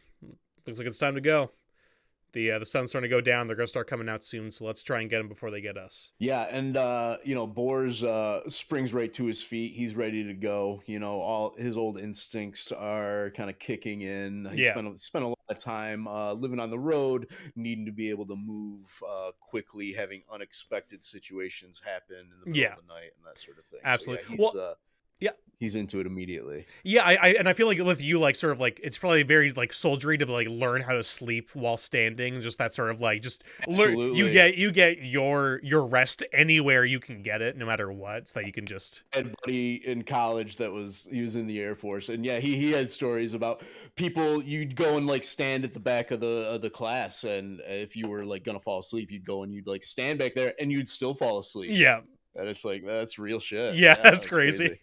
looks like it's time to go. The sun's starting to go down. They're gonna start coming out soon. So let's try and get them before they get us." Yeah, and Boars springs right to his feet. He's ready to go. All his old instincts are kind of kicking in. He spent a lot of time living on the road, needing to be able to move quickly, having unexpected situations happen in the middle of the night and that sort of thing. Absolutely. So, Yeah. he's into it immediately. Yeah, I feel like with you, like, sort of like, it's probably very like soldiery to like learn how to sleep while standing. Just that sort of like, just learn. Absolutely. You get your rest anywhere you can get it, no matter what, so that you can just. I had a buddy in college he was in the Air Force, and yeah, he had stories about people. You'd go and like stand at the back of the class, and if you were like gonna fall asleep, you'd go and you'd like stand back there, and you'd still fall asleep. Yeah. And it's like, that's real shit. Yeah, Yeah, that's that's crazy.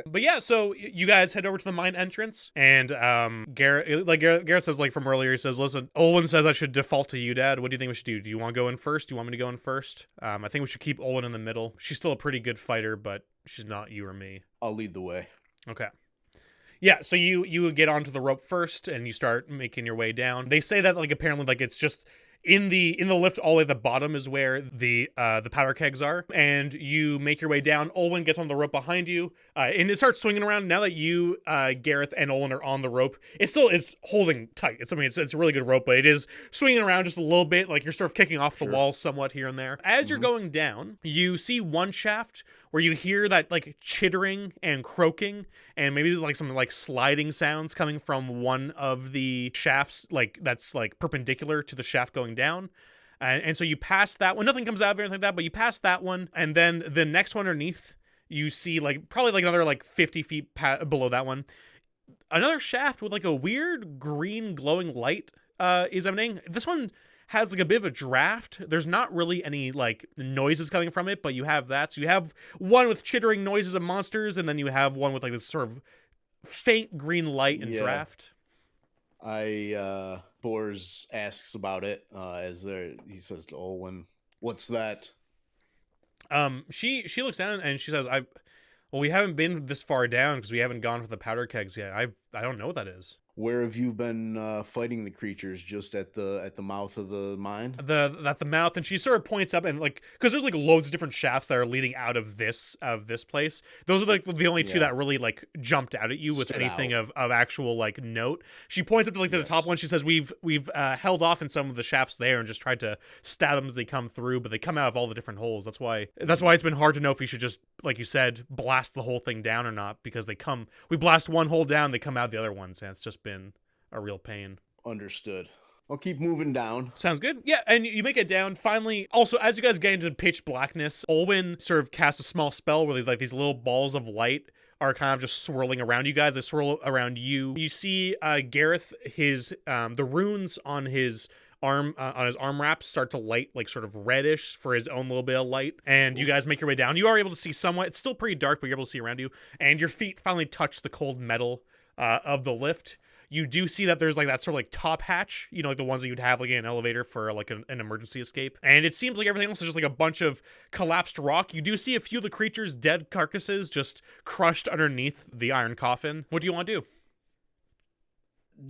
But yeah, so you guys head over to the mine entrance, and Garrett says, like from earlier, he says, "Listen, Olwen says I should default to you, Dad. What do you think we should do? Do you want to go in first? Do you want me to go in first? I think we should keep Olwen in the middle. She's still a pretty good fighter, but she's not you or me." I'll lead the way. Okay. Yeah, so you get onto the rope first, and you start making your way down. They say that like apparently like it's just in the lift all the way at the bottom is where the powder kegs are, and you make your way down. Olwen gets on the rope behind you, and it starts swinging around. Now that you, Gareth, and Olwen are on the rope, it still is holding tight. It's a really good rope, but it is swinging around just a little bit, like you're sort of kicking off the wall somewhat here and there. As you're going down, you see one shaft where you hear that like chittering and croaking, and maybe like some like sliding sounds coming from one of the shafts, like that's like perpendicular to the shaft going down. And so you pass that one. Nothing comes out of it or anything like that, but you pass that one, and then the next one underneath, you see like probably like another like 50 feet below that one, another shaft with like a weird green glowing light is emanating. This one has like a bit of a draft. There's not really any like noises coming from it, but you have that. So you have one with chittering noises of monsters, and then you have one with like this sort of faint green light and draft. Bors asks about it he says to Olwen, "What's that?" She looks down and she says, well, we haven't been this far down because we haven't gone for the powder kegs yet. I don't know what that is." Where have you been fighting the creatures? Just at the mouth of the mine? At the mouth, and she sort of points up, and like, because there's like loads of different shafts that are leading out of this place. Those are like the only two that really like jumped out at you with anything of actual like note. She points up to like the top one. She says, we've held off in some of the shafts there and just tried to stab them as they come through, but they come out of all the different holes. That's why it's been hard to know if we should just, like you said, blast the whole thing down or not, because we blast one hole down, they come out the other ones, and it's just been a real pain. Understood. I'll keep moving down. Sounds good. Yeah, and you make it down. Finally, also, as you guys get into pitch blackness, Olwen sort of casts a small spell where these little balls of light are kind of just swirling around you guys. They swirl around you. You see Gareth, the runes on his arm wraps start to light like sort of reddish for his own little bit of light, and you guys make your way down. You are able to see somewhat. It's still pretty dark, but you're able to see around you, and your feet finally touch the cold metal of the lift. You do see that there's like that sort of like top hatch, you know, like the ones that you'd have like in an elevator for like an emergency escape. And it seems like everything else is just like a bunch of collapsed rock. You do see a few of the creatures' dead carcasses just crushed underneath the iron coffin. What do you want to do?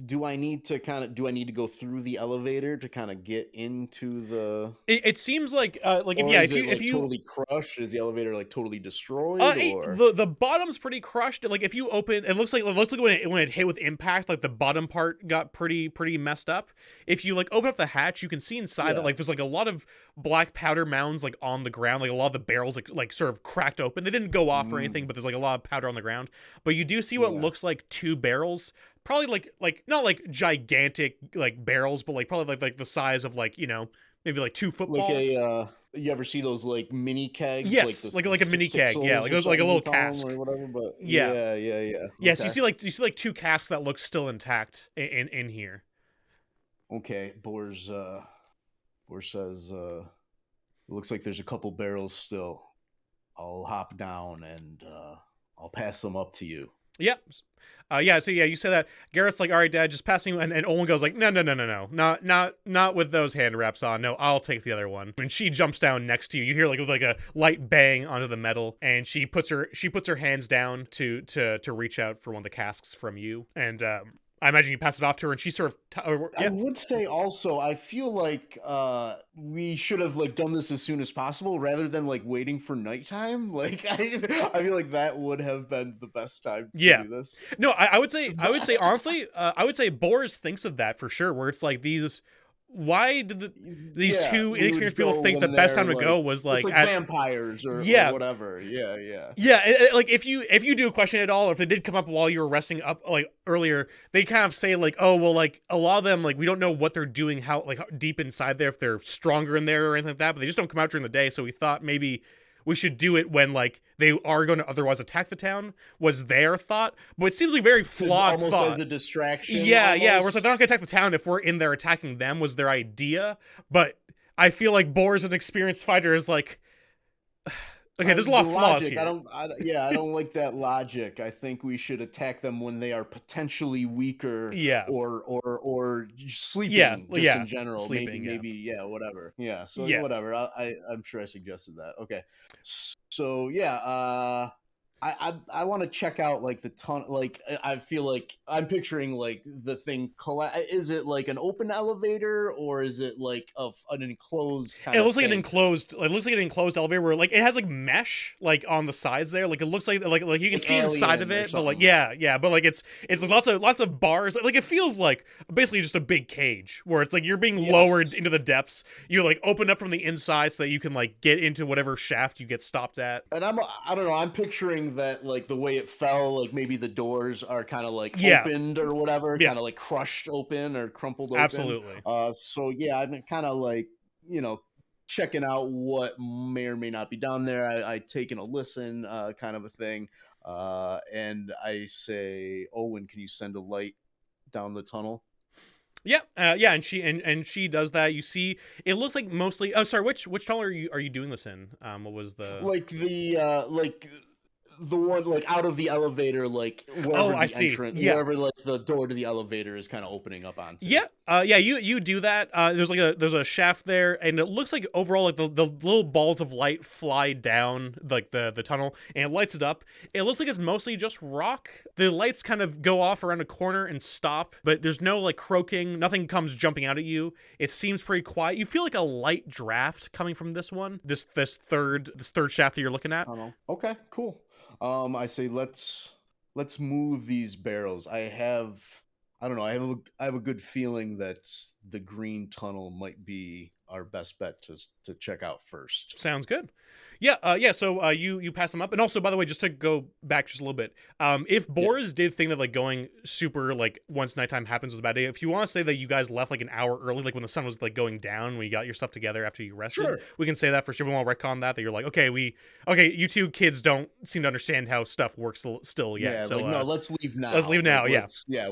Do I need to go through the elevator to kind of get into the? It seems like if you totally crushed, is the elevator like totally destroyed? The bottom's pretty crushed. Like if you open, it looks like when it hit with impact, like the bottom part got pretty messed up. If you like open up the hatch, you can see inside that like there's like a lot of black powder mounds like on the ground. Like a lot of the barrels like sort of cracked open. They didn't go off or anything, but there's like a lot of powder on the ground. But you do see what looks like two barrels. Probably like not like gigantic like barrels, but like probably like the size of like, you know, maybe like 2 footballs. Like you ever see those like mini kegs? Yes, like a mini keg. Yeah, like a little cask or whatever. But yeah. Okay. Yeah, so you see like 2 casks that look still intact in here. Okay, Bors says it looks like there's a couple barrels still. I'll hop down and I'll pass them up to you. Yep. So you say that. Garrett's like, all right, Dad, just passing you. And Olwen goes like, no. Not with those hand wraps on. No, I'll take the other one. When she jumps down next to you, you hear like a light bang onto the metal, and she puts her hands down to reach out for one of the casks from you. And I imagine you pass it off to her, and she sort of. I would say also, I feel like we should have like done this as soon as possible rather than like waiting for nighttime. Like I feel like that would have been the best time to do this. No, I would say honestly, I would say Bors thinks of that for sure. Where it's like these. why did these Yeah, two we would inexperienced people go think the when best they're time to like go was it's like like at vampires or yeah. whatever. Yeah, yeah. Yeah, like if you do a question at all, or if they did come up while you were resting up like earlier, they kind of say like, oh well, like a lot of them like we don't know what they're doing, how like how deep inside there, if they're stronger in there or anything like that, but they just don't come out during the day. So we thought maybe we should do it when like they are going to otherwise attack the town. Was their thought, but it seems like very flawed Almost thought. as a distraction. Yeah. Where it's like they're not Almost. gonna attack the town if we're in there attacking them. Was their idea, but I feel like Boar, an experienced fighter, is like. Okay, there's a lot of flaws Logic, here. I don't like that logic. I think we should attack them when they are potentially weaker, Yeah. or sleeping, Yeah, just yeah, in general. sleeping, yeah. Maybe, yeah, whatever. Yeah, so Yeah. whatever. I'm sure I suggested that. Okay, so yeah, I want to check out like the ton. Like I feel like I'm picturing like the thing. Is it like an open elevator or is it like an enclosed kind It of looks like an thing? enclosed. It looks like an enclosed elevator where like it has like mesh like on the sides there. Like it looks like you can Like see inside of Alien or it, but like something. yeah. But like it's like lots of bars. Like it feels like basically just a big cage where it's like you're being lowered Yes. into the depths. You're like opened up from the inside so that you can like get into whatever shaft you get stopped at. And I don't know, I'm picturing that like the way it fell, like maybe the doors are kind of like Yeah. opened or whatever, Yeah. kind of like crushed open or crumpled open. Absolutely. So yeah, I'm kind of like, checking out what may or may not be down there. I taken a listen, kind of a thing. And I say, Owen, can you send a light down the tunnel? Yeah, and she does that. You see, it looks like mostly. Oh, sorry. Which tunnel are you doing this in? What was the? Like the one like out of the elevator, like Oh, wherever I the see. entrance, Yeah, wherever like the door to the elevator is kind of opening up onto. yeah, yeah. You do that. There's a shaft there, and it looks like overall like the little balls of light fly down like the tunnel, and it lights it up. It looks like it's mostly just rock. The lights kind of go off around a corner and stop, but there's no like croaking. Nothing comes jumping out at you. It seems pretty quiet. You feel like a light draft coming from this one. This third shaft that you're looking at. I don't know. Okay, cool. I say let's move these barrels. I don't know. I have a good feeling that the green tunnel might be our best bet to check out first. Sounds good. Yeah. So you pass them up, and also by the way, just to go back just a little bit, if Boris did think that like going super like once nighttime happens was a bad day, if you want to say that you guys left like an hour early, like when the sun was like going down, when you got your stuff together after you rested, Sure. we can say that for sure. We want to retcon that you're like okay, you two kids don't seem to understand how stuff works still yet. Yeah, So like no, let's leave now. let's leave now. Like, Yeah, yeah,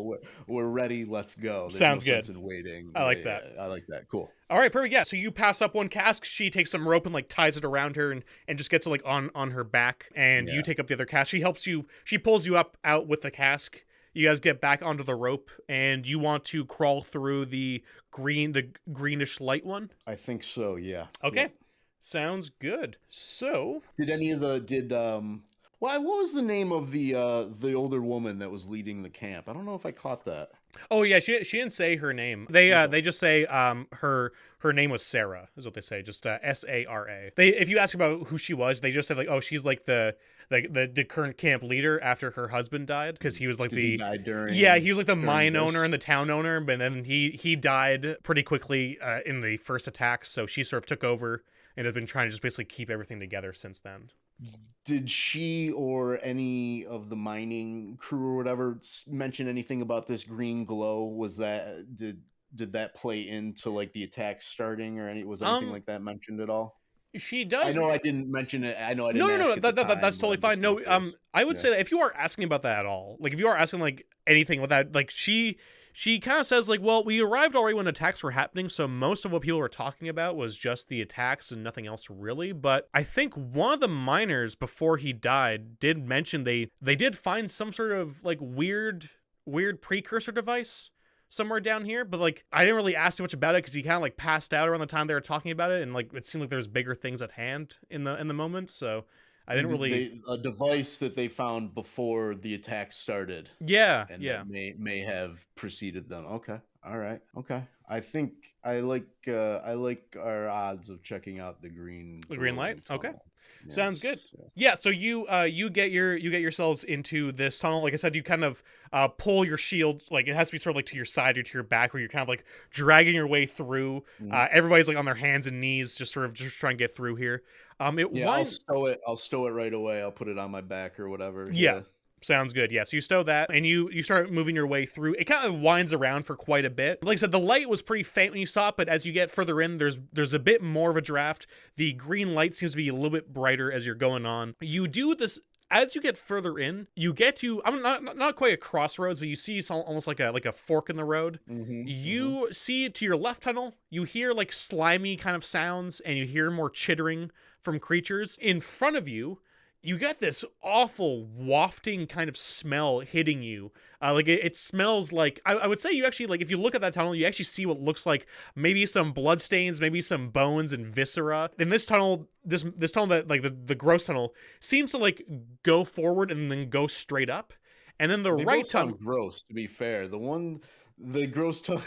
we're ready. Let's go. There's sounds no good. sense in waiting. I like that. I like that. Cool. All right, perfect. Yeah, so you pass up one cask. She takes some rope and like ties it around her and just gets it like on her back. And you take up the other cask. She helps you. She pulls you up out with the cask. You guys get back onto the rope, and you want to crawl through the greenish light one. I think so. Yeah. Okay, Yeah. sounds good. So Did any of the what was the name of the older woman that was leading the camp? I don't know if I caught that. Oh yeah, she didn't say her name. They just say her name was Sarah is what they say, just Sara. They if you ask about who she was, they just said like oh she's like the current camp leader after her husband died because he was like He died during. he was like the mine this? owner and the town owner, but then he died pretty quickly in the first attacks, so she sort of took over and has been trying to just basically keep everything together since then. Did she or any of the mining crew or whatever mention anything about this green glow? Was that did that play into like the attack starting or was anything like that mentioned at all? She does. I know I didn't mention it. I know I didn't. No. Ask at the time, That's but totally I'm just fine. No, curious. I would Yeah. say that if you are asking about that at all, like if you are asking like anything with that, like she kind of says like, well, we arrived already when attacks were happening, so most of what people were talking about was just the attacks and nothing else really. But I think one of the miners before he died did mention they did find some sort of like weird precursor device somewhere down here, but like I didn't really ask too much about it because he kind of like passed out around the time they were talking about it, and like it seemed like there's bigger things at hand in the moment, so I didn't really. A device that they found before the attack started. Yeah, And yeah. that may have preceded them. Okay. All right. Okay. I think I like our odds of checking out the green The green light. glowing Okay. tunnel. Sounds good. Yes. Yeah. Yeah, so you get yourselves into this tunnel. Like I said, you kind of pull your shield, like it has to be sort of like to your side or to your back, where you're kind of like dragging your way through. Mhm. Everybody's like on their hands and knees, just sort of just trying to get through here. It Yeah, I'll winds. stow it. I'll stow it right away. I'll put it on my back or whatever. Yeah, Yeah. sounds good. Yeah, so you stow that, and you start moving your way through. It kind of winds around for quite a bit. Like I said, the light was pretty faint when you saw it, but as you get further in, there's a bit more of a draft. The green light seems to be a little bit brighter as you're going on. You do this. As you get further in, you get to I'm not quite a crossroads, but you see almost like a fork in the road. Mm-hmm. You see to your left tunnel, you hear like slimy kind of sounds, and you hear more chittering from creatures. In front of you, you get this awful wafting kind of smell hitting you. Like it smells like I would say you actually like if you look at that tunnel, you actually see what looks like maybe some bloodstains, maybe some bones and viscera. In this tunnel, this tunnel that like the gross tunnel seems to like go forward and then go straight up. And then the They right both tunnel. sound gross, to be fair. The gross tunnel.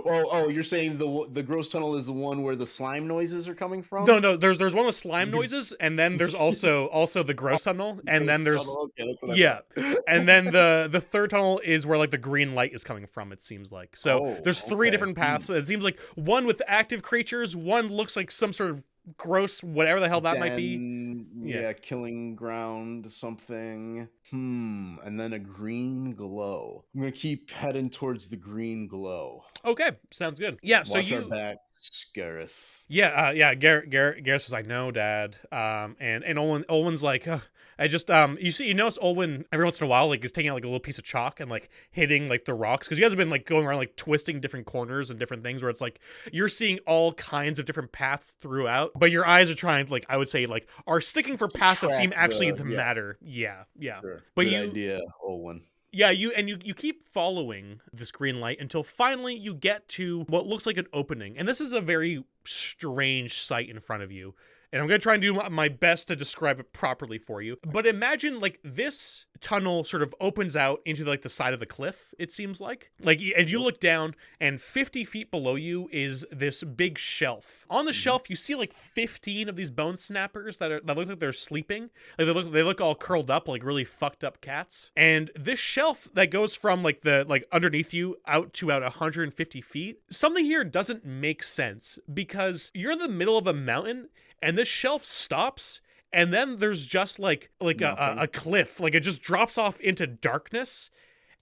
Oh, you're saying the gross tunnel is the one where the slime noises are coming from? No, there's one with slime noises, and then there's also the gross tunnel, and Gross then there's tunnel. Okay, that's what yeah, I thought. and then the third tunnel is where like the green light is coming from. It seems like so. Oh, There's three okay. different paths. It seems like one with active creatures, one looks like some sort of gross whatever the hell that might be. Den, Yeah. killing ground, something. And then a green glow. I'm gonna keep heading towards the green glow. Okay, sounds good. Yeah. So Watch our you. backs, Gareth. Yeah. Garrett says, "I know, Dad." And Olwen's like, "Ugh." I just you notice Olwen every once in a while like is taking out like a little piece of chalk and like hitting like the rocks because you guys have been like going around like twisting different corners and different things where it's like you're seeing all kinds of different paths throughout, but your eyes are trying to like I would say like are sticking for paths that seem actually to Yeah, matter. Yeah. sure. But Good idea, Olwen. Yeah, you keep following this green light until finally you get to what looks like an opening. And this is a very strange sight in front of you. And I'm going to try and do my best to describe it properly for you. But imagine like this tunnel sort of opens out into like the side of the cliff, it seems like. Like, and you look down and 50 feet below you is this big shelf. On the shelf, you see like 15 of these bone snappers that look like they're sleeping. Like they look all curled up like really fucked up cats. And this shelf that goes from like the like underneath you out to about 150 feet, something here doesn't make sense because you're in the middle of a mountain and this shelf stops and then there's just like a cliff, like it just drops off into darkness,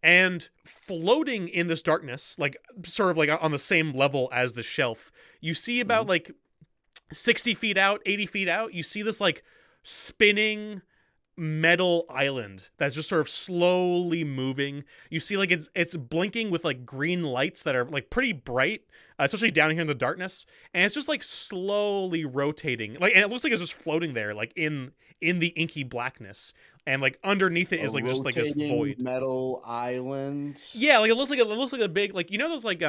and floating in this darkness, like sort of like on the same level as the shelf, you see about like 60 feet out, 80 feet out, you see this like spinning metal island that's just sort of slowly moving. You see like it's blinking with like green lights that are like pretty bright, especially down here in the darkness, and it's just like slowly rotating, like, and it looks like it's just floating there like in the inky blackness, and like underneath it is like just like this void metal island. Yeah, like it looks like a big, like, you know those like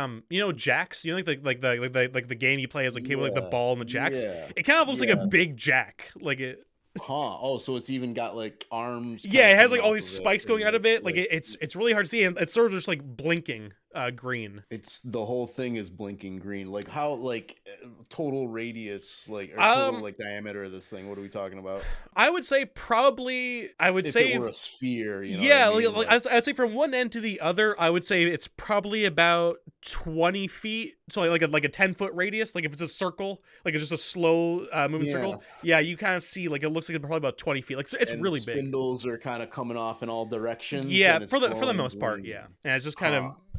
jacks, you know, like the game you play as a kid with like the ball and the jacks. Yeah. It kind of looks like a big jack, like it. Huh. Oh, so it's even got like arms. Yeah, it has like coming all off these of spikes going out of it. Like like, it's really hard to see, and it's sort of just like blinking green. it's the whole thing is blinking green. Like how like total radius, like or total like diameter of this thing. What are we talking about? I would say probably If it were a sphere, you know. Yeah, what I mean? like I'd say from one end to the other, I would say it's probably about 20 feet. So like a 10-foot radius. Like if it's a circle, like it's just a slow moving circle. Yeah, you kind of see like it looks like probably about 20 feet. Like it's really big. Spindles are kind of coming off in all directions. Yeah, and for the most part, yeah. And it's just kind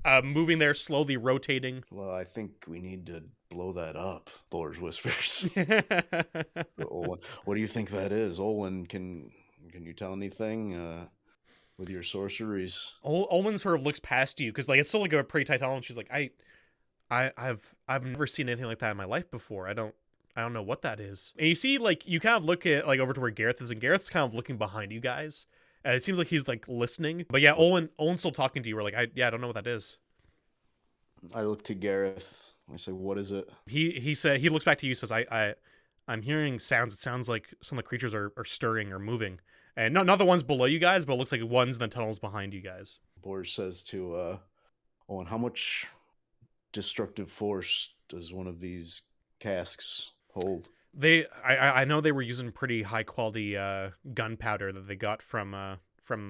of moving there, slowly rotating. Well, I think we need to blow that up. Thor's whispers. Olwen, what do you think that is? Olwen, can you tell anything with your sorceries? Olwen sort of looks past you because like it's still like a pretty tight tunnel, and she's like, I've never seen anything like that in my life before. I don't know what that is. And you see, like, you kind of look at like over to where Gareth is, and Gareth's kind of looking behind you guys. It seems like he's like listening. But yeah, Owen's still talking to you. We're like, I don't know what that is. I look to Gareth. I say, what is it? He looks back to you, says, I'm hearing sounds. It sounds like some of the creatures are stirring or moving. And not the ones below you guys, but it looks like ones in the tunnels behind you guys. Boris says to Owen, how much destructive force does one of these casks hold? I know they were using pretty high quality gunpowder that they got from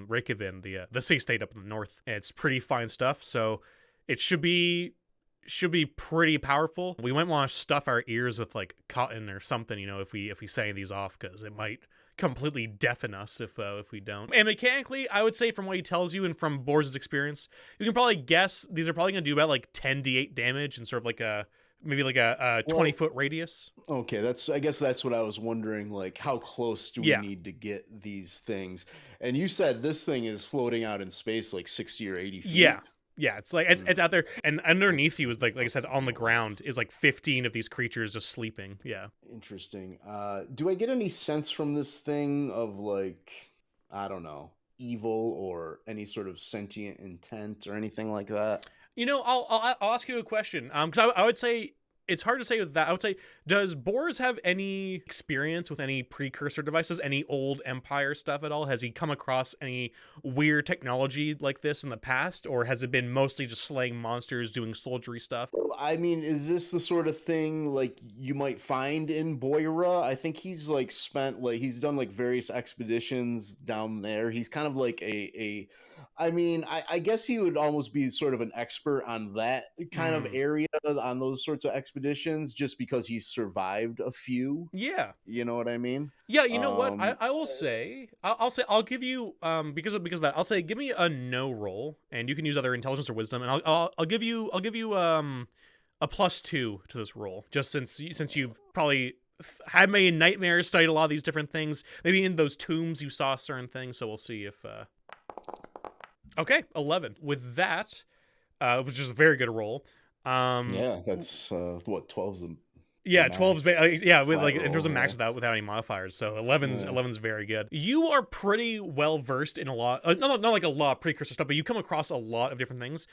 Reykjavik, the sea state up in the north. It's pretty fine stuff, so it should be pretty powerful. We might want to stuff our ears with like cotton or something, if we say these off, because it might completely deafen us if we don't. And mechanically, I would say from what he tells you and from Borz's experience, you can probably guess these are probably going to do about like 10d8 damage and sort of like a 20-foot radius. Okay, I guess that's what I was wondering, like how close do we need to get these things? And you said this thing is floating out in space like 60 or 80 feet. Yeah, it's like it's out there, and underneath you is like I said, on the ground is like 15 of these creatures just sleeping. Yeah. Interesting. Do I get any sense from this thing of like, I don't know, evil or any sort of sentient intent or anything like that? I'll ask you a question. Because I would say it's hard to say with that. I would say, does Bors have any experience with any precursor devices, any old Empire stuff at all? Has he come across any weird technology like this in the past, or has it been mostly just slaying monsters, doing soldiery stuff? I mean, is this the sort of thing like you might find in Boira? I think he's like he's done like various expeditions down there. He's kind of like I guess he would almost be sort of an expert on that kind of area, on those sorts of expeditions, just because he's survived a few. Yeah. You know what I mean? Yeah, you know what? I will say, I'll give you, because of that, I'll say, give me a no roll, and you can use either intelligence or wisdom, and I'll give you a +2 to this roll, just since you've probably had many nightmares, studied a lot of these different things. Maybe in those tombs you saw certain things, so we'll see if, okay, 11. With that, which is a very good roll. Yeah, that's, what, 12's yeah, 12's with like in terms of roll, max without any modifiers. So 11's very good. You are pretty well versed in a lot, not like a lot of precursor stuff, but you come across a lot of different things.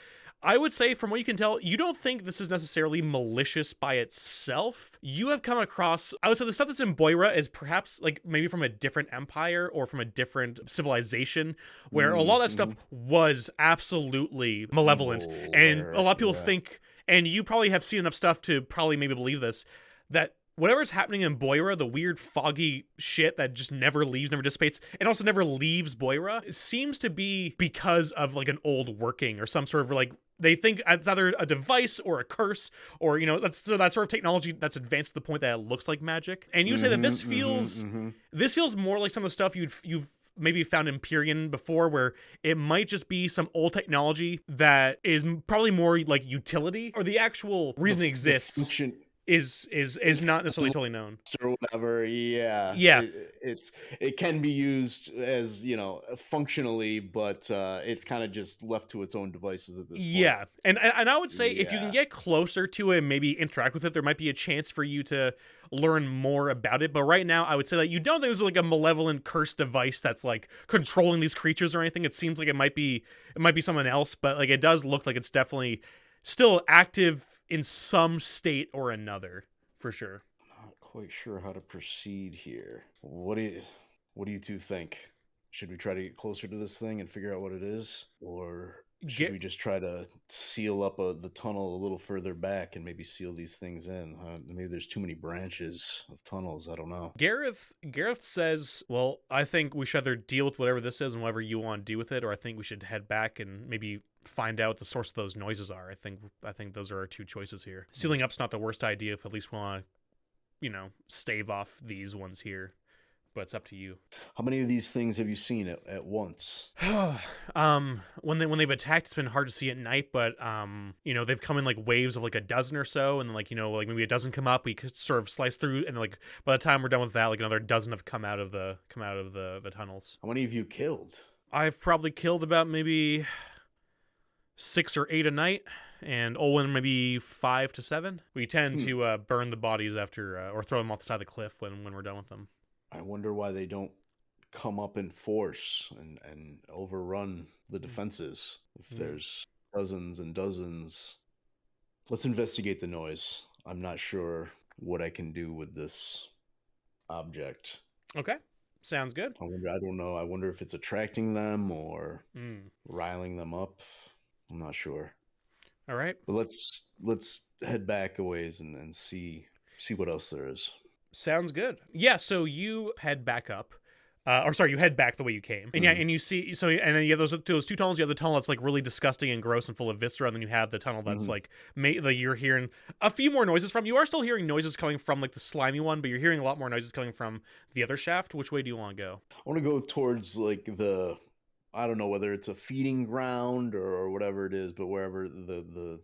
I would say, from what you can tell, you don't think this is necessarily malicious by itself. You have come across, I would say, the stuff that's in Boira is perhaps like maybe from a different empire or from a different civilization, where a lot of that stuff was absolutely malevolent, and a lot of people think, and you probably have seen enough stuff to probably maybe believe this, that whatever's happening in Boira, the weird foggy shit that just never leaves, never dissipates, and also never leaves Boira, seems to be because of like an old working or some sort of like, they think it's either a device or a curse, or that's that sort of technology that's advanced to the point that it looks like magic. And you say that this feels more like some of the stuff you've maybe found in Pyrrhion before, where it might just be some old technology that is probably more like utility, or the actual reason it exists is not necessarily totally known or whatever. Yeah. It can be used as functionally, but it's kind of just left to its own devices at this point. Yeah, and I would say if you can get closer to it and maybe interact with it, there might be a chance for you to learn more about it. But right now, I would say that you don't think this is like a malevolent cursed device that's like controlling these creatures or anything. It seems like it might be someone else, but like it does look like it's definitely still active in some state or another, for sure. Not quite sure how to proceed here. What do you two think? Should we try to get closer to this thing and figure out what it is, or should we just try to seal up the tunnel a little further back and maybe seal these things in? Maybe there's too many branches of tunnels. I don't know. Gareth says, well, I think we should either deal with whatever this is and whatever you want to do with it, or I think we should head back and maybe find out what the source of those noises are. I think those are our two choices here. Sealing up's not the worst idea if at least we want to, stave off these ones here. But it's up to you. How many of these things have you seen at once? When they've attacked, it's been hard to see at night, but they've come in like waves of like a dozen or so, and then like maybe a dozen come up, we could sort of slice through, and like by the time we're done with that, like another dozen have come out of the tunnels. How many have you killed? I've probably killed about maybe 6 or 8 a night, and Olwen maybe 5 to 7. We tend to burn the bodies after or throw them off the side of the cliff when we're done with them. I wonder why they don't come up in force and overrun the defenses if there's dozens and dozens. Let's investigate the noise. I'm not sure what I can do with this object. Okay, sounds good. I don't know. I wonder if it's attracting them or riling them up. I'm not sure. All right. But let's head back a ways and see what else there is. Sounds good. Yeah, so you head back up. Or sorry, you head back the way you came, and yeah, and you see, so and then you have those two tunnels. You have the tunnel that's like really disgusting and gross and full of viscera, and then you have the tunnel that's like you're hearing a few more noises from. You are still hearing noises coming from like the slimy one, but you're hearing a lot more noises coming from the other shaft. Which way do you want to go? I want to go towards like I don't know whether it's a feeding ground or whatever it is, but wherever the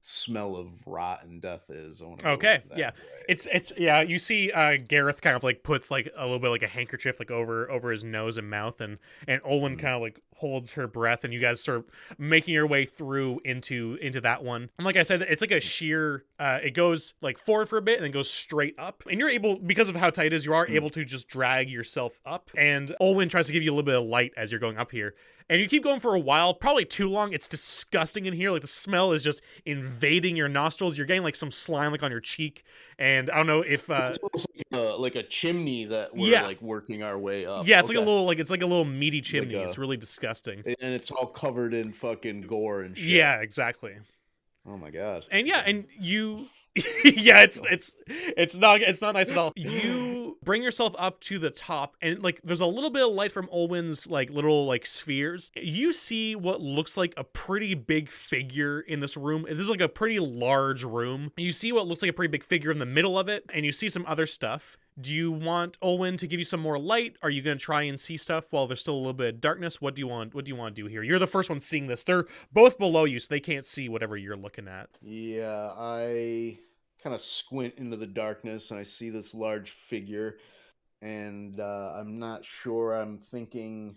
smell of rot and death is. I want to Okay, go yeah, that way. it's yeah. You see, Gareth kind of like puts like a little bit like a handkerchief like over his nose and mouth, and Olwen kind of like holds her breath, and you guys start making your way through into that one. And like I said, it's like a sheer. It goes like forward for a bit and then goes straight up, and you're able, because of how tight it is, you are able to just drag yourself up. And Olwen tries to give you a little bit of light as you're going up here. And you keep going for a while, probably too long. It's disgusting in here. Like the smell is just invading your nostrils. You're getting like some slime like on your cheek. And I don't know if it's almost like a chimney that we're like working our way up. Yeah, it's like a little meaty chimney. It's really disgusting. And it's all covered in fucking gore and shit. Yeah, exactly. Oh my god. And yeah, and you yeah, it's not nice at all. You bring yourself up to the top, and like there's a little bit of light from Olwen's like little like spheres. You see what looks like a pretty big figure in this room. This is like a pretty large room. You see what looks like a pretty big figure in the middle of it, and you see some other stuff. Do you want Olwen to give you some more light? Are you going to try and see stuff while there's still a little bit of darkness? What do you want to do here? You're the first one seeing this. They're both below you, so they can't see whatever you're looking at. Yeah, I kind of squint into the darkness and I see this large figure, and I'm not sure. I'm thinking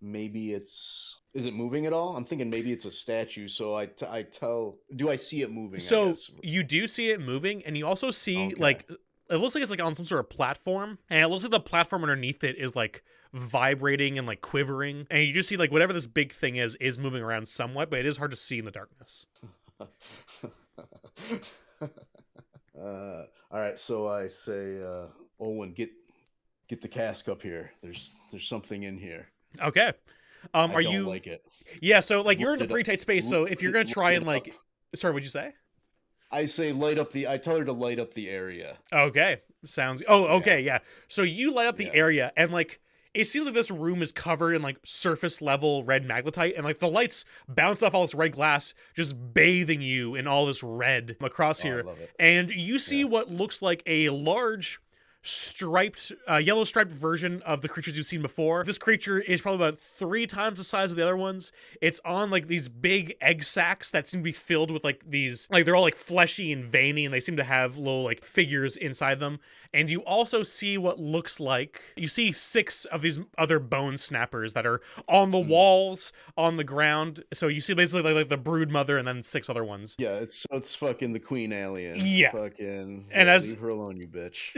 maybe is it moving at all? I'm thinking maybe it's a statue. So do I see it moving? So you do see it moving, and you also see like, it looks like it's like on some sort of platform, and it looks like the platform underneath it is like vibrating and like quivering, and you just see like whatever this big thing is moving around somewhat, but it is hard to see in the darkness. All right, so I say, Olwen, get the cask up here. There's something in here. Okay. I don't like it. Yeah, so like you're in a pretty tight space, so if you're gonna try and like, sorry, what'd you say? I say I tell her to light up the area. Okay. Sounds... Oh, okay, yeah. So you light up the area, and, like, it seems like this room is covered in, like, surface-level red magnetite, and, like, the lights bounce off all this red glass, just bathing you in all this red across here. I love it. And you see what looks like a large... yellow striped version of the creatures you've seen before. This creature is probably about 3 times the size of the other ones. It's on like these big egg sacs that seem to be filled with like these, like they're all like fleshy and veiny, and they seem to have little like figures inside them. And you also see what looks like, you see 6 of these other bone snappers that are on the walls, on the ground. So you see basically like the brood mother and then 6 other ones. Yeah, it's fucking the queen alien. Yeah. Fucking, and as leave her alone, you bitch.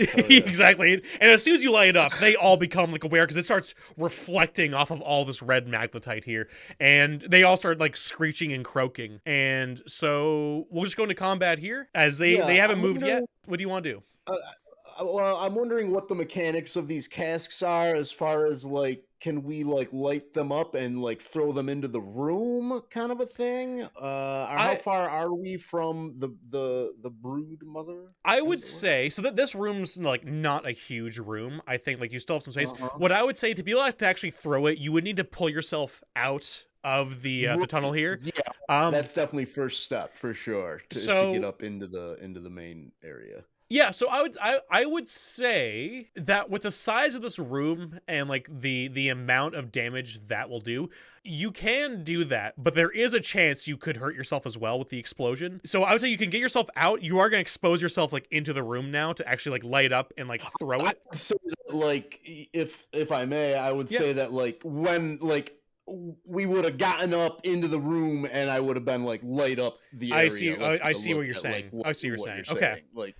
Exactly. And as soon as you light it up, they all become like aware, because it starts reflecting off of all this red magnetite here, and they all start like screeching and croaking. And so we'll just go into combat here, as they haven't moved yet. What do you want to do? Well, I'm wondering what the mechanics of these casks are, as far as like, can we like light them up and like throw them into the room, kind of a thing? How far are we from the brood mother? I would say so that this room's like not a huge room. I think like you still have some space. What I would say, to be able to actually throw it, you would need to pull yourself out of the tunnel here. Yeah, that's definitely first step for sure to get up into the main area. Yeah, so I would say that with the size of this room and like the amount of damage that will do, you can do that, but there is a chance you could hurt yourself as well with the explosion. So I would say you can get yourself out. You are going to expose yourself like into the room now to actually like light up and like throw it. So like, if I may, I would say that like when like we would have gotten up into the room and I would have been like light up the area. I see what you're saying. I see what you're saying. Okay. Like,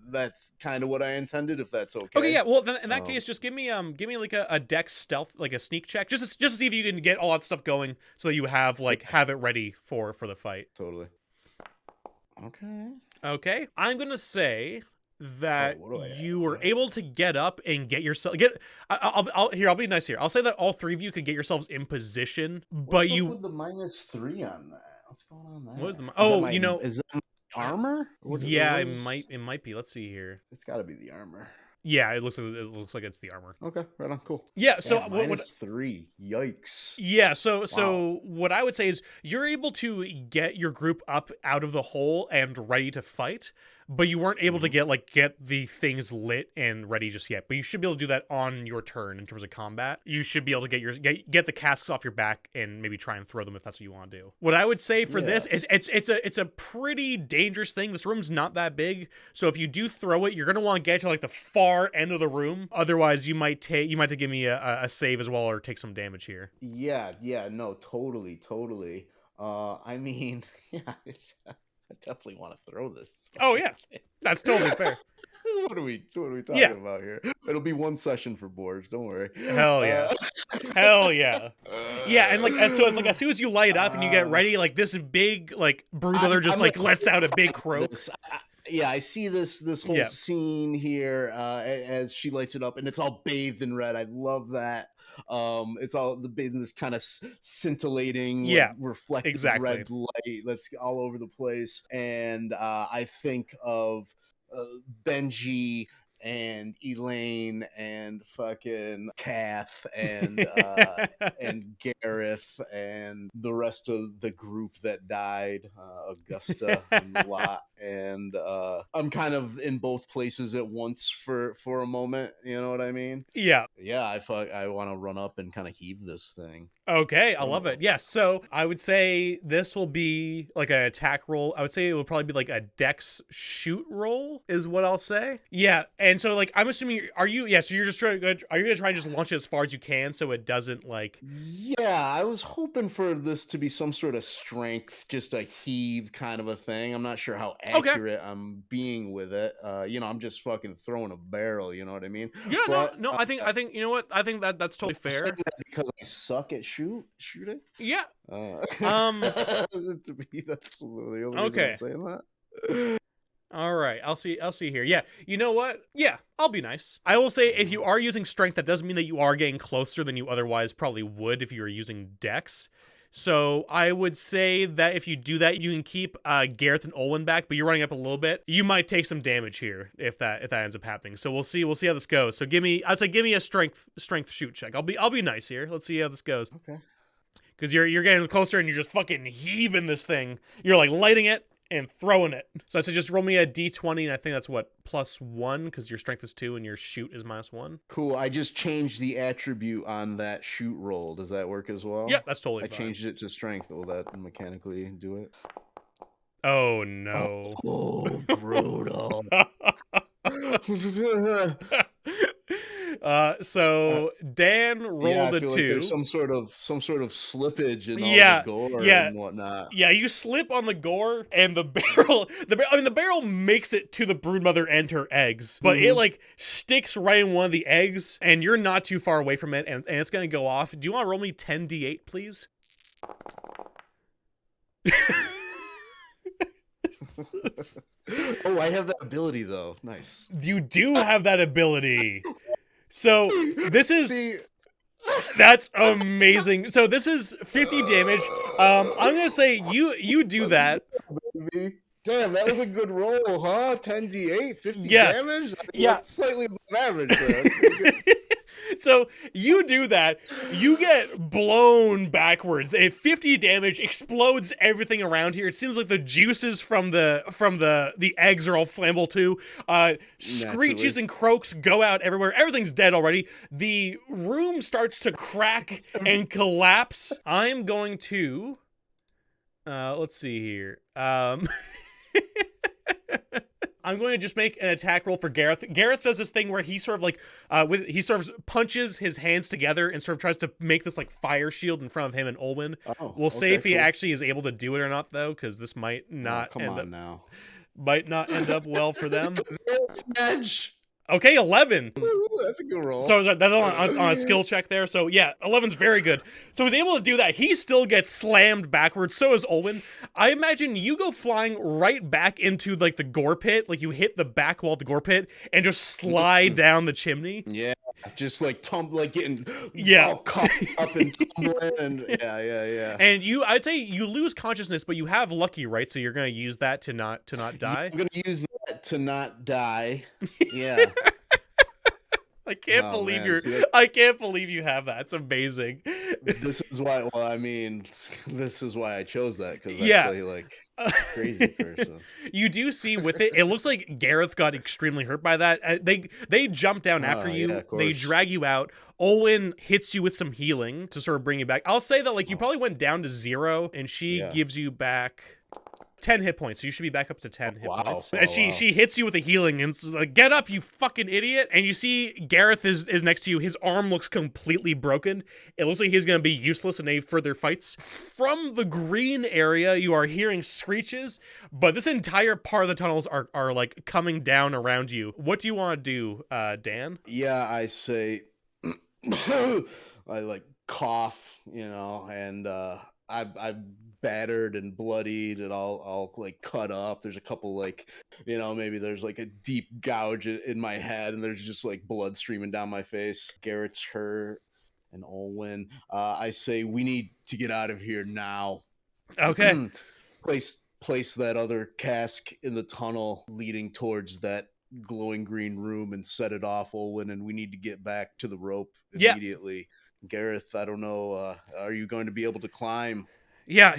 that's kind of what I intended, if that's okay. Okay, yeah. Well, then in that case, just give me like a dex stealth, like a sneak check, just to see if you can get all that stuff going, so that you have it ready for the fight. Totally. Okay. I'm gonna say that you were able to get up and get yourself I'll be nice here. I'll say that all 3 of you could get yourselves in position, but What's up with the -3 on that? What's going on there? What was the? Is that my armor? Yeah, it might be. Let's see here. It's got to be the armor. Yeah, it looks like it's the armor. Okay, right on, cool. Yeah, so what 3. Yikes. Yeah, so what I would say is you're able to get your group up out of the hole and ready to fight, but you weren't able to get the things lit and ready just yet. But you should be able to do that on your turn in terms of combat. You should be able to get the casks off your back and maybe try and throw them if that's what you want to do. What I would say for this, it's a pretty dangerous thing. This room's not that big, so if you do throw it, you're gonna want to get to like the far end of the room. Otherwise, you might have to give me a save as well or take some damage here. Yeah, no, totally. I mean, yeah, I definitely want to throw this. Oh yeah, that's totally fair. What are we talking about here? It'll be one session for Borge. Don't worry. Hell yeah, hell yeah, yeah. And as soon as you light it up and you get ready, like this big brood mother just lets out a big croak. I see this whole scene here as she lights it up, and it's all bathed in red. I love that. It's all in this kind of scintillating, reflective red light that's all over the place. And I think of Benji and Elaine and fucking Kath and and Gareth and the rest of the group that died, Augusta and Lot, and I'm kind of in both places at once for a moment, you know what I mean? Yeah. I want to run up and kind of heave this thing. Okay, I love it. Yes, so I would say this will be like an attack roll. I would say it will probably be like a dex shoot roll is what I'll say. Yeah, and so I'm assuming so you're just are you gonna try and just launch it as far as you can so it doesn't Yeah, I was hoping for this to be some sort of strength, just a heave kind of a thing. I'm not sure how accurate I'm being with it. I'm just fucking throwing a barrel, you know what I mean? Yeah, but, no, I think you know what? I think that's totally fair. Because I suck at shooting? Yeah. To me, that's the only reason I'm saying that. All right, I'll see here. Yeah, you know what? Yeah, I'll be nice. I will say if you are using strength, that doesn't mean that you are getting closer than you otherwise probably would if you were using dex. So I would say that if you do that, you can keep Gareth and Olwen back, but you're running up a little bit. You might take some damage here if that ends up happening. So we'll see how this goes. So give me a strength shoot check. I'll be nice here. Let's see how this goes. Okay. Because you're getting closer and you're just fucking heaving this thing. You're lighting it and throwing it. So I said just roll me a d20, and I think that's what, +1, because your strength is 2 and your shoot is -1. Cool. I just changed the attribute on that shoot roll. Does that work as well? Yeah, that's totally fine. I changed it to strength. Will that mechanically do it? Oh no. Oh, brutal. So Dan rolled a 2. Like there's some sort of slippage in all the gore and whatnot. Yeah, you slip on the gore, and the barrel makes it to the broodmother and her eggs, but it sticks right in one of the eggs, and you're not too far away from it, and it's gonna go off. Do you want to roll me 10d8, please? Oh, I have that ability though. Nice. You do have that ability. So this is that's amazing. So this is 50 damage. I'm gonna say you do that. Damn, that was a good roll, huh? 10d8, 50 damage. That's slightly above average. So you do that, you get blown backwards. 50 damage explodes everything around here. It seems like the juices from the eggs are all flammable too. Screeches and croaks go out everywhere. Everything's dead already. The room starts to crack and collapse. I'm going to let's see here. I'm going to just make an attack roll for Gareth. Gareth does this thing where he sort of he sort of punches his hands together and sort of tries to make this fire shield in front of him and Olwen. We'll see if he actually is able to do it or not, though, because this might not might not end up well for them. Okay, 11. Ooh, that's a good roll. So that's on a skill check there. So yeah, 11's very good. So he's able to do that. He still gets slammed backwards. So is Olwen. I imagine you go flying right back into the gore pit. You hit the back wall of the gore pit and just slide down the chimney. Yeah. just like getting all Yeah. caught up and tumbling, and yeah. And I'd say you lose consciousness, but you have lucky, right? So you're gonna use that to not die. I'm gonna use that to not die. Yeah. I can't Oh, believe man. I can't believe you have that. It's amazing. This is why. Well, I mean, this is why I chose that, because Yeah. actually, like, crazy person. You do see with it, it looks like Gareth got extremely hurt by that. They jump down after you. Yeah, of They course. drag you out. Owen hits you with some healing to sort of bring you back. I'll say that like you probably went down to 0, and she gives you back 10 hit points, so you should be back up to 10 hit points. And she hits you with a healing, and it's like, get up, you fucking idiot. And you see Gareth is next to you. His arm looks completely broken. It looks like he's going to be useless in any further fights. From the green area, you are hearing screeches, but this entire part of the tunnels are like coming down around you. What do you want to do, Dan? Yeah, I say, I like cough, and I've battered and bloodied and all like cut up. There's a couple like, maybe there's like a deep gouge in my head, and there's just like blood streaming down my face. Garrett's hurt, and Olwen. I say we need to get out of here now. Okay. Place that other cask in the tunnel leading towards that glowing green room and set it off, Olwen, and we need to get back to the rope immediately. Gareth, I don't know, are you going to be able to climb? Yeah.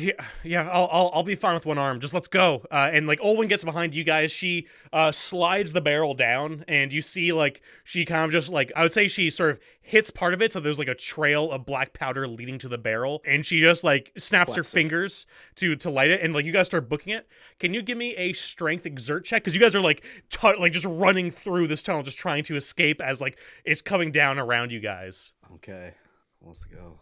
I'll be fine with one arm. Just let's go. And like Olwen gets behind you guys. She slides the barrel down, and you see like she kind of just like, I would say she sort of hits part of it, so there's like a trail of black powder leading to the barrel, and she just like snaps her fingers to light it, and like you guys start booking it. Can you give me a strength exert check? Because you guys are like like just running through this tunnel, just trying to escape as like it's coming down around you guys. Okay, let's go.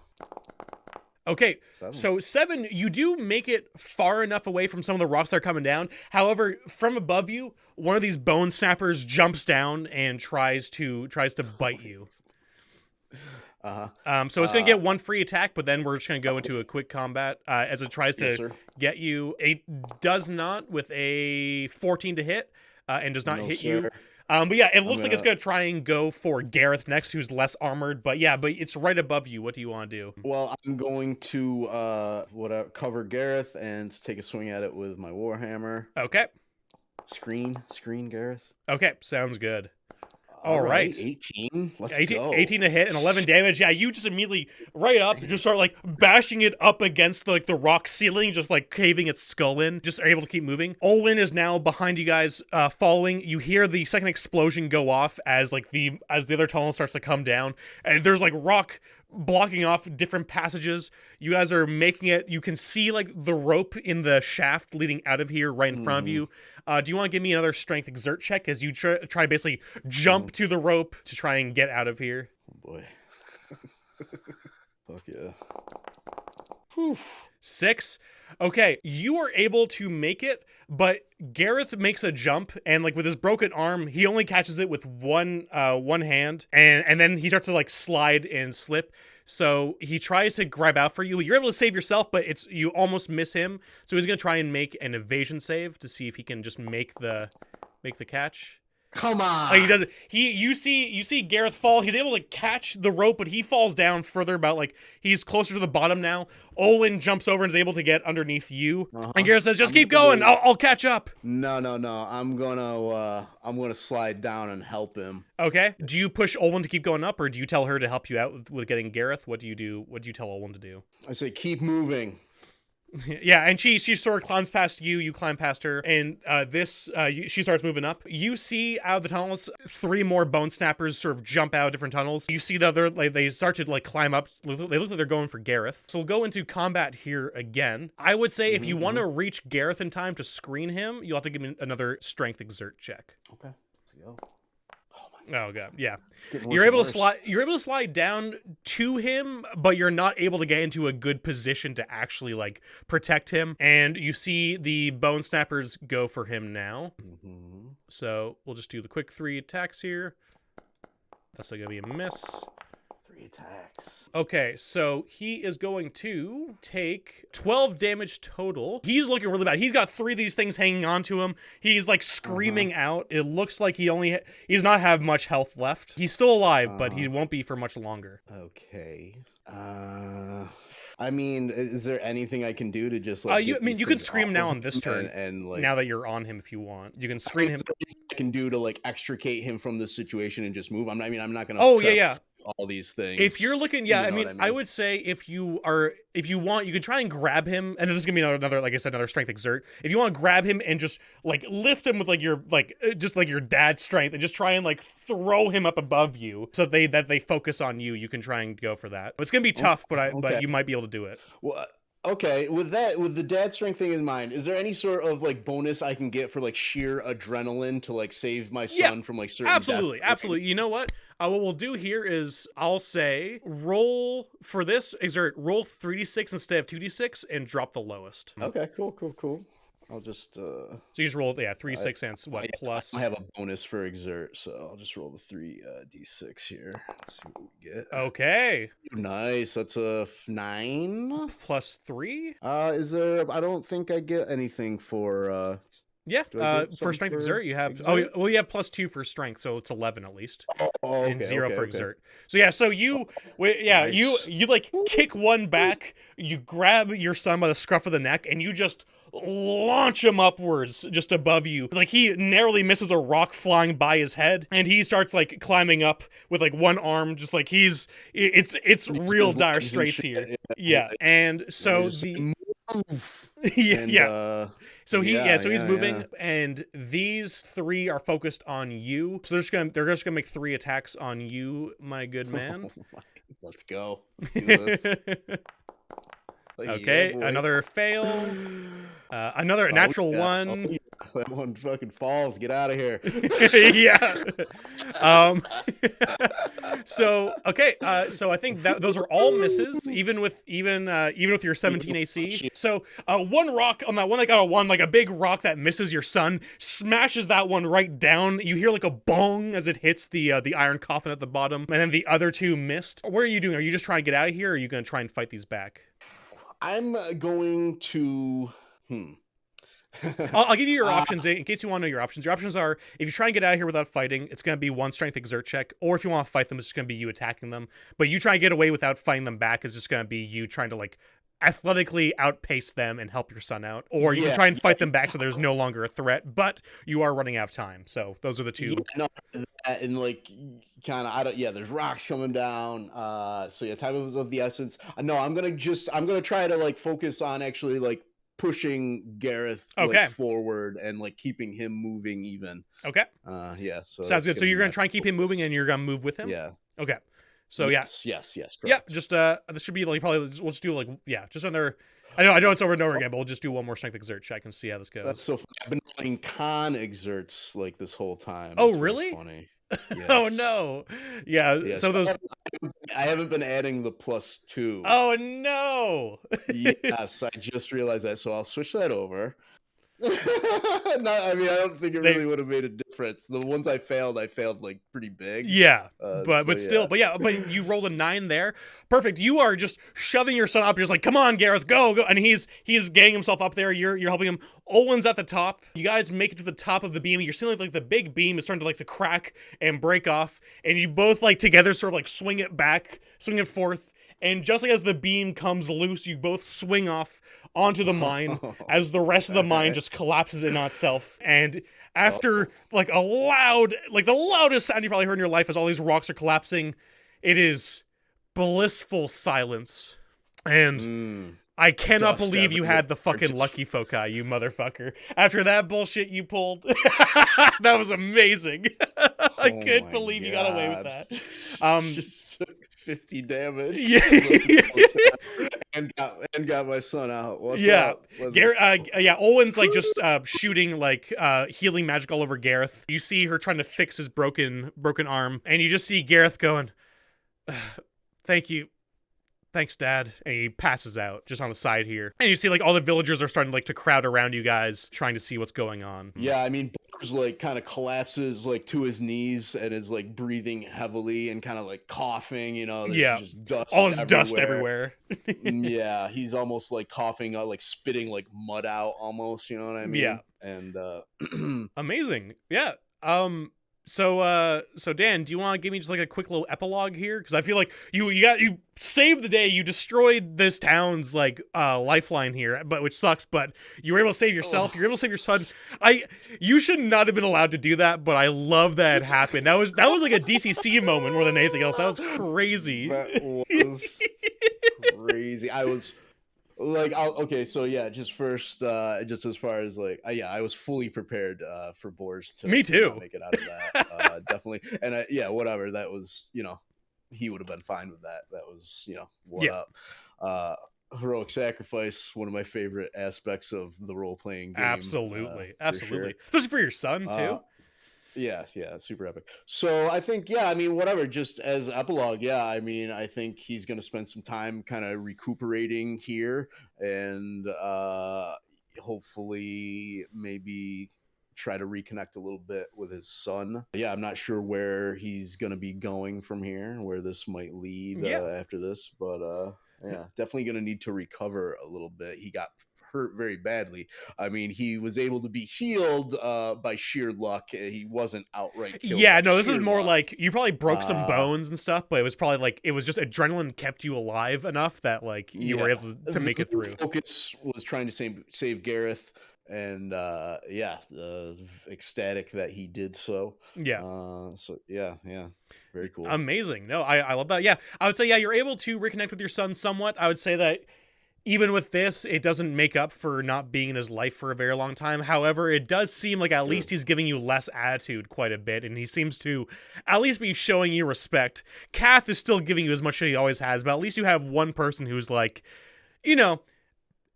Okay, 7. So 7, you do make it far enough away from some of the rocks that are coming down. However, from above you, one of these bone snappers jumps down and tries to bite you. So it's going to get one free attack, but then we're just going to go into a quick combat as it tries to get you. It does not with a 14 to hit and does not hit you. But yeah, it looks like it's going to try and go for Gareth next, who's less armored. But yeah, but it's right above you. What do you want to do? Well, I'm going to cover Gareth and take a swing at it with my Warhammer. Okay. Screen Gareth. Okay, sounds good. All right. 18. Let's 18, go. 18 to hit and 11 damage. Yeah, you just immediately right up, just start like bashing it up against like the rock ceiling, just like caving its skull in. Just are able to keep moving. Olwen is now behind you guys, following. You hear the second explosion go off as the other tunnel starts to come down, and there's like rock blocking off different passages. You guys are making it. You can see like the rope in the shaft leading out of here right in front of you. Do you want to give me another strength exert check as you try basically jump to the rope to try and get out of here? Oh boy. Fuck yeah. Whew. 6. Okay, you are able to make it, but Gareth makes a jump, and like with his broken arm, he only catches it with one hand, and then he starts to like slide and slip. So he tries to grab out for you. You're able to save yourself, but you almost miss him. So he's gonna try and make an evasion save to see if he can just make the catch. Come on. He does it. You see Gareth fall. He's able to catch the rope, but he falls down further. About like he's closer to the bottom now. Olwen jumps over and is able to get underneath you. And Gareth says, "Just keep going. I'll catch up." No. I'm gonna slide down and help him. Okay. Do you push Olwen to keep going up, or do you tell her to help you out with getting Gareth? What do you do? What do you tell Olwen to do? I say keep moving. Yeah, and she sort of climbs past you, you climb past her, and she starts moving up. You see out of the tunnels 3 more bone snappers sort of jump out of different tunnels. You see the other, like, they start to like climb up. They look like they're going for Gareth. So we'll go into combat here again. I would say if you want to reach Gareth in time to screen him, you'll have to give me another strength exert check. Okay, let's go. Oh god, yeah. You're able to slide down to him, but you're not able to get into a good position to actually like protect him. And you see the bone snappers go for him now. So we'll just do the quick 3 attacks here. That's gonna be a miss. 3 attacks. Okay, so he is going to take 12 damage total. He's looking really bad. He's got 3 of these things hanging onto him. He's like screaming out. It looks like he's not have much health left. He's still alive, but he won't be for much longer. Okay. I mean, is there anything I can do to just like? You can scream now on this turn, and like now that you're on him, if you want, you can scream him. I can do to like extricate him from this situation and just move. I'm not gonna. Oh yeah. All these things. If you're looking, I mean, I would say if you want, you can try and grab him, and this is gonna be another, like I said, another strength exert. If you want to grab him and just like lift him with like your your dad's strength, and just try and like throw him up above you, so that they focus on you, you can try and go for that. It's gonna be tough, but you might be able to do it. Well, okay, with the dad strength thing in mind, is there any sort of like bonus I can get for like sheer adrenaline to like save my son from like certain absolutely death? Absolutely. You know what we'll do here is I'll say roll for this exert, roll 3d6 instead of 2d6 and drop the lowest. Okay, cool. I'll just so you just roll 3d6 and what plus I have a bonus for exert, so I'll just roll the 3d6 here. Let's see what we get. Okay, nice. That's a 9 plus 3. Is there? I don't think I get anything for for strength exert you have exert? You have plus 2 for strength, so it's 11 at least. And 0 for exert. So you nice. you like kick one back, you grab your son by the scruff of the neck, and you just launch him upwards just above you. Like he narrowly misses a rock flying by his head, and he starts like climbing up with like one arm, just like it's real dire straits here. Yeah. And so so he's moving, and these 3 are focused on you. So they're just gonna make 3 attacks on you, my good man. Let's go. Okay, another fail. Another natural 1. Oh, yeah. That one fucking falls. Get out of here. Yeah. So I think that those are all misses, even with your 17 AC. So one rock on that one that got a 1, like a big rock that misses your son, smashes that one right down. You hear like a bong as it hits the iron coffin at the bottom, and then the other 2 missed. What are you doing? Are you just trying to get out of here, or are you going to try and fight these back? I'm going to. I'll give you your options in case you want to know your options. Your options are, if you try and get out of here without fighting, it's going to be 1 strength exert check, or if you want to fight them, it's just going to be you attacking them. But you try and get away without fighting them back is just going to be you trying to like athletically outpace them and help your son out, or you can try and fight them back so there's no longer a threat, but you are running out of time. So those are the 2. And like kind of there's rocks coming down, so time is of the essence. No, I'm gonna try to like focus on actually like pushing Gareth like, forward and like keeping him moving even. Okay. So sounds good. So you're gonna try and keep him moving, and you're gonna move with him. Yeah. Okay. So yes. Correct. Yeah. Just this should be like probably we'll just do like just another. I know it's over and over again, but we'll just do one more strength exert check and see how this goes. That's so funny. I've been doing con exerts like this whole time. Oh, really? Funny. Yes. Oh no. Yeah. Yes. So those. I haven't been adding the +2. Oh no. Yes, I just realized that, so I'll switch that over. I don't think it really would have made a difference. The ones I failed like pretty big. Yeah, but you rolled a 9 there. Perfect. You are just shoving your son up. You're just like, come on, Gareth, go, and he's getting himself up there. You're helping him. Owen's at the top. You guys make it to the top of the beam. You're seeing like the big beam is starting to crack and break off, and you both together sort of swing it forth. And just like as the beam comes loose, you both swing off onto the mine as the rest of the mine just collapses in on itself. And after the loudest sound you've probably heard in your life as all these rocks are collapsing, it is blissful silence. And I cannot believe you had the fucking lucky foci, you motherfucker. After that bullshit you pulled, that was amazing. I couldn't believe you got away with that. Just took 50 damage. And got my son out. What's up? Owen's just shooting healing magic all over Gareth. You see her trying to fix his broken arm, and you just see Gareth going, "Thank you. Thanks, Dad." And he passes out just on the side here. And you see all the villagers are starting to crowd around you guys, trying to see what's going on. Yeah, Bors like kind of collapses like to his knees and is like breathing heavily and kind of like coughing. There's Yeah. just dust All this everywhere. dust everywhere. Yeah, he's almost like coughing out, like spitting like mud out almost. You know what I mean? Yeah. And Amazing. Yeah. So Dan, do you want to give me just like a quick little epilogue here? Because I feel like you saved the day. You destroyed this town's like lifeline here, but which sucks. But you were able to save yourself. You're able to save your son. You should not have been allowed to do that, but I love that it happened. That was like a DCC moment more than anything else. That was crazy. That was crazy. I was like, okay, so yeah, just first, just as far as like, yeah, I was fully prepared for Bors to Me too. make it out of that, definitely. And yeah, whatever, that was, he would have been fine with that. That was, what up. Heroic sacrifice, one of my favorite aspects of the role-playing game. Absolutely. Sure. Especially for your son too. Yeah, super epic. So I think, yeah, I mean, whatever, just as epilogue, yeah, I mean, I think he's going to spend some time kind of recuperating here and hopefully maybe try to reconnect a little bit with his son. Yeah, I'm not sure where he's going to be going from here, where this might lead after this, but yeah, definitely going to need to recover a little bit. He got hurt very badly. I mean, he was able to be healed by sheer luck. He wasn't outright killed. Yeah, no, this is more like you probably broke some bones and stuff, but it was probably like it was just adrenaline kept you alive enough that like you were able to make it through. Focus was trying to save Gareth, and ecstatic that he did so. Yeah. So yeah, very cool. Amazing. No, I love that. Yeah, I would say you're able to reconnect with your son somewhat. I would say that even with this, it doesn't make up for not being in his life for a very long time. However, it does seem like at least he's giving you less attitude quite a bit, and he seems to at least be showing you respect. Kath is still giving you as much as he always has, but at least you have one person who's like,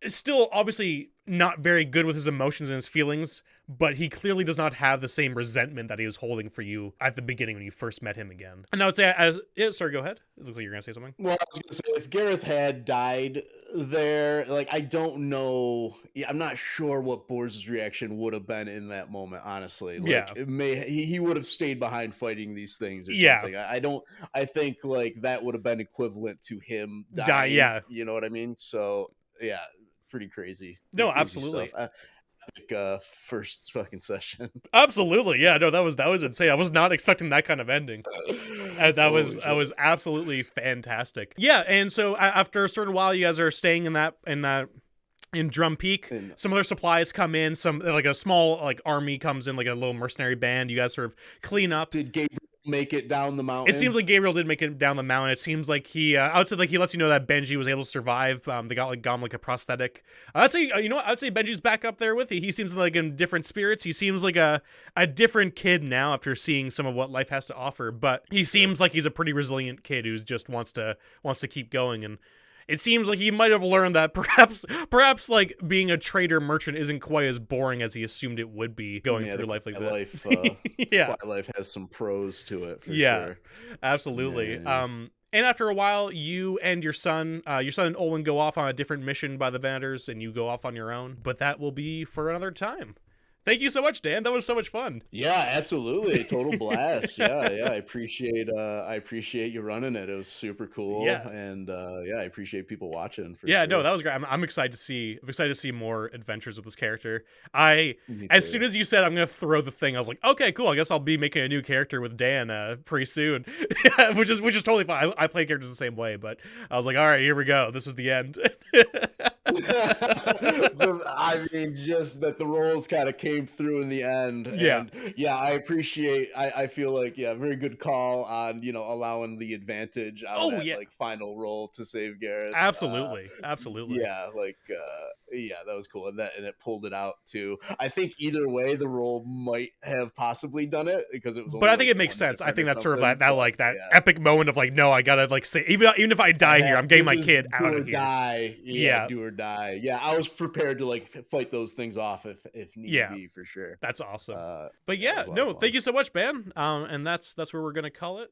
still obviously not very good with his emotions and his feelings, but he clearly does not have the same resentment that he was holding for you at the beginning when you first met him again. And I would say, sorry, go ahead. It looks like you're going to say something. Well, I was going to say, if Gareth had died there, like, I don't know. Yeah, I'm not sure what Bors' reaction would have been in that moment, honestly. Like, he would have stayed behind fighting these things or something. I think, like, that would have been equivalent to him dying. You know what I mean? So, yeah. Pretty crazy. No, absolutely. First fucking session. Absolutely, yeah. No, that was insane. I was not expecting that kind of ending. And that was absolutely fantastic. Yeah, and so after a certain while, you guys are staying in Drum Peak. Some other supplies come in. Some like a small like army comes in, like a little mercenary band. You guys sort of clean up. Did Gabriel make it down the mountain? It seems like Gabriel did make it down the mountain. It seems like he I would say like he lets you know that Benji was able to survive. They got him like a prosthetic. I'd say I'd say Benji's back up there with you. He seems like in different spirits. He seems like a different kid now after seeing some of what life has to offer, but he seems like he's a pretty resilient kid who just wants to keep going. And it seems like he might have learned that perhaps like being a trader merchant isn't quite as boring as he assumed it would be going through life like that. Life has some pros to it. For sure. Absolutely. Yeah. And after a while, you and your son and Olin go off on a different mission by the Venators, and you go off on your own. But that will be for another time. Thank you so much, Dan. That was so much fun. Yeah, absolutely. Total blast. Yeah. I appreciate you running it. It was super cool. Yeah. And I appreciate people watching. Sure. No, that was great. I'm excited to see more adventures with this character. As soon as you said I'm gonna throw the thing, I was like, okay, cool. I guess I'll be making a new character with Dan pretty soon. which is totally fine. I play characters the same way, but I was like, all right, here we go. This is the end. I mean, just that the roles kind of came through in the end. And I appreciate. I feel like very good call on allowing the advantage out of that like final role to save Gareth. Absolutely. That was cool, and it pulled it out too. I think either way, the role might have possibly done it because it was. But I think it makes sense. I think that's sort of that epic moment of like, no, I gotta like say even if I die here, I'm getting my kid out of here. Do or die. Yeah, I was prepared to like fight those things off if need be, for sure. That's awesome. But thank you so much, Ben. And that's where we're gonna call it.